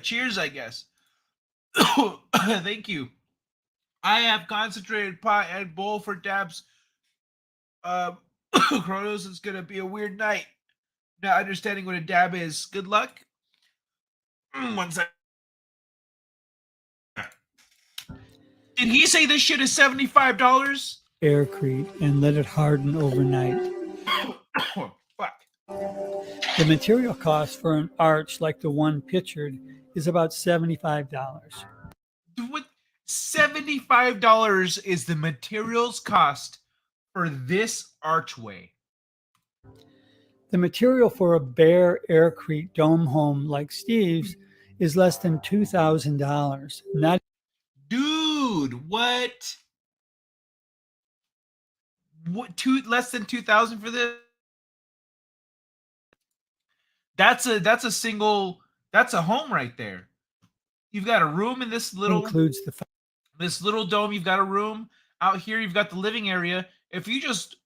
Cheers, I guess. Thank you. I have concentrated pot and bowl for dabs. Kronos, it's gonna be a weird night. Not understanding what a dab is. Good luck. 1 sec. Did he say this shit is $75? Aircrete and let it harden overnight. Fuck. The material cost for an arch like the one pictured is about $75. What? $75 is the materials cost for this archway. The material for a bare aircrete dome home like Steve's is less than $2,000. Not Dude, what? What? Less than 2,000 for this? That's a single. That's a home right there. You've got a room in this little includes this little dome. You've got a room out here. You've got the living area. If you just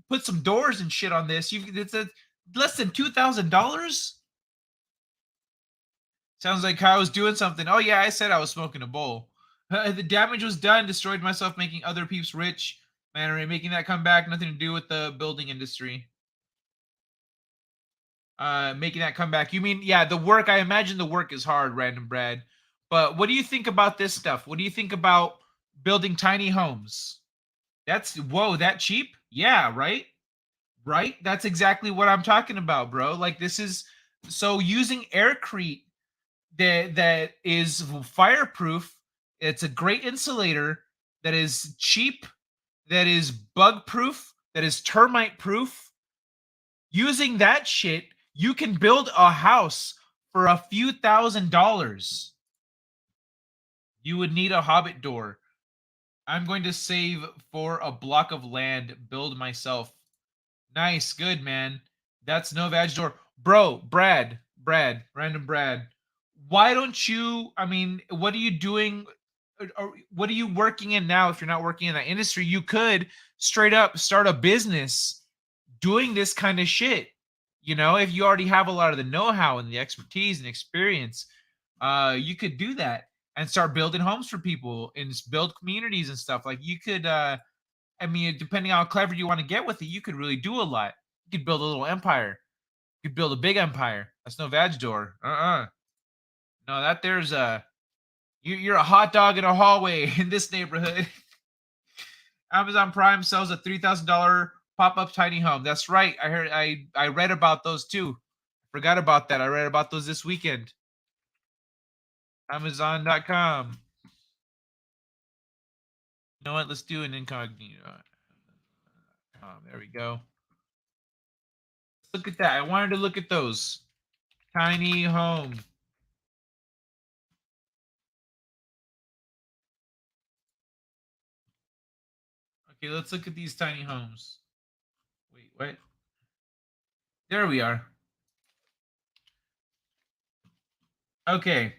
put some doors and shit on this, it's less than $2,000. Sounds like I was doing something. Oh yeah, I said I was smoking a bowl. The damage was done. Destroyed myself, making other peeps rich. Man, making that come back. Nothing to do with the building industry. Making that comeback. You mean, yeah, the work. I imagine the work is hard, Random Brad. But what do you think about this stuff? What do you think about building tiny homes? That cheap? Yeah, right? Right? That's exactly what I'm talking about, bro. Like, this is so using aircrete that is fireproof. It's a great insulator that is cheap, that is bug proof, that is termite proof. Using that shit, you can build a house for a few $1,000s. You would need a hobbit door. I'm going to save for a block of land, build myself. Nice, good, man. That's no vag door. Bro, Brad, Random Brad. Why don't you, what are you doing? What are you working in now? If you're not working in that industry, you could straight up start a business doing this kind of shit. If you already have a lot of the know-how and the expertise and experience, you could do that and start building homes for people and just build communities and stuff. Like, you could, depending on how clever you want to get with it, you could really do a lot. You could build a little empire. You could build a big empire. That's no vag door. No, that there's you're a hot dog in a hallway in this neighborhood. Amazon Prime sells a $3,000 pop-up tiny home. That's right. I read about those too. Forgot about that. I read about those this weekend. Amazon.com. You know what? Let's do an incognito. There we go. Look at that. I wanted to look at those. Tiny home. Okay, let's look at these tiny homes. Wait, what? There we are. Okay.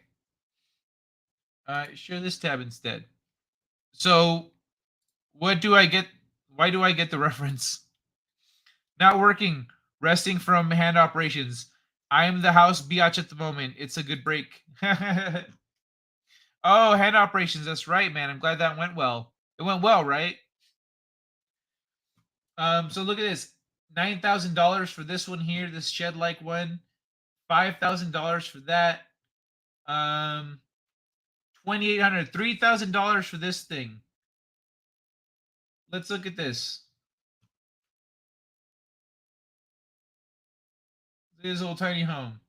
Share this tab instead. So, what do I get? Why do I get the reference? Not working. Resting from hand operations. I am the house biatch at the moment. It's a good break. Oh, hand operations. That's right, man. I'm glad that went well. It went well, right? So look at this. $9,000 for this one here, this shed-like one. $5,000 for that. $2,800, $3,000 for this thing. Let's look at this. This little tiny home.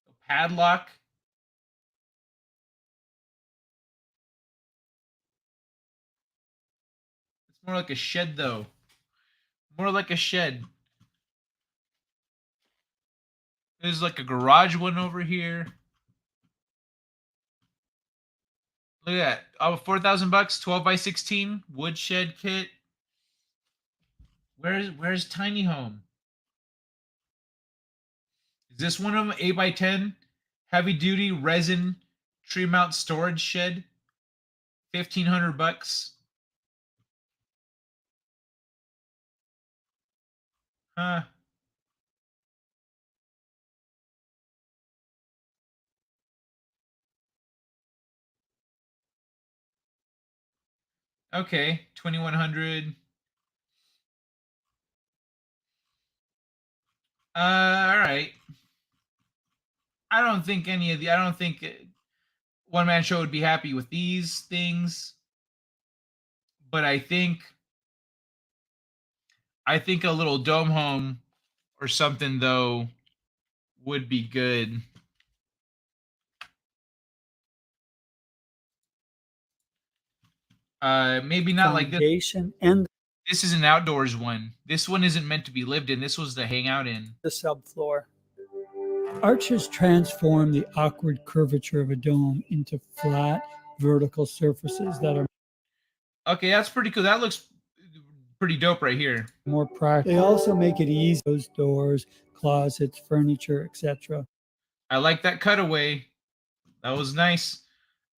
A padlock. It's more like a shed, though. More like a shed. There's like a garage one over here. Look at that. Oh, 4,000 bucks, 12 by 16 wood shed kit. Where's tiny home? Is this one of them 8 by 10 heavy duty resin tree mount storage shed? 1,500 bucks. Huh. Okay, 2,100. All right. I don't think One Man Show would be happy with these things, but I think a little dome home or something though would be good. Maybe not like this. And this is an outdoors one. This one isn't meant to be lived in. This was to hang out in. the subfloor. Arches transform the awkward curvature of a dome into flat, vertical surfaces that are Okay, that's pretty cool. That looks pretty dope right here. more practical. They also make it easy to close doors, closets, furniture, etc. I like that cutaway. That was nice.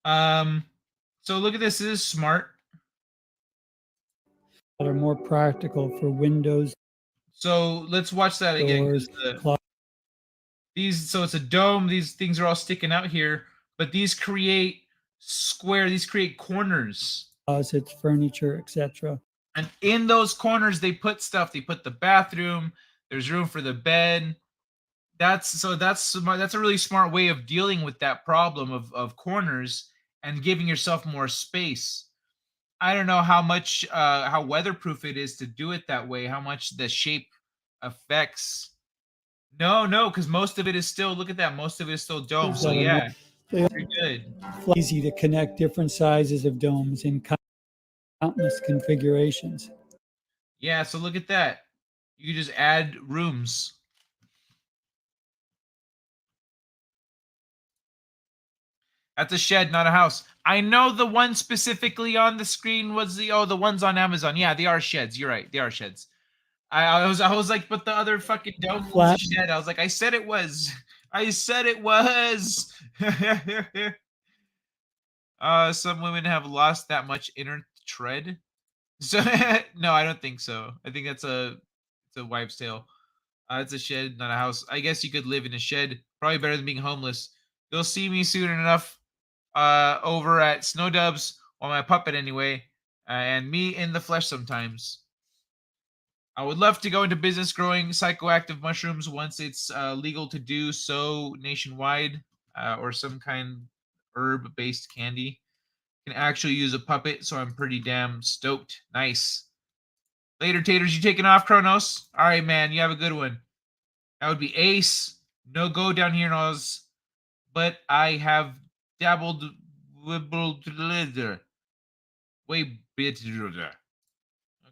So look at this. This is smart. That are more practical for windows. So let's watch that again. Doors, So it's a dome. These things are all sticking out here, but these create these create corners. Closets, furniture, etc. And in those corners, they put stuff. They put the bathroom. There's room for the bed. That's a really smart way of dealing with that problem of corners and giving yourself more space. I don't know how much how weatherproof it is to do it that way. How much the shape affects. No, because most of it is still. Look at that. Most of it is still dome. So yeah, you're good. Easy to connect different sizes of domes in countless configurations. Yeah. So look at that. You can just add rooms. That's a shed, not a house. I know the one specifically on the screen was the ones on Amazon. Yeah, they are sheds. You're right. They are sheds. I was like, but the other fucking dome was a shed. I was like, I said it was. I said it was. Some women have lost that much inner tread. So no, I don't think so. I think it's a wives' tale. It's a shed, not a house. I guess you could live in a shed. Probably better than being homeless. You'll see me soon enough over at Snow Dubs, or my puppet anyway, and me in the flesh sometimes. I would love to go into business growing psychoactive mushrooms once it's legal to do so nationwide, or some kind herb-based candy. Can actually use a puppet, so I'm pretty damn stoked. Nice. Later, taters. You taking off, Kronos? All right, man. You have a good one. That would be ace. No go down here in Oz, but I have dabbled way bit.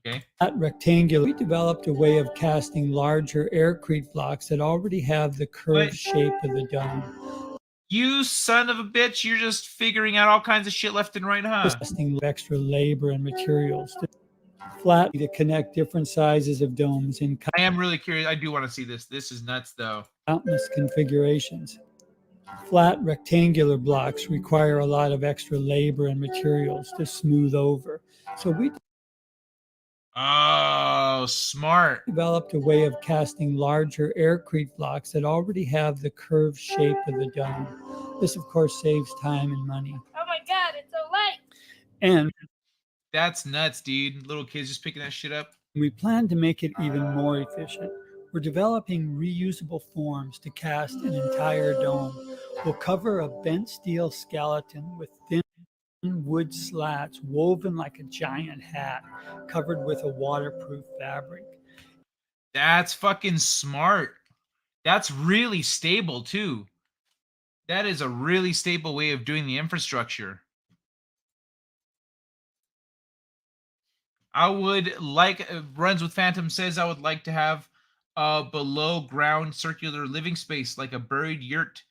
Okay. That rectangular, we developed a way of casting larger aircrete blocks that already have the curved shape of the dome. You son of a bitch, you're just figuring out all kinds of shit left and right, huh? Casting extra labor and materials to flat to connect different sizes of domes in I am really curious. I do want to see this. This is nuts, though. Countless configurations. Flat rectangular blocks require a lot of extra labor and materials to smooth over. So we Oh, smart. developed a way of casting larger aircrete blocks that already have the curved shape of the dome. This, of course, saves time and money. Oh my god, it's so light! And That's nuts, dude. Little kids just picking that shit up. we plan to make it even more efficient. We're developing reusable forms to cast an entire dome. We'll cover a bent steel skeleton with thin wood slats woven like a giant hat, covered with a waterproof fabric. That's fucking smart. That's really stable, too. That is a really stable way of doing the infrastructure. I would like, Runs with Phantom says, I would like to have a below ground circular living space, like a buried yurt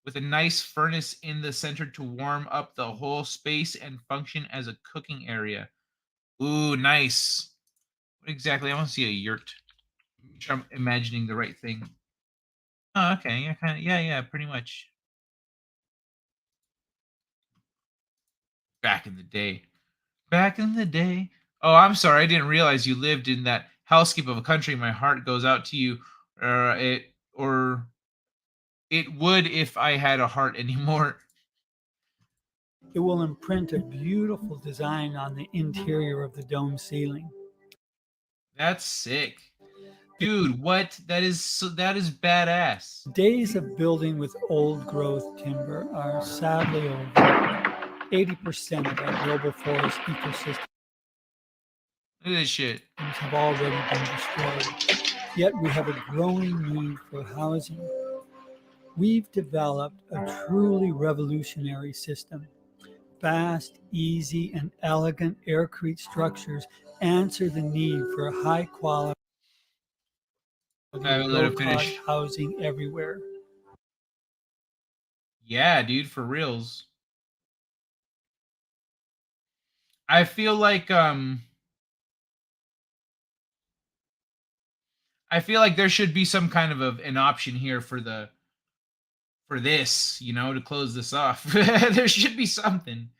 with a nice furnace in the center to warm up the whole space and function as a cooking area. Ooh, nice. What exactly? I want to see a yurt. Make sure I'm imagining the right thing. Oh, okay. Yeah, kind of. Yeah, pretty much. Back in the day. Back in the day. Oh, I'm sorry. I didn't realize you lived in that hellscape of a country. My heart goes out to you. It would if I had a heart anymore. It will imprint a beautiful design on the interior of the dome ceiling. That's sick. Dude, what? That is badass. Days of building with old growth timber are sadly over. 80% of our global forest ecosystem Look at this shit. have already been destroyed. Yet we have a growing need for housing. We've developed a truly revolutionary system. Fast, easy, and elegant aircrete structures answer the need for high quality, low-cost housing everywhere. Yeah, dude, for reals. I feel like there should be some kind of an option here for this, to close this off. There should be something.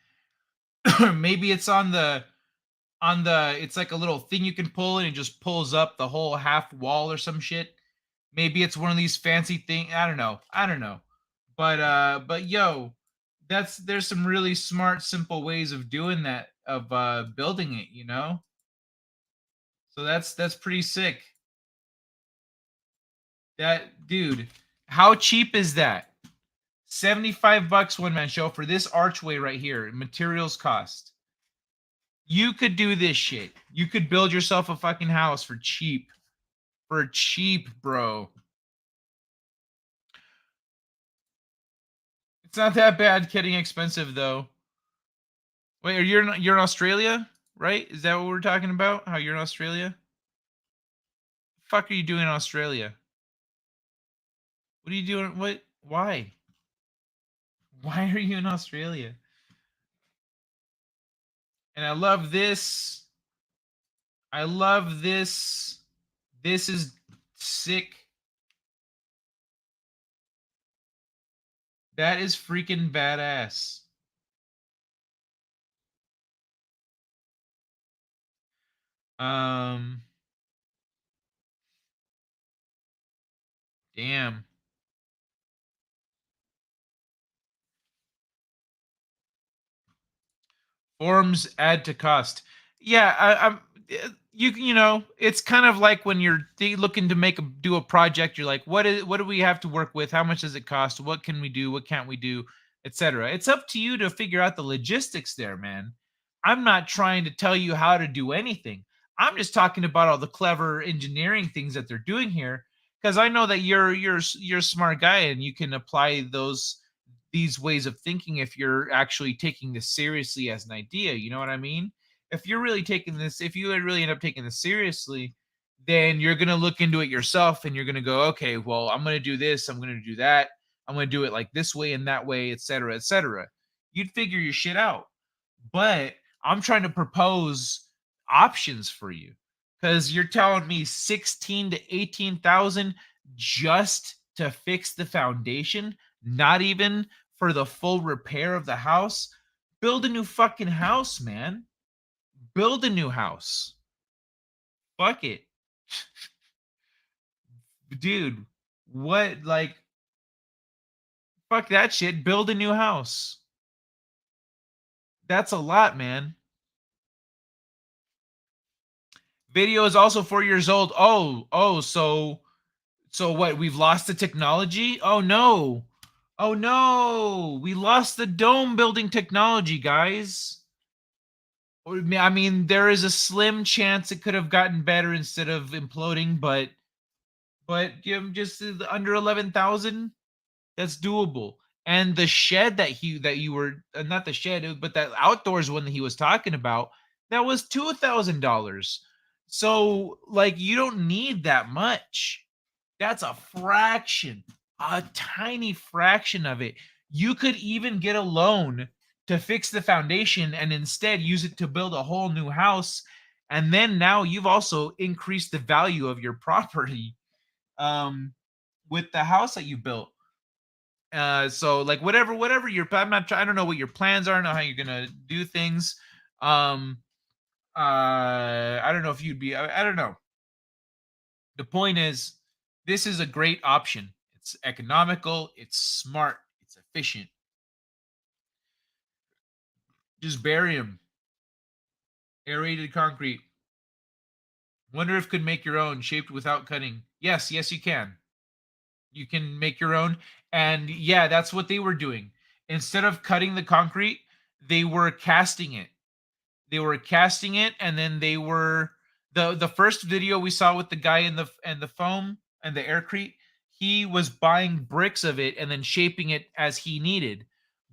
Maybe it's on the it's like a little thing you can pull and it just pulls up the whole half wall or some shit. Maybe it's one of these fancy things. I don't know. But yo, there's some really smart, simple ways of doing that, of building it, So that's pretty sick. That, dude, how cheap is that? $75 one man show for this archway right here. Materials cost. You could do this shit. You could build yourself a fucking house for cheap. For cheap, bro. It's not that bad getting expensive though. Wait, you're in Australia, right? Is that what we're talking about? How you're in Australia? The fuck are you doing in Australia? What are you doing? What? Why? Why are you in Australia? And I love this. I love this. This is sick. That is freaking badass. Damn. Forms add to cost. Yeah, I'm. It's kind of like when you're looking to do a project. You're like, what do we have to work with? How much does it cost? What can we do? What can't we do? Etc. It's up to you to figure out the logistics there, man. I'm not trying to tell you how to do anything. I'm just talking about all the clever engineering things that they're doing here, because I know that you're a smart guy and you can apply these ways of thinking if you're actually taking this seriously as an idea. You know what I mean? If you really end up taking this seriously, then you're going to look into it yourself and you're going to go, okay, well, I'm going to do this, I'm going to do that, I'm going to do it like this way and that way, etc., etc. You'd figure your shit out. But I'm trying to propose options for you, because you're telling me 16 to 18,000 just to fix the foundation. not even for the full repair of the house, build a new fucking house, man. Build a new house. Fuck it. Dude, what, like, fuck that shit. Build a new house. That's a lot, man. Video is also 4 years old. So what? We've lost the technology? Oh no. Oh no. We lost the dome building technology, guys. I mean, there is a slim chance it could have gotten better instead of imploding, but just under 11,000, that's doable. And the shed that you were not the shed, but that outdoors one that he was talking about, that was $2,000. So like you don't need that much. That's a fraction, a tiny fraction of it. You could even get a loan to fix the foundation and instead use it to build a whole new house. And then now you've also increased the value of your property with the house that you built. So like whatever your I don't know what your plans are, I don't know how you're gonna do things. I don't know if you'd be I don't know. The point is, this is a great option. It's economical, it's smart, it's efficient. Just bury them. Aerated concrete. Wonder if could make your own shaped without cutting. Yes, you can. You can make your own. And yeah, that's what they were doing. Instead of cutting the concrete, they were casting it. And then they were the first video we saw with the guy in the foam and the aircrete, he was buying bricks of it and then shaping it as he needed.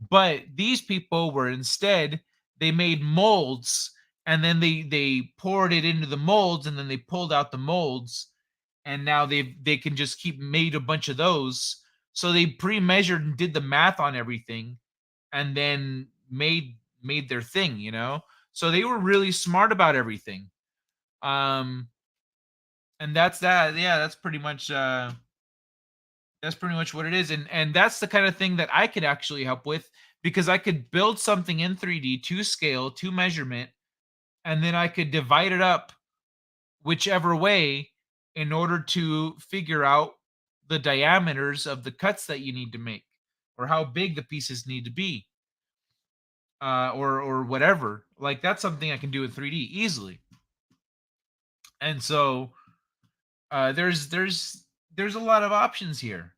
But these people were instead, they made molds and then they poured it into the molds and then they pulled out the molds, and now they can just keep made a bunch of those. So they pre-measured and did the math on everything and then made their thing, you know? So they were really smart about everything. And that's that. Yeah, that's pretty much what it is. And that's the kind of thing that I could actually help with, because I could build something in 3D to scale, to measurement, and then I could divide it up whichever way in order to figure out the diameters of the cuts that you need to make, or how big the pieces need to be, or whatever. Like that's something I can do in 3D easily. And so there's a lot of options here.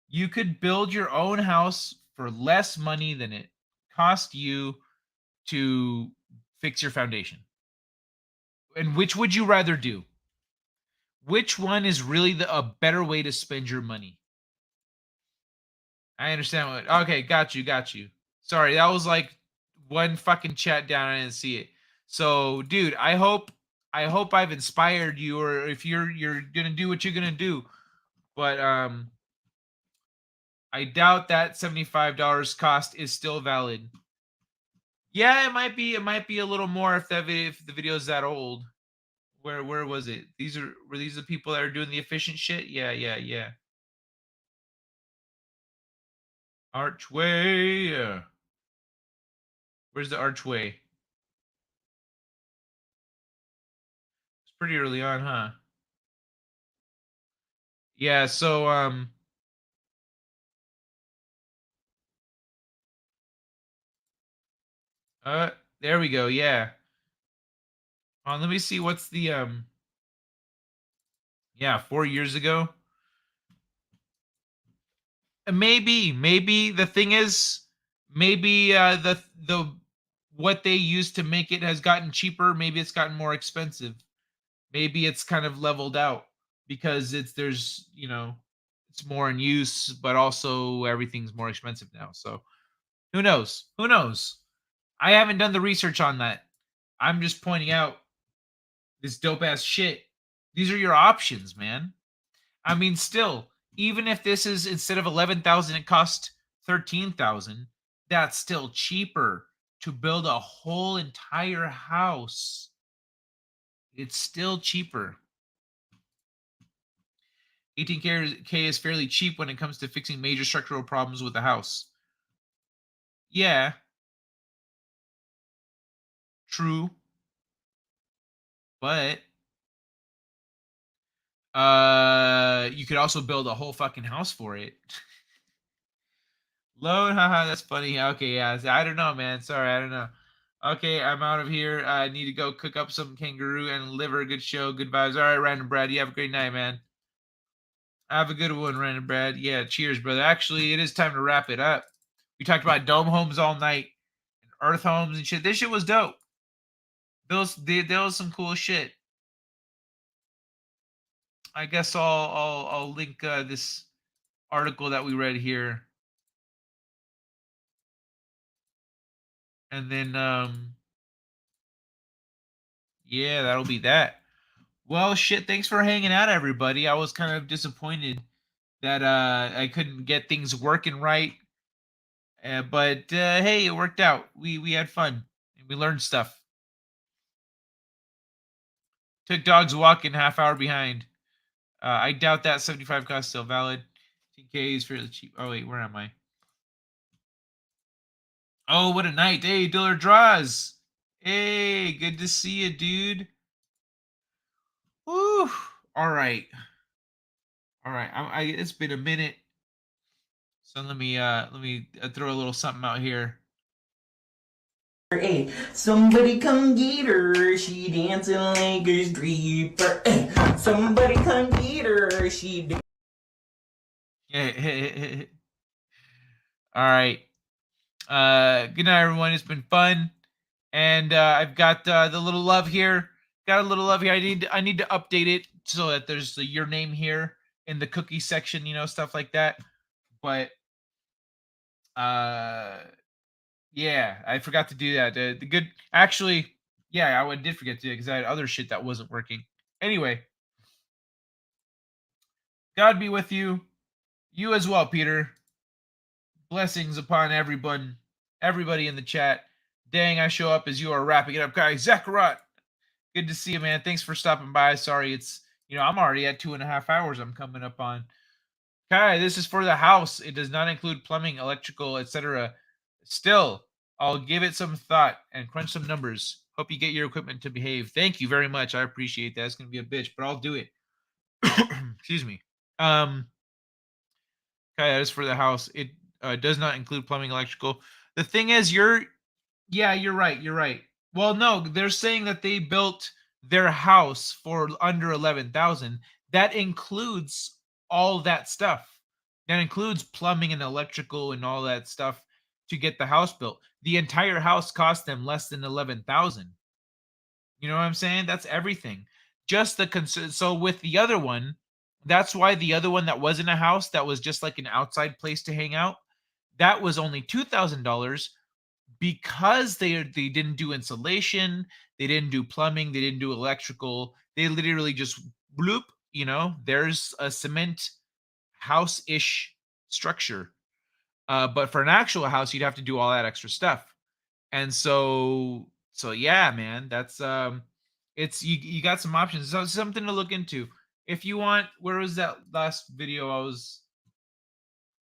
You could build your own house for less money than it cost you to fix your foundation. And which would you rather do? Which one is really a better way to spend your money? I understand what. Okay, got you. Sorry, that was like one fucking chat down. I didn't see it. So, dude, I hope I've inspired you, or if you're gonna do what you're gonna do. But I doubt that $75 cost is still valid. Yeah, it might be a little more if the video is that old. Where was it? Were these the people that are doing the efficient shit? Yeah. Archway. Where's the archway? It's pretty early on, huh? Yeah, so there we go. Yeah. Let me see what's the yeah, 4 years ago. Maybe the thing is, maybe the what they used to make it has gotten cheaper. Maybe it's gotten more expensive. Maybe it's kind of leveled out because there's it's more in use, but also everything's more expensive now. So who knows? I haven't done the research on that. I'm just pointing out this dope ass shit. These are your options, man. I mean, still, even if this is instead of 11,000, it cost 13,000. That's still cheaper to build a whole entire house. It's still cheaper. 18K is fairly cheap when it comes to fixing major structural problems with the house. Yeah. True. But you could also build a whole fucking house for it. Load, haha, that's funny. Okay, yeah. I don't know, man. Sorry, I don't know. Okay, I'm out of here. I need to go cook up some kangaroo and liver. Good show, good vibes. All right, Random Brad, you have a great night, man. Have a good one, Random Brad. Yeah, cheers, brother. Actually, it is time to wrap it up. We talked about dome homes all night, and earth homes and shit. This shit was dope. There was some cool shit. I guess I'll link this article that we read here, and then yeah, that'll be that. Well, shit. Thanks for hanging out, everybody. I was kind of disappointed that I couldn't get things working right, but hey, it worked out. We had fun and we learned stuff. Took dogs walking, half hour behind. I doubt that 75 cost still valid. 10K is fairly cheap. Oh wait, where am I? Oh, what a night. Hey, Diller Draws. Hey, good to see you, dude. Woo. All right. All right. It's been a minute. So let me throw a little something out here. Hey, somebody come get her, she dancing like a stripper. Hey, somebody come get her, she. All right. Good night, everyone. It's been fun, and I've got the little love here. Got a little love here. I need to update it so that there's your name here in the cookie section, stuff like that. But yeah, I forgot to do that. The good, actually, yeah, I did forget to do it because I had other shit that wasn't working. Anyway, God be with you. You as well, Peter. Blessings upon everybody in the chat. Dang, I show up as you are wrapping it up, guys. Zachariah, good to see you, man. Thanks for stopping by. Sorry, it's I'm already at 2.5 hours. I'm coming up on. Kai, this is for the house. It does not include plumbing, electrical, etc. Still, I'll give it some thought and crunch some numbers. Hope you get your equipment to behave. Thank you very much. I appreciate that. It's gonna be a bitch, but I'll do it. Excuse me. Kai, that is for the house. It does not include plumbing, electrical. The thing is, you're right. You're right. Well, no, they're saying that they built their house for under 11,000. That includes all that stuff. That includes plumbing and electrical and all that stuff to get the house built. The entire house cost them less than 11,000. You know what I'm saying? That's everything. Just the so with the other one, that's why the other one that wasn't a house, that was just like an outside place to hang out, that was only $2,000 because they didn't do insulation, they didn't do plumbing, they didn't do electrical. They literally just bloop, there's a cement house-ish structure. But for an actual house, you'd have to do all that extra stuff. And so yeah, man, that's it's you got some options. So something to look into. If you want, where was that last video?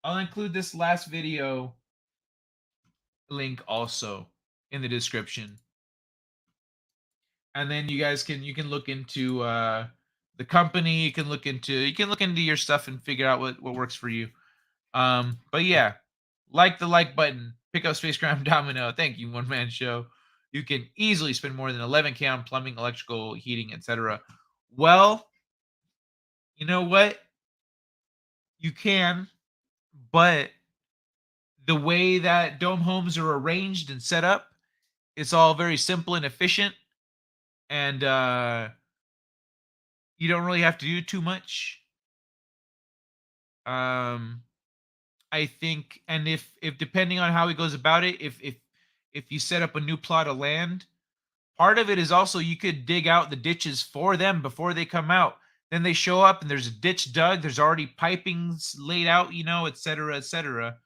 I'll include this last video link also in the description. And then you guys can look into the company, you can look into your stuff and figure out what works for you. But yeah, like the like button, pick up Space Crime Domino. Thank you, One Man Show. You can easily spend more than 11K on plumbing, electrical, heating, etc. Well, you know what? You can, but the way that dome homes are arranged and set up, it's all very simple and efficient, and you don't really have to do too much. I think, and if depending on how he goes about it, if you set up a new plot of land, part of it is also you could dig out the ditches for them before they come out. Then they show up and there's a ditch dug, there's already pipings laid out, et cetera, et cetera.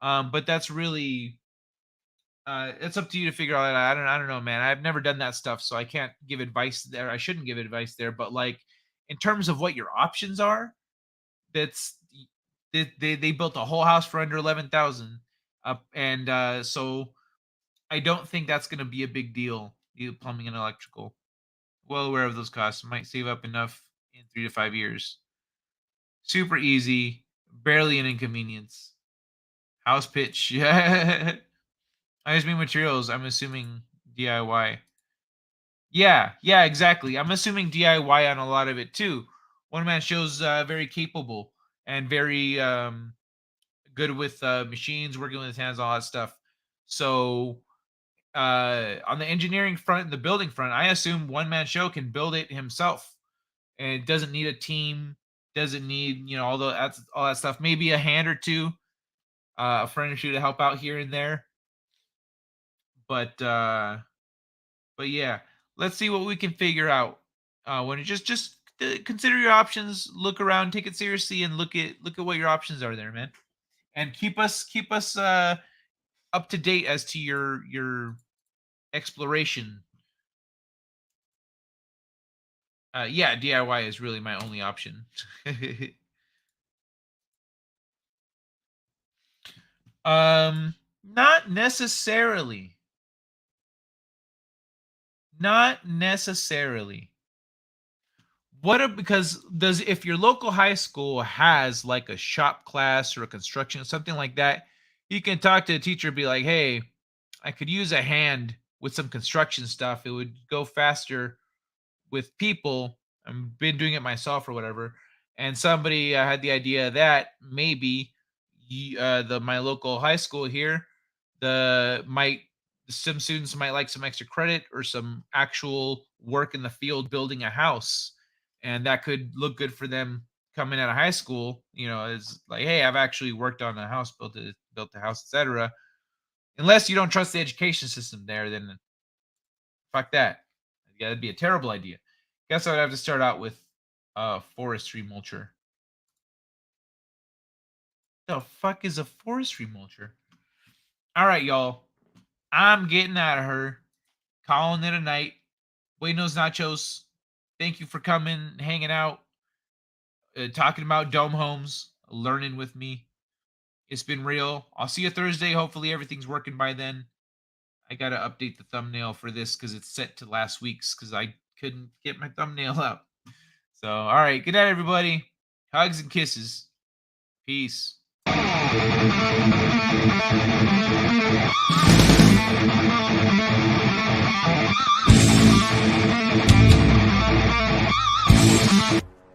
But that's really it's up to you to figure out. I don't know, man. I've never done that stuff, so I can't give advice there. I shouldn't give advice there, but like in terms of what your options are, that's they built a whole house for under 11,000, and so I don't think that's going to be a big deal. Plumbing and electrical. Well aware of those costs. Might save up enough in 3 to 5 years. Super easy, barely an inconvenience. House pitch. Yeah. I just mean materials. I'm assuming DIY. Yeah, exactly. I'm assuming DIY on a lot of it too. One man shows very capable and very good with machines, working with his hands, all that stuff. So on the engineering front and the building front, I assume one man show can build it himself, and it doesn't need a team, doesn't need all that stuff. Maybe a hand or two, a friend or two to help out here and there. But yeah, let's see what we can figure out. When you just consider your options, look around, take it seriously, and look at what your options are there, man. And keep us up to date as to your exploration. Yeah, DIY is really my only option. Not necessarily. Not necessarily. Because if your local high school has like a shop class or a construction, something like that, you can talk to a teacher and be like, hey, I could use a hand with some construction stuff. It would go faster with people. I've been doing it myself or whatever. And somebody had the idea that maybe my local high school here, some students might like some extra credit or some actual work in the field building a house, and that could look good for them coming out of high school. It's like, hey, I've actually worked on a house, built a house, etc. Unless you don't trust the education system there, then fuck that. Yeah, that'd be a terrible idea. Guess I'd have to start out with forestry mulcher. The fuck is a forestry mulcher? All right, y'all. I'm getting out of her. Calling it a night. Buenos nachos. Thank you for coming, hanging out, talking about dome homes, learning with me. It's been real. I'll see you Thursday. Hopefully everything's working by then. I got to update the thumbnail for this because it's set to last week's because I couldn't get my thumbnail up. So, all right. Good night, everybody. Hugs and kisses. Peace.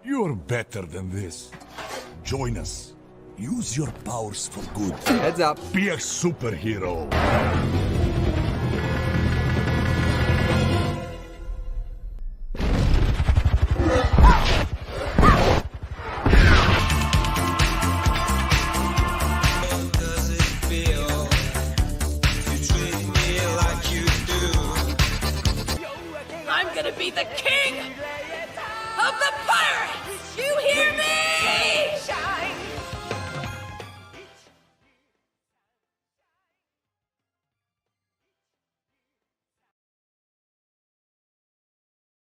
You're better than this. Join us. Use your powers for good. Heads up. Be a superhero. I'm gonna be the king of the pirates! You hear me?